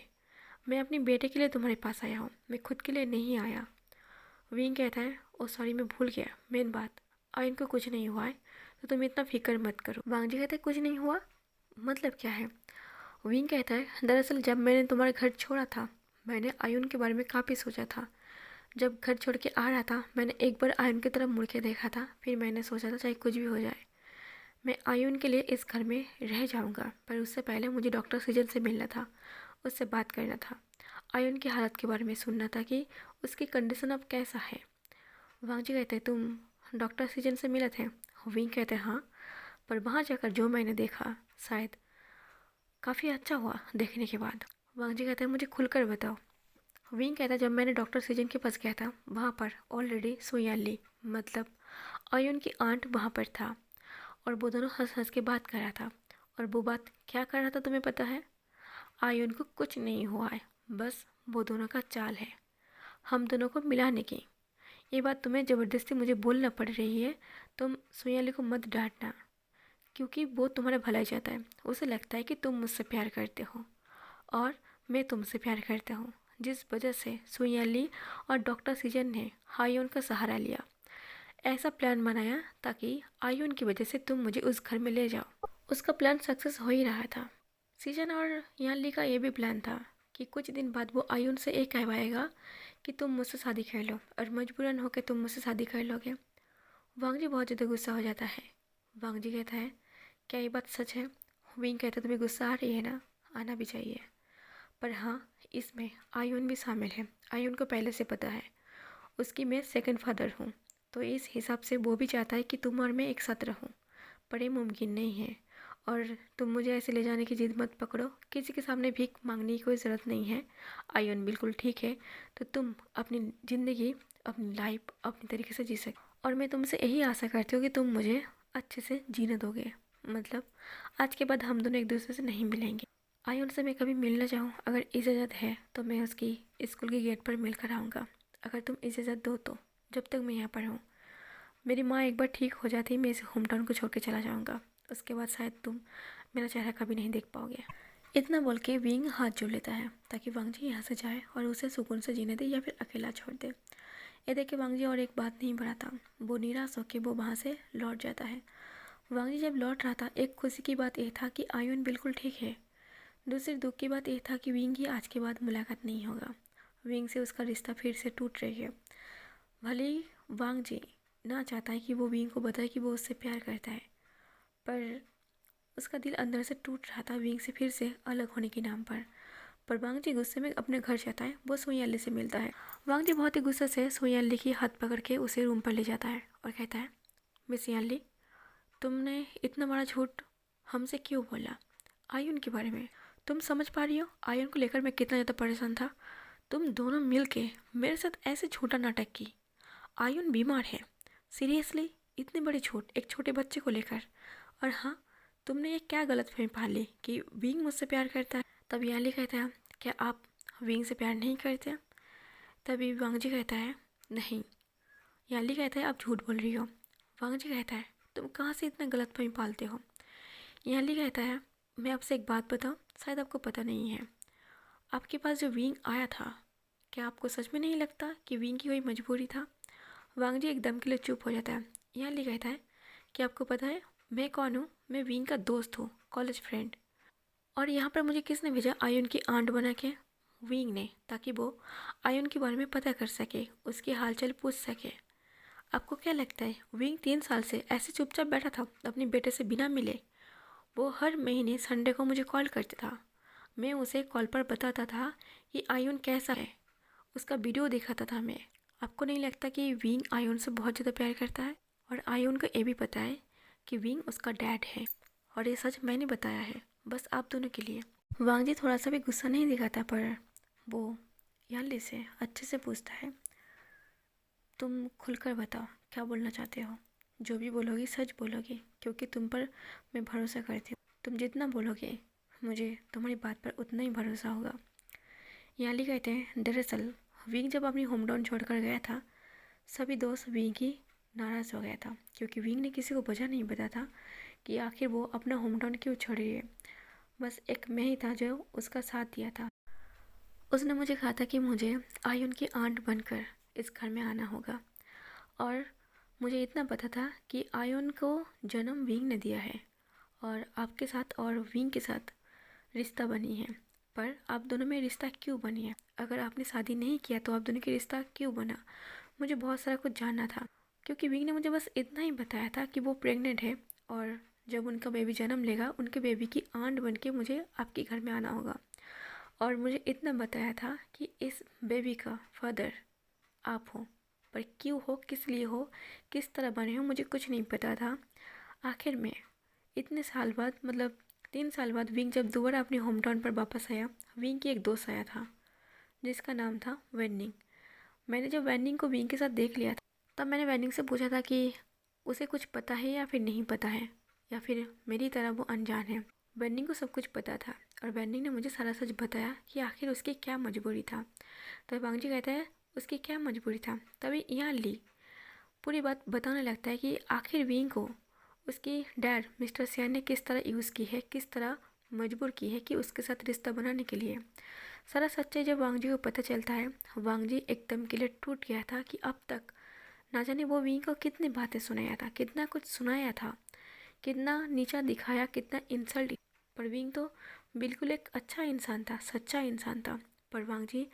मैं अपने बेटे के लिए तुम्हारे पास आया हूँ, मैं खुद के लिए नहीं आया। विंग कहता है, ओ सॉरी मैं भूल गया मेन बात, आयुन को कुछ नहीं हुआ है तो तुम इतना फिक्र मत करो। वांग जी कहता है, कुछ नहीं हुआ मतलब क्या है? विंग कहता है, दरअसल जब मैंने तुम्हारा घर छोड़ा था मैंने आयुन के बारे में काफ़ी सोचा था। जब घर छोड़ के आ रहा था मैंने एक बार आयुन की तरफ मुड़ के देखा था, फिर मैंने सोचा था चाहे कुछ भी हो जाए मैं आयुन के लिए इस घर में रह जाऊंगा, पर उससे पहले मुझे डॉक्टर सीजन से मिलना था, उससे बात करना था, आयुन की हालत के बारे में सुनना था कि उसकी कंडीशन अब कैसा है। वांग जी कहते हैं, तुम डॉक्टर सीजन से मिले थे? विंग कहते हैं, हाँ, पर वहाँ जाकर जो मैंने देखा शायद काफ़ी अच्छा हुआ देखने के बाद। वांग जी कहते हैं, मुझे खुलकर बताओ। विंग कहता है, जब मैंने डॉक्टर सीजन के पास गया था वहाँ पर ऑलरेडी सुयाली मतलब आयुन की आंट वहाँ पर था और वो दोनों हंस हंस के बात कर रहा था। और वो बात क्या कर रहा था तुम्हें पता है? आयुन को कुछ नहीं हुआ है, बस वो दोनों का चाल है हम दोनों को मिलाने की। ये बात तुम्हें ज़बरदस्ती मुझे बोलना पड़ रही है, तुम सुयाली को मत डांटना, क्योंकि वो तुम्हारा भलाई चाहता है। उसे लगता है कि तुम मुझसे प्यार करते हो और मैं तुमसे प्यार करता हूँ, जिस वजह से सुयली और डॉक्टर सीजन ने आयुन का सहारा लिया। ऐसा प्लान बनाया ताकि आयुन की वजह से तुम मुझे उस घर में ले जाओ। उसका प्लान सक्सेस हो ही रहा था। सीजन और यानली का ये भी प्लान था कि कुछ दिन बाद वो आयुन से ये कहवाएगा कि तुम मुझसे शादी कर लो, और मजबूरन होकर तुम मुझसे शादी कर लोगे। वांगजी बहुत ज़्यादा गुस्सा हो जाता है। वांगजी कहता है, क्या ये बात सच है? विंग कहता है, तुम्हें गुस्सा आ रही है ना, आना भी चाहिए। पर हाँ, इसमें आयुन भी शामिल है। आयुन को पहले से पता है उसकी मैं सेकंड फादर हूँ, तो इस हिसाब से वो भी चाहता है कि तुम और मैं एक साथ रहूँ। पर ये मुमकिन नहीं है, और तुम मुझे ऐसे ले जाने की जिद मत पकड़ो। किसी के सामने भीख मांगने की कोई ज़रूरत नहीं है। आयुन बिल्कुल ठीक है, तो तुम अपनी ज़िंदगी, अपनी लाइफ अपनी तरीके से जी सके, और मैं तुमसे यही आशा करती हूँ कि तुम मुझे अच्छे से जीने दोगे। मतलब आज के बाद हम दोनों एक दूसरे से नहीं मिलेंगे। आयुन से मैं कभी मिलना चाहूँ, अगर इजाज़त है तो मैं उसकी स्कूल के गेट पर मिलकर आऊँगा, अगर तुम इजाज़त दो तो। जब तक मैं यहाँ पर हूँ, मेरी माँ एक बार ठीक हो जाती, मैं इस होम टाउन को छोड़ के चला जाऊँगा। उसके बाद शायद तुम मेरा चेहरा कभी नहीं देख पाओगे। इतना बोल के विंग हाथ जोड़ लेता है ताकि वांगजी यहाँ से जाए और उसे सुकून से जीने दे या फिर अकेला छोड़ दे। ये देख के वांगजी और एक बात नहीं बढ़ाता, वो निराश होकर वो वहाँ से लौट जाता है। वांगजी जब लौट रहा था, एक खुशी की बात यह था कि आयुन बिल्कुल ठीक है। दूसरी दुख की बात यह था कि विंग की आज के बाद मुलाकात नहीं होगा। विंग से उसका रिश्ता फिर से टूट रही है। भले ही वांगजी ना चाहता है कि वो विंग को बताए कि वो उससे प्यार करता है, पर उसका दिल अंदर से टूट रहा था विंग से फिर से अलग होने के नाम पर वांगजी गुस्से में अपने घर जाता है। वो सोयाली से मिलता है। वांगजी बहुत ही गुस्से से सोयाली की हाथ पकड़ के उसे रूम पर ले जाता है और कहता है, मिस यानली, तुमने इतना बड़ा झूठ हमसे क्यों बोला आयुन के बारे में? तुम समझ पा रही हो आयुन को लेकर मैं कितना ज़्यादा परेशान था? तुम दोनों मिल के मेरे साथ ऐसे झूठा नाटक की। आयुन बीमार है, सीरियसली, इतनी बड़ी झूठ एक छोटे बच्चे को लेकर। और हाँ, तुमने ये क्या गलतफहमी पाल ली कि विंग मुझसे प्यार करता है? तब याली कहता है, क्या आप विंग से प्यार नहीं करते? तभी वांगजी कहता है, नहीं। याली कहता है, आप झूठ बोल रही हो। वांगजी कहता है, तुम कहाँ से इतना गलतफहमी पालते हो? याली कहता है, मैं आपसे एक बात बताऊँ, शायद आपको पता नहीं है। आपके पास जो विंग आया था, क्या आपको सच में नहीं लगता कि विंग की कोई मजबूरी था? वांगजी एकदम के लिए चुप हो जाता है। याली कहता है, कि आपको पता है मैं कौन हूँ? मैं विंग का दोस्त हूँ, कॉलेज फ्रेंड। और यहाँ पर मुझे किसने भेजा आयुन की आंट बना के? विंग ने, ताकि वो आयुन के बारे में पता कर सके, उसकी हालचाल पूछ सके। आपको क्या लगता है विंग 3 साल से ऐसे चुपचाप बैठा था अपने बेटे से बिना मिले? वो हर महीने संडे को मुझे कॉल करता था। मैं उसे कॉल पर बताता था कि आयुन कैसा है, उसका वीडियो दिखाता था मैं। आपको नहीं लगता कि विंग आयुन से बहुत ज़्यादा प्यार करता है? और आयुन को ये भी पता है कि विंग उसका डैड है, और ये सच मैंने बताया है, बस आप दोनों के लिए। वांगजी थोड़ा सा भी गुस्सा नहीं दिखाता, पर वो याली से अच्छे से पूछता है, तुम खुलकर बताओ क्या बोलना चाहते हो? जो भी बोलोगी सच बोलोगी, क्योंकि तुम पर मैं भरोसा करती हूँ। तुम जितना बोलोगे मुझे तुम्हारी बात पर उतना ही भरोसा होगा। याली कहते हैं, दरअसल विंग जब अपनी होम टाउन छोड़कर गया था, सभी दोस्त विंग की नाराज़ हो गया था, क्योंकि विंग ने किसी को वजह नहीं बताया था कि आखिर वो अपना होम टाउन क्यों छोड़ रही है। बस एक मैं ही था जो उसका साथ दिया था। उसने मुझे कहा था कि मुझे आयुन की आंट बनकर इस घर में आना होगा, और मुझे इतना पता था कि आयुन को जन्म विंग ने दिया है, और आपके साथ और विंग के साथ रिश्ता बनी है। पर आप दोनों में रिश्ता क्यों बनी है? अगर आपने शादी नहीं किया तो आप दोनों के रिश्ता क्यों बना? मुझे बहुत सारा कुछ जानना था, क्योंकि विंग ने मुझे बस इतना ही बताया था कि वो प्रेग्नेंट है, और जब उनका बेबी जन्म लेगा उनके बेबी की आंट बन के मुझे आपके घर में आना होगा। और मुझे इतना बताया था कि इस बेबी का फादर आप हो, पर क्यों हो, किस लिए हो, किस तरह बने हो, मुझे कुछ नहीं पता था। आखिर में इतने साल बाद, मतलब 3 साल बाद, विंग जब दोबारा अपने होम टाउन पर वापस आया, विंग की एक दोस्त आया था जिसका नाम था वेन्निंग। मैंने जब वेन्निंग को विंग के साथ देख लिया था, तब मैंने वेन्निंग से पूछा था कि उसे कुछ पता है या फिर नहीं पता है, या फिर मेरी तरह वो अनजान है। वेन्निंग को सब कुछ पता था, और वेन्निंग ने मुझे सारा सच बताया कि आखिर उसकी क्या मजबूरी था। तब वांगजी कहता है, उसकी क्या मजबूरी था? तभी यहाँ ली पूरी बात बताने लगता है कि आखिर विंग को उसकी डैड मिस्टर सियान ने किस तरह यूज़ की है, किस तरह मजबूर की है कि उसके साथ रिश्ता बनाने के लिए। सारा सच्चाई जब वांग जी को पता चलता है, वांग जी एकदम के लिए टूट गया था कि अब तक ना जाने वो विंग को कितनी बातें सुनाया था, कितना कुछ सुनाया था, कितना नीचा दिखाया, कितना इंसल्ट। पर विंग तो बिल्कुल एक अच्छा इंसान था, सच्चा इंसान था। पर वांग जी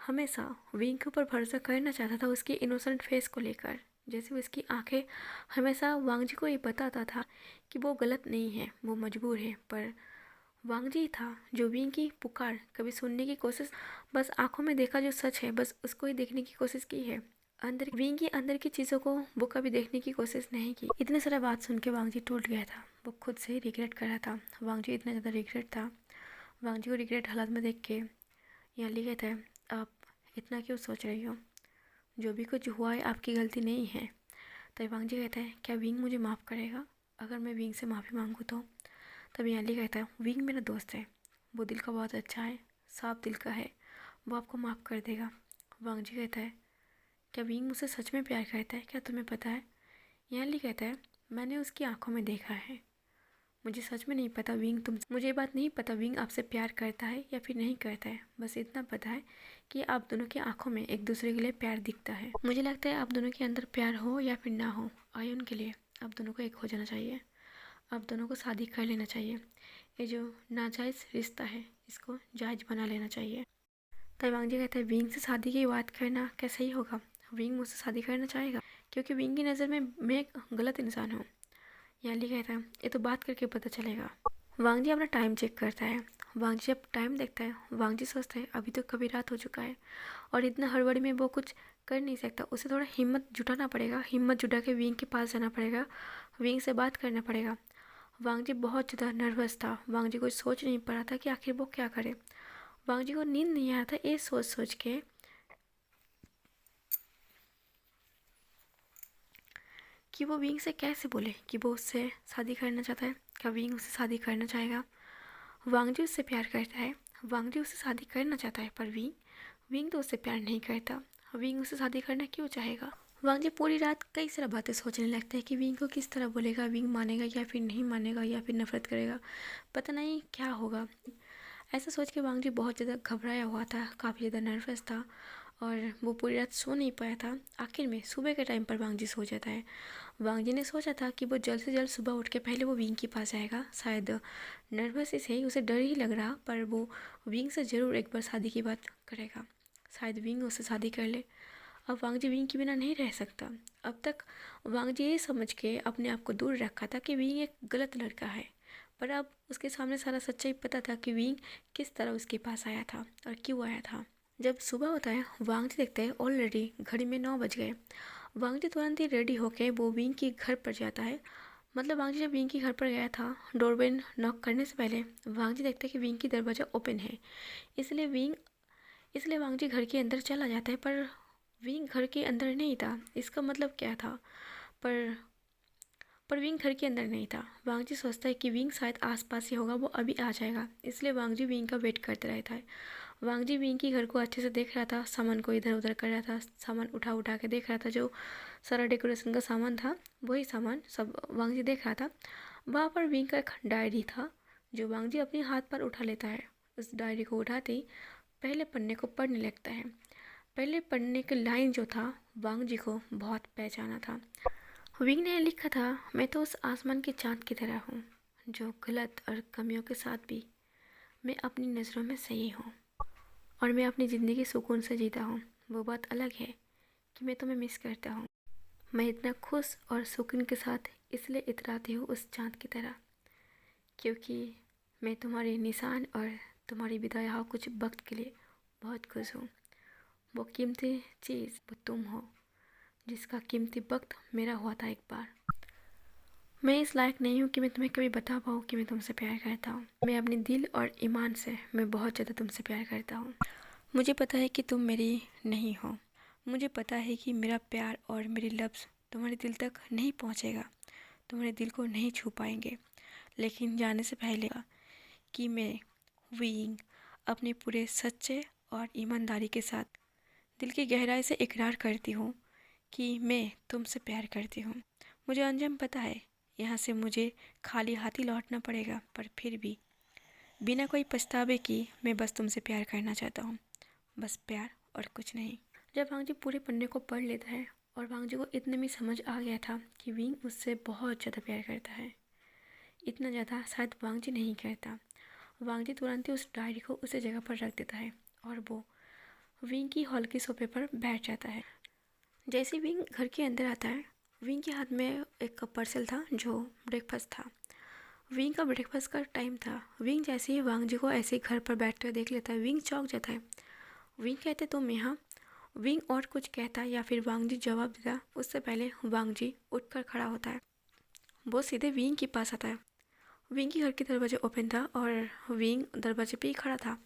हमेशा विंग के ऊपर भरोसा करना चाहता था उसकी इनोसेंट फेस को लेकर। जैसे उसकी आंखें हमेशा वांग जी को ये बताता था कि वो गलत नहीं है, वो मजबूर है। पर वांग जी था जो विंग की पुकार कभी सुनने की कोशिश, बस आंखों में देखा जो सच है बस उसको ही देखने की कोशिश की है। अंदर विंग की अंदर की चीज़ों को वो कभी देखने की कोशिश नहीं की। इतने सारा बात सुन के वांग जी टूट गया था, वो खुद से ही रिग्रेट कर रहा था। वांग जी इतना ज़्यादा रिग्रेट था। वांग जी को रिग्रेट हालत में देख के यहाँ लिखे थे, आप इतना क्यों सोच रही हो, जो भी कुछ हुआ है आपकी गलती नहीं है। तब वांग जी कहता है, क्या विंग मुझे माफ़ करेगा अगर मैं विंग से माफ़ी मांगूँ तो? तब याली कहता है, विंग मेरा दोस्त है, वो दिल का बहुत अच्छा है, साफ दिल का है, वो आपको माफ़ कर देगा। वांग जी कहता है, क्या विंग मुझसे सच में प्यार करता है, क्या तुम्हें पता है? याली कहता है, मैंने उसकी आंखों में देखा है, मुझे सच में नहीं पता विंग तुम, मुझे ये बात नहीं पता विंग आपसे प्यार करता है या फिर नहीं करता है। बस इतना पता है कि आप दोनों की आंखों में एक दूसरे के लिए प्यार दिखता है। मुझे लगता है आप दोनों के अंदर प्यार हो या फिर ना हो, आयन के लिए आप दोनों को एक हो जाना चाहिए, आप दोनों को शादी कर लेना चाहिए। ये जो नाजायज़ रिश्ता है इसको जायज़ बना लेना चाहिए। तब वांग जी कहते हैं, विंग से शादी की बात करना क्या सही होगा? विंग मुझसे शादी करना चाहेगा क्योंकि विंग की नज़र में मैं एक गलत इंसान हूँ। याली कहता है, ये तो बात करके पता चलेगा। वांग जी अपना टाइम चेक करता है। वांग जी जब टाइम देखता है, वांग जी सोचता है अभी तो कभी रात हो चुका है और इतना हड़बड़ी में वो कुछ कर नहीं सकता, उसे थोड़ा हिम्मत जुटाना पड़ेगा, हिम्मत जुटा के विंग के पास जाना पड़ेगा, विंग से बात करना पड़ेगा। वांग जी बहुत ज़्यादा नर्वस था, वांग जी कुछ सोच नहीं पा रहा था कि आखिर वो क्या करे। वांग जी को नींद नहीं आ रहा था ये सोच सोच के कि वो विंग से कैसे बोले कि वो उससे शादी करना चाहता है, क्या विंग उससे शादी करना चाहेगा। वांग जी उससे प्यार करता है, वांग जी उससे शादी करना चाहता है, पर विंग विंग तो उससे प्यार नहीं करता। विंग उससे शादी करना क्यों चाहेगा? वांग जी पूरी रात कई सारी बातें सोचने लगता है कि विंग को किस तरह बोलेगा, विंग मानेगा या फिर नहीं मानेगा या फिर नफरत करेगा, पता नहीं क्या होगा। ऐसा सोच के वांग जी बहुत ज़्यादा घबराया हुआ था, काफ़ी ज़्यादा नर्वस था और वो पूरी रात सो नहीं पाया था। आखिर में सुबह के टाइम पर वांग जी सो जाता है। वांग जी ने सोचा था कि वो जल्द से जल्द सुबह उठ के पहले वो विंग के पास जाएगा, शायद नर्वस से ही उसे डर ही लग रहा, पर वो विंग से ज़रूर एक बार शादी की बात करेगा, शायद विंग उससे शादी कर ले। अब वांग जी विंग के बिना नहीं रह सकता। अब तक वांग जी ये समझ के अपने आप को दूर रखा था कि विंग एक गलत लड़का है, पर अब उसके सामने सारा सच्चाई पता था कि विंग किस तरह उसके पास आया था और क्यों आया था। जब सुबह होता है, वांग जी देखते हैं ऑलरेडी घड़ी में 9 बज गए। वांग जी तुरंत ही रेडी होके वो विंग के घर पर जाता है। मतलब वांग जी जब विंग के घर पर गया था, डोरबेल नॉक करने से पहले वांग जी देखते हैं कि विंग की दरवाज़ा ओपन है, इसलिए इसलिए वांग जी घर के अंदर चला जाता है, पर विंग घर के अंदर नहीं था। इसका मतलब क्या था? पर विंग घर के अंदर नहीं था। वांग जी सोचता है कि विंग शायद आसपास ही होगा, वो अभी आ जाएगा, इसलिए वांग जी विंग का वेट करते रहता है। वांग जी विंग की घर को अच्छे से देख रहा था, सामान को इधर उधर कर रहा था, सामान उठा उठा के देख रहा था, जो सारा डेकोरेशन का सामान था वही सामान सब वांग जी देख रहा था। वहाँ पर विंग का एक डायरी था जो वांग जी अपने हाथ पर उठा लेता है। उस डायरी को उठाते ही पहले पन्ने को पढ़ने लगता है। पहले पढ़ने के लाइन जो था वांग जी को बहुत पहचाना था। विंग ने लिखा था, मैं तो उस आसमान के चाँद की तरह हूँ जो गलत और कमियों के साथ भी मैं अपनी नज़रों में सही हूँ और मैं अपनी ज़िंदगी सुकून से जीता हूँ। वो बात अलग है कि मैं तुम्हें मिस करता हूँ। मैं इतना खुश और सुकून के साथ इसलिए इतराती हूँ उस चाँद की तरह, क्योंकि मैं तुम्हारे निशान और तुम्हारी विदाई कुछ वक्त के लिए बहुत खुश हूँ। वो कीमती चीज़ वो तुम हो जिसका कीमती वक्त मेरा हुआ था एक बार। मैं इस लायक नहीं हूँ कि मैं तुम्हें कभी बता पाऊँ कि मैं तुमसे प्यार करता हूँ। मैं अपने दिल और ईमान से मैं बहुत ज़्यादा तुमसे प्यार करता हूँ। मुझे पता है कि तुम मेरी नहीं हो, मुझे पता है कि मेरा प्यार और मेरे लफ्ज़ तुम्हारे दिल तक नहीं पहुँचेगा, तुम्हारे दिल को नहीं छू पाएंगे, लेकिन जाने से पहले कि मैं विंग अपने पूरे सच्चे और ईमानदारी के साथ दिल की गहराई से इकरार करती हूँ कि मैं तुमसे प्यार करती हूँ। मुझे अंजाम पता है यहाँ से मुझे खाली हाथ ही लौटना पड़ेगा, पर फिर भी बिना कोई पछतावे की मैं बस तुमसे प्यार करना चाहता हूँ, बस प्यार और कुछ नहीं। जब वांग जी पूरे पन्ने को पढ़ लेता है और वांग जी को इतने में समझ आ गया था कि विंग उससे बहुत ज़्यादा प्यार करता है। इतना ज़्यादा शायद वांग जी नहीं करता। वांग जी तुरंत ही उस डायरी को उसी जगह पर रख देता है और वो विंग की हॉल के सोफे पर बैठ जाता है। जैसे विंग घर के अंदर आता है, विंग के हाथ में एक पार्सल था जो ब्रेकफास्ट था। विंग का ब्रेकफास्ट का टाइम था। विंग जैसे ही वांग जी को ऐसे ही घर पर बैठते हुए देख लेता है, विंग चौंक जाता है। विंग कहते तुम यहाँ। विंग और कुछ कहता है या फिर वांग जी जवाब देता, उससे पहले वांग जी उठकर खड़ा होता है। वो सीधे विंग के पास आता है। विंग के घर के दरवाजे ओपन था और विंग दरवाजे पे ही खड़ा था।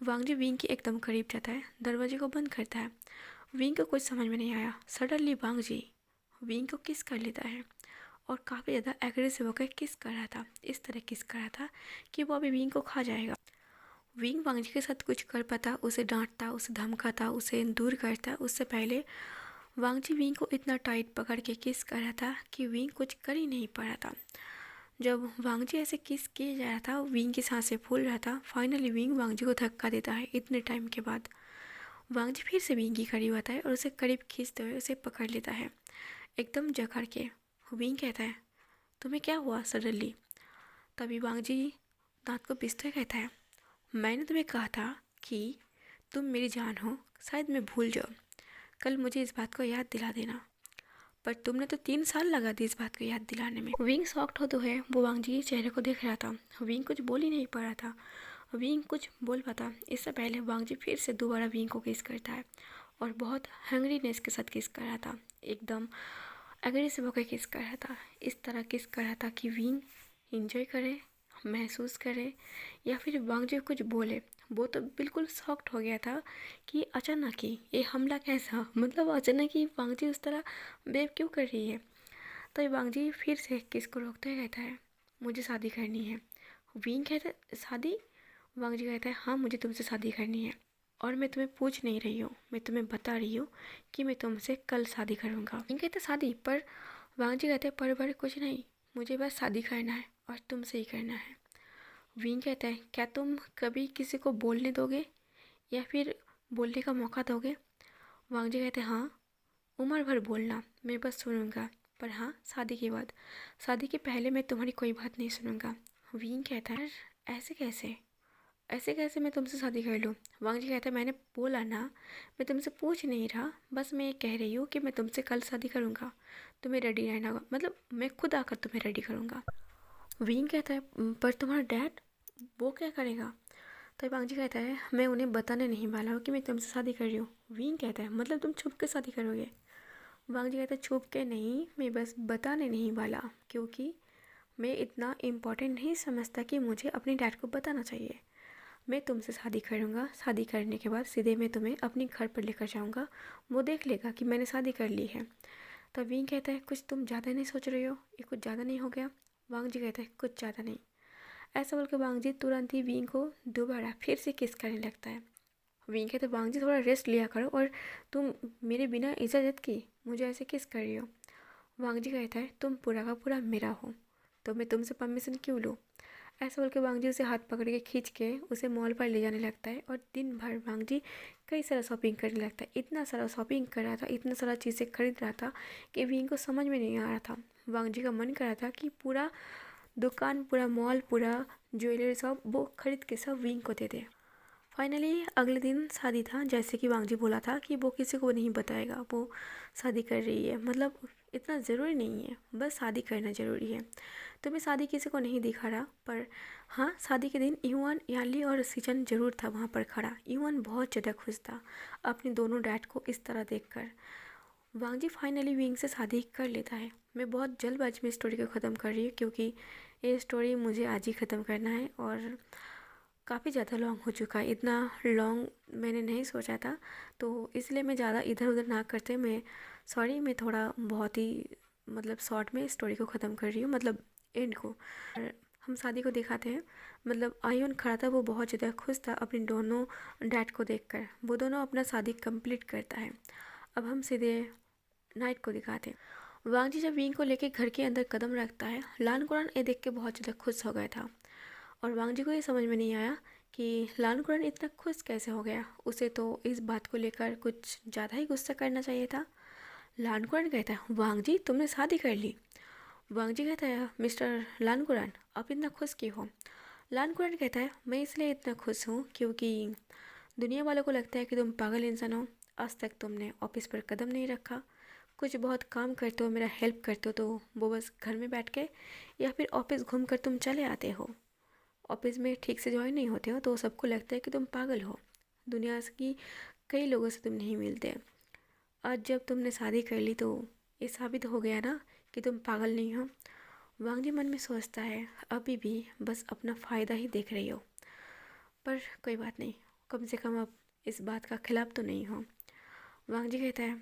वांग जी विंग के एकदम करीब जाता है, दरवाजे को बंद करता है। विंग को कुछ समझ में नहीं आया। सडनली वांग जी विंग को किस कर लेता है और काफ़ी ज़्यादा एग्रेसिव होकर किस कर रहा था। इस तरह किस कर रहा था कि वो अभी विंग को खा जाएगा। विंग वांग जी के साथ कुछ कर पाता, उसे डांटता, उसे धमकाता, उसे दूर करता, उससे पहले वांग जी विंग को इतना टाइट पकड़ के किस कर रहा था कि विंग कुछ कर ही नहीं पा रहा था। जब वांग जी ऐसे किस किए जा रहा था, विंग की सांसें फूल रहा था। फाइनली विंग वांग जी को धक्का देता है। इतने टाइम के बाद वांग जी फिर से विंग की करीब आता है और उसे करीब खींचते हुए उसे पकड़ लेता है, एकदम जकड़ के। विंग कहता है तुम्हें क्या हुआ सडनली। तभी वांग जी दांत को पिसते हुए कहता है मैंने तुम्हें कहा था कि तुम मेरी जान हो, शायद मैं भूल जाऊँ, कल मुझे इस बात को याद दिला देना। पर तुमने तो 3 साल लगा दी इस बात को याद दिलाने में। विंग शॉक्ड हो तो है, वो वांग जी के चेहरे को देख रहा था। विंग कुछ बोल ही नहीं पा रहा था। विंग कुछ बोल पाता इससे पहले वांग जी फिर से दोबारा विंग को किस करता है और बहुत हंग्रीनेस के साथ किस कर रहा था, एकदम एग्रेसिव होकर किस कर रहा था। इस तरह किस कर रहा था कि विंग इंजॉय करे, महसूस करे या फिर वांग जी कुछ बोले। वो तो बिल्कुल शॉक्ड हो गया था कि अचानक ही ये हमला कैसा, मतलब अचानक ही वांग जी उस तरह बेव क्यों कर रही है। तो वांग जी फिर से किसको रोकते हुए कहता है मुझे शादी करनी है। विंग कहता है शादी। वांग जी कहता है हाँ मुझे तुमसे शादी करनी है और मैं तुम्हें पूछ नहीं रही हूँ, मैं तुम्हें बता रही हूँ कि मैं तुमसे कल शादी करूँगा। विंग कहता है शादी। पर वांग जी कहते हैं पर कुछ नहीं, मुझे बस शादी करना है और तुमसे ही करना है। विंग कहता है क्या तुम कभी किसी को बोलने दोगे या फिर बोलने का मौका दोगे। वांग जी कहते हैं हाँ, उम्र भर बोलना, मैं बस सुनूंगा, पर हाँ शादी के बाद। शादी के पहले मैं तुम्हारी कोई बात नहीं सुनूंगा। विंग कहता है ऐसे कैसे, ऐसे कैसे मैं तुमसे शादी कर लूँ। वांग जी कहता है मैंने बोला ना, मैं तुमसे पूछ नहीं रहा, बस मैं ये कह रही हूँ कि मैं तुमसे कल शादी करूँगा, तुम्हें रेडी रहना होगा, मतलब मैं खुद आकर तुम्हें रेडी करूँगा। विंग कहता है पर तुम्हारा डैड वो क्या करेगा। तो वांग जी कहता है मैं उन्हें बताने नहीं वाला हूँ कि मैं तुमसे शादी कर रही हूँ। विंग कहता है मतलब तुम छुप के शादी करोगे। वांग जी कहता है छुप के नहीं, मैं बस बताने नहीं वाला, क्योंकि मैं इतना इम्पोर्टेंट नहीं समझता कि मुझे अपने डैड को बताना चाहिए। मैं तुमसे शादी करूँगा, शादी करने के बाद सीधे मैं तुम्हें अपने घर पर लेकर जाऊँगा, वो देख लेगा कि मैंने शादी कर ली है। तब विंग कहता है कुछ तुम ज़्यादा नहीं सोच रही हो, ये कुछ ज़्यादा नहीं हो गया। वांग जी कहता है कुछ ज़्यादा नहीं। ऐसा बोल के वांग जी तुरंत ही विंग को दोबारा फिर से किस करने लगता है। विंग कहते वांग जी थोड़ा रेस्ट लिया करो और तुम मेरे बिना इजाज़त की मुझे ऐसे किस कर रही हो। वांग जी कहता है तुम पूरा का पूरा मेरा हो तो मैं तुमसे परमिशन क्यों लूँ। ऐसा बोल के वांग जी उसे हाथ पकड़ के खींच के उसे मॉल पर ले जाने लगता है और दिन भर वांग जी कई सारा शॉपिंग करने लगता है। इतना सारा शॉपिंग कर रहा था, इतना सारा चीज़ें खरीद रहा था कि विंग को समझ में नहीं आ रहा था। वांग जी का मन कर रहा था कि पूरा दुकान, पूरा मॉल, पूरा ज्वेलरी सब वो खरीद के सब विंग को दे दे। फाइनली अगले दिन शादी था, जैसे कि वांग जी बोला था कि वो किसी को नहीं बताएगा वो शादी कर रही है, मतलब इतना ज़रूरी नहीं है, बस शादी करना ज़रूरी है। तो मैं शादी किसी को नहीं दिखा रहा, पर हाँ शादी के दिन यूआन, याली और सीजन ज़रूर था वहाँ पर खड़ा। यूआन बहुत ज़्यादा खुश था अपने दोनों डैड को इस तरह देखकर। वांग जी फाइनली विंग से शादी कर लेता है। मैं बहुत जल्दबाजी में स्टोरी को ख़त्म कर रही हूँ क्योंकि ये स्टोरी मुझे आज ही ख़त्म करना है और काफ़ी ज़्यादा लॉन्ग हो चुका है। इतना लॉन्ग मैंने नहीं सोचा था, तो इसलिए मैं ज़्यादा इधर उधर ना करते मैं सॉरी, मैं थोड़ा बहुत ही मतलब शॉर्ट में स्टोरी को ख़त्म कर रही हूँ, मतलब एंड को। और हम शादी को दिखाते हैं, मतलब आयुन खड़ा था, वो बहुत ज़्यादा खुश था अपने दोनों डैड को देखकर। वो दोनों अपना शादी कंप्लीट करता है। अब हम सीधे नाइट को दिखाते हैं। वांग जी जब विंग को लेकर घर के अंदर कदम रखता है, लान कुरान ये देख के बहुत ज़्यादा खुश हो गया था। और वांग जी को ये समझ में नहीं आया कि लान कुरान इतना खुश कैसे हो गया। उसे तो इस बात को लेकर कुछ ज़्यादा ही गुस्सा करना चाहिए था। लान कुरान कहता है, वांग जी तुमने शादी कर ली। वांग जी कहता है, मिस्टर लान कुरान आप इतना खुश क्यों हो। लान कुरान कहता है, मैं इसलिए इतना खुश हूँ क्योंकि दुनिया वालों को लगता है कि तुम पागल इंसान हो। आज तक तुमने ऑफिस पर कदम नहीं रखा, कुछ बहुत काम करते हो, मेरा हेल्प करते हो तो वो बस घर में बैठ के या फिर ऑफिस घूम कर तुम चले आते हो। ऑफिस में ठीक से ज्वाइन नहीं होते हो तो सबको लगता है कि तुम पागल हो। दुनिया की कई लोगों से तुम नहीं मिलते। आज जब तुमने शादी कर ली तो ये साबित हो गया ना कि तुम पागल नहीं हो। वांग जी मन में सोचता है, अभी भी बस अपना फ़ायदा ही देख रही हो, पर कोई बात नहीं, कम से कम अब इस बात का खिलाफ तो नहीं हो। वांग जी कहता है,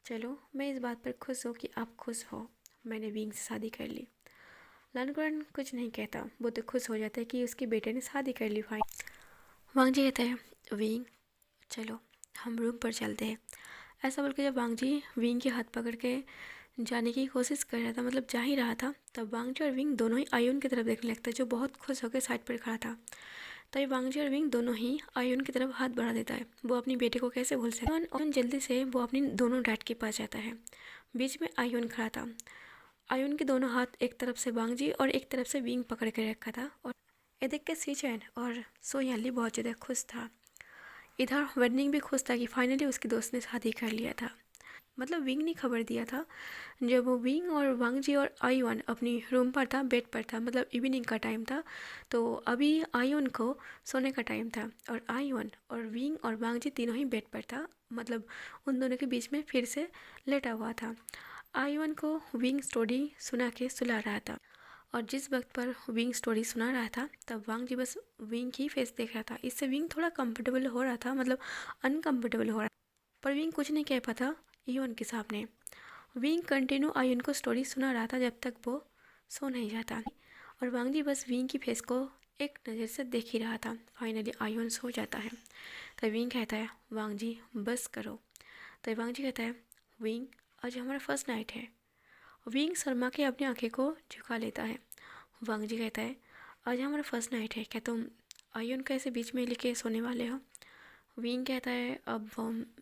चलो मैं इस बात पर खुश हूँ कि आप खुश हो, मैंने विंग से शादी कर ली। लानकुरान कुछ नहीं कहता, वो तो खुश हो जाता है कि उसके बेटे ने शादी कर ली। फाइन। वांग जी कहता है, विंग चलो हम रूम पर चलते हैं। ऐसा बोल के जब वांग जी विंग के हाथ पकड़ के जाने की कोशिश कर रहा था, मतलब जा ही रहा था, तब वांग जी और विंग दोनों ही आयुन की तरफ देखने लगता है, जो बहुत खुश होकर साइड पर खड़ा था। तभी वांग जी और विंग दोनों ही आयुन की तरफ हाथ बढ़ा देता है। वो अपनी बेटे को कैसे भूल सकता है। आयुन जल्दी से वो अपनी दोनों डैड के पास जाता है। बीच में आयुन खड़ा था। आयुन के दोनों हाथ एक तरफ से वांग जी और एक तरफ से विंग पकड़ के रखा था। और ये देख के सी चैन और सो यानली बहुत ज़्यादा खुश था। इधर वर्निंग भी खुश था कि फाइनली उसके दोस्त ने शादी कर लिया था। मतलब विंग ने खबर दिया था जब वो विंग और वांग जी और आयुन अपनी रूम पर था, बेड पर था, मतलब इवनिंग का टाइम था। तो अभी आयुन को सोने का टाइम था और आयुन और विंग और वांग जी तीनों ही बेड पर था, मतलब उन दोनों के बीच में फिर से लेटा हुआ था। आयुन को विंग स्टोरी सुना के सुला रहा था और जिस वक्त पर विंग स्टोरी सुना रहा था तब वांग जी बस विंग की फेस देख रहा था। इससे विंग थोड़ा कंफर्टेबल हो रहा था, मतलब अनकंफर्टेबल हो रहा था, पर विंग कुछ नहीं कह पाता आयुन के सामने। विंग कंटिन्यू आयुन को स्टोरी सुना रहा था जब तक वो सो नहीं जाता और वांग जी बस विंग की फेस को एक नज़र से देख ही रहा था। फाइनली आयुन सो जाता है। तब विंग कहता है, वांग जी बस करो। तब वांग जी कहता है, विंग आज हमारा फर्स्ट नाइट है। विंग शर्मा के अपनी आंखें को झुका लेता है। वांग जी कहता है, आज हमारा फर्स्ट नाइट है, क्या तुम आयुन को ऐसे बीच में लेके सोने वाले हो। विंग कहता है, अब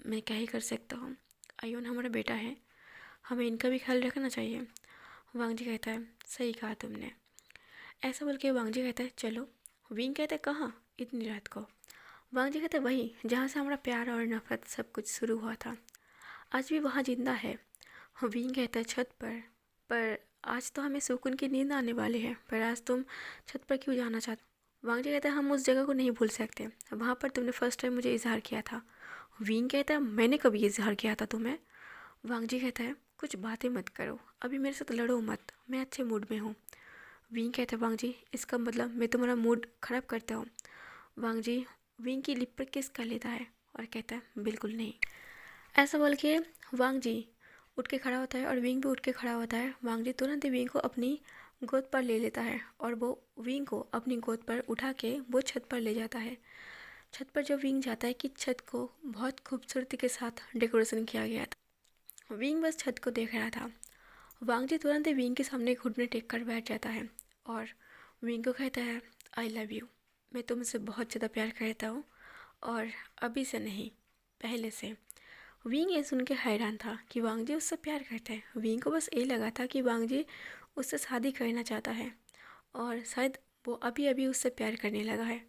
मैं क्या ही कर सकता हूँ, आयुन हमारा बेटा है, हमें इनका भी ख्याल रखना चाहिए। वांग जी कहता है, सही कहा तुमने। ऐसा बोल के वांग जी कहता है, चलो। विंग कहता है, कहाँ इतनी रात को। वांग जी कहता है, वही जहाँ से हमारा प्यार और नफरत सब कुछ शुरू हुआ था, आज भी वहाँ जिंदा है। विंग कहता है, छत पर आज तो हमें सुकून की नींद आने वाली है, पर आज तुम छत पर क्यों जाना चाहते हो। वांग जी कहता है, हम उस जगह को नहीं भूल सकते, वहाँ पर तुमने फर्स्ट टाइम मुझे इजहार किया था। विंग कहता है, मैंने कभी इजहार किया था तुम्हें। वांग जी कहता है, कुछ बातें मत करो, अभी मेरे साथ लड़ो मत, मैं अच्छे मूड में हूँ। विंग कहता है, वांग जी इसका मतलब मैं तुम्हारा मूड ख़राब करता हूँ। वांग जी विंग की लिप पर किस कर लेता है और कहता है, बिल्कुल नहीं। ऐसा बोल के वांग जी उठ के खड़ा होता है और विंग भी उठ के खड़ा होता है। वांग जी तुरंत ही विंग को अपनी गोद पर ले लेता है और वो विंग को अपनी गोद पर उठा के वो छत पर ले जाता है। छत पर जब विंग जाता है कि छत को बहुत खूबसूरती के साथ डेकोरेशन किया गया था। विंग बस छत को देख रहा था। वांग जी तुरंत ही विंग के सामने घुटने टेक कर बैठ जाता है और विंग को कहता है, आई लव यू, मैं तुमसे बहुत ज़्यादा प्यार करता हूँ और अभी से नहीं, पहले से। विंग ये सुन के हैरान था कि वांग जी उससे प्यार करता है। विंग को बस ये लगा था कि वांग जी उससे शादी करना चाहता है और शायद वो अभी अभी उससे प्यार करने लगा है,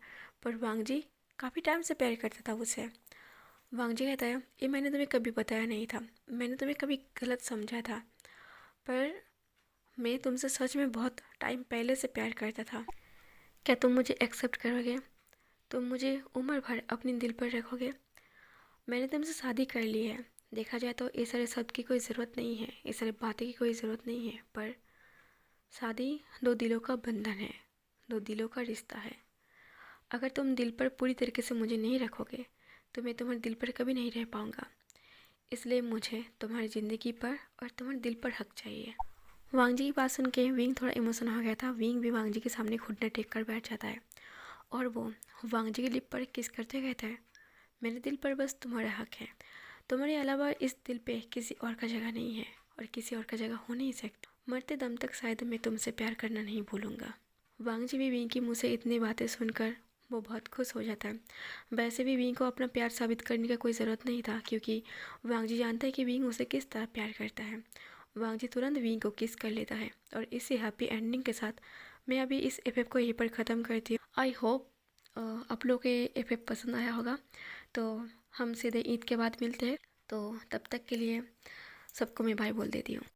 पर वांग जी काफ़ी टाइम से प्यार करता था उससे। वांग जी कहता है, ये मैंने तुम्हें कभी बताया नहीं था, मैंने तुम्हें कभी गलत समझा था, पर मैं तुमसे सच में बहुत टाइम पहले से प्यार करता था। क्या तुम मुझे एक्सेप्ट करोगे, तुम मुझे उम्र भर अपने दिल पर रखोगे। मैंने तुमसे शादी कर ली है, देखा जाए तो ये सारे शब्द की कोई ज़रूरत नहीं है, ये सारी बातें की कोई ज़रूरत नहीं है, पर शादी दो दिलों का बंधन है, दो दिलों का रिश्ता है। अगर तुम दिल पर पूरी तरीके से मुझे नहीं रखोगे तो मैं तुम्हारे दिल पर कभी नहीं रह पाऊँगा। इसलिए मुझे तुम्हारी ज़िंदगी पर और तुम्हारे दिल पर हक चाहिए। वांग जी की बात सुन के विंग थोड़ा इमोशनल हो गया था। विंग भी वांग जी के सामने घुटने टेक कर बैठ जाता है और वो वांग जी के लिप पर किस करते कहता है, मेरे दिल पर बस तुम्हारा हक है, तुम्हारे अलावा इस दिल पे किसी और का जगह नहीं है। और किसी और का जगह हो नहीं सकती। मरते दम तक शायद मैं तुमसे प्यार करना नहीं भूलूंगा। वांग जी भी विंग की मुँह से इतनी बातें सुनकर वो बहुत खुश हो जाता है। वैसे भी विंग को अपना प्यार साबित करने का कोई ज़रूरत नहीं था, क्योंकि वांग जी जानता है कि विंग उसे किस तरह प्यार करता है। वांग जी तुरंत विंग को किस कर लेता है और इसी हैप्पी एंडिंग के साथ मैं अभी इस एफएफ को यहीं पर ख़त्म करती हूँ। आई होप आप लोग को एफएफ पसंद आया होगा। तो हम सीधे ईद के बाद मिलते हैं, तो तब तक के लिए सबको मैं बाय बोल देती हूँ।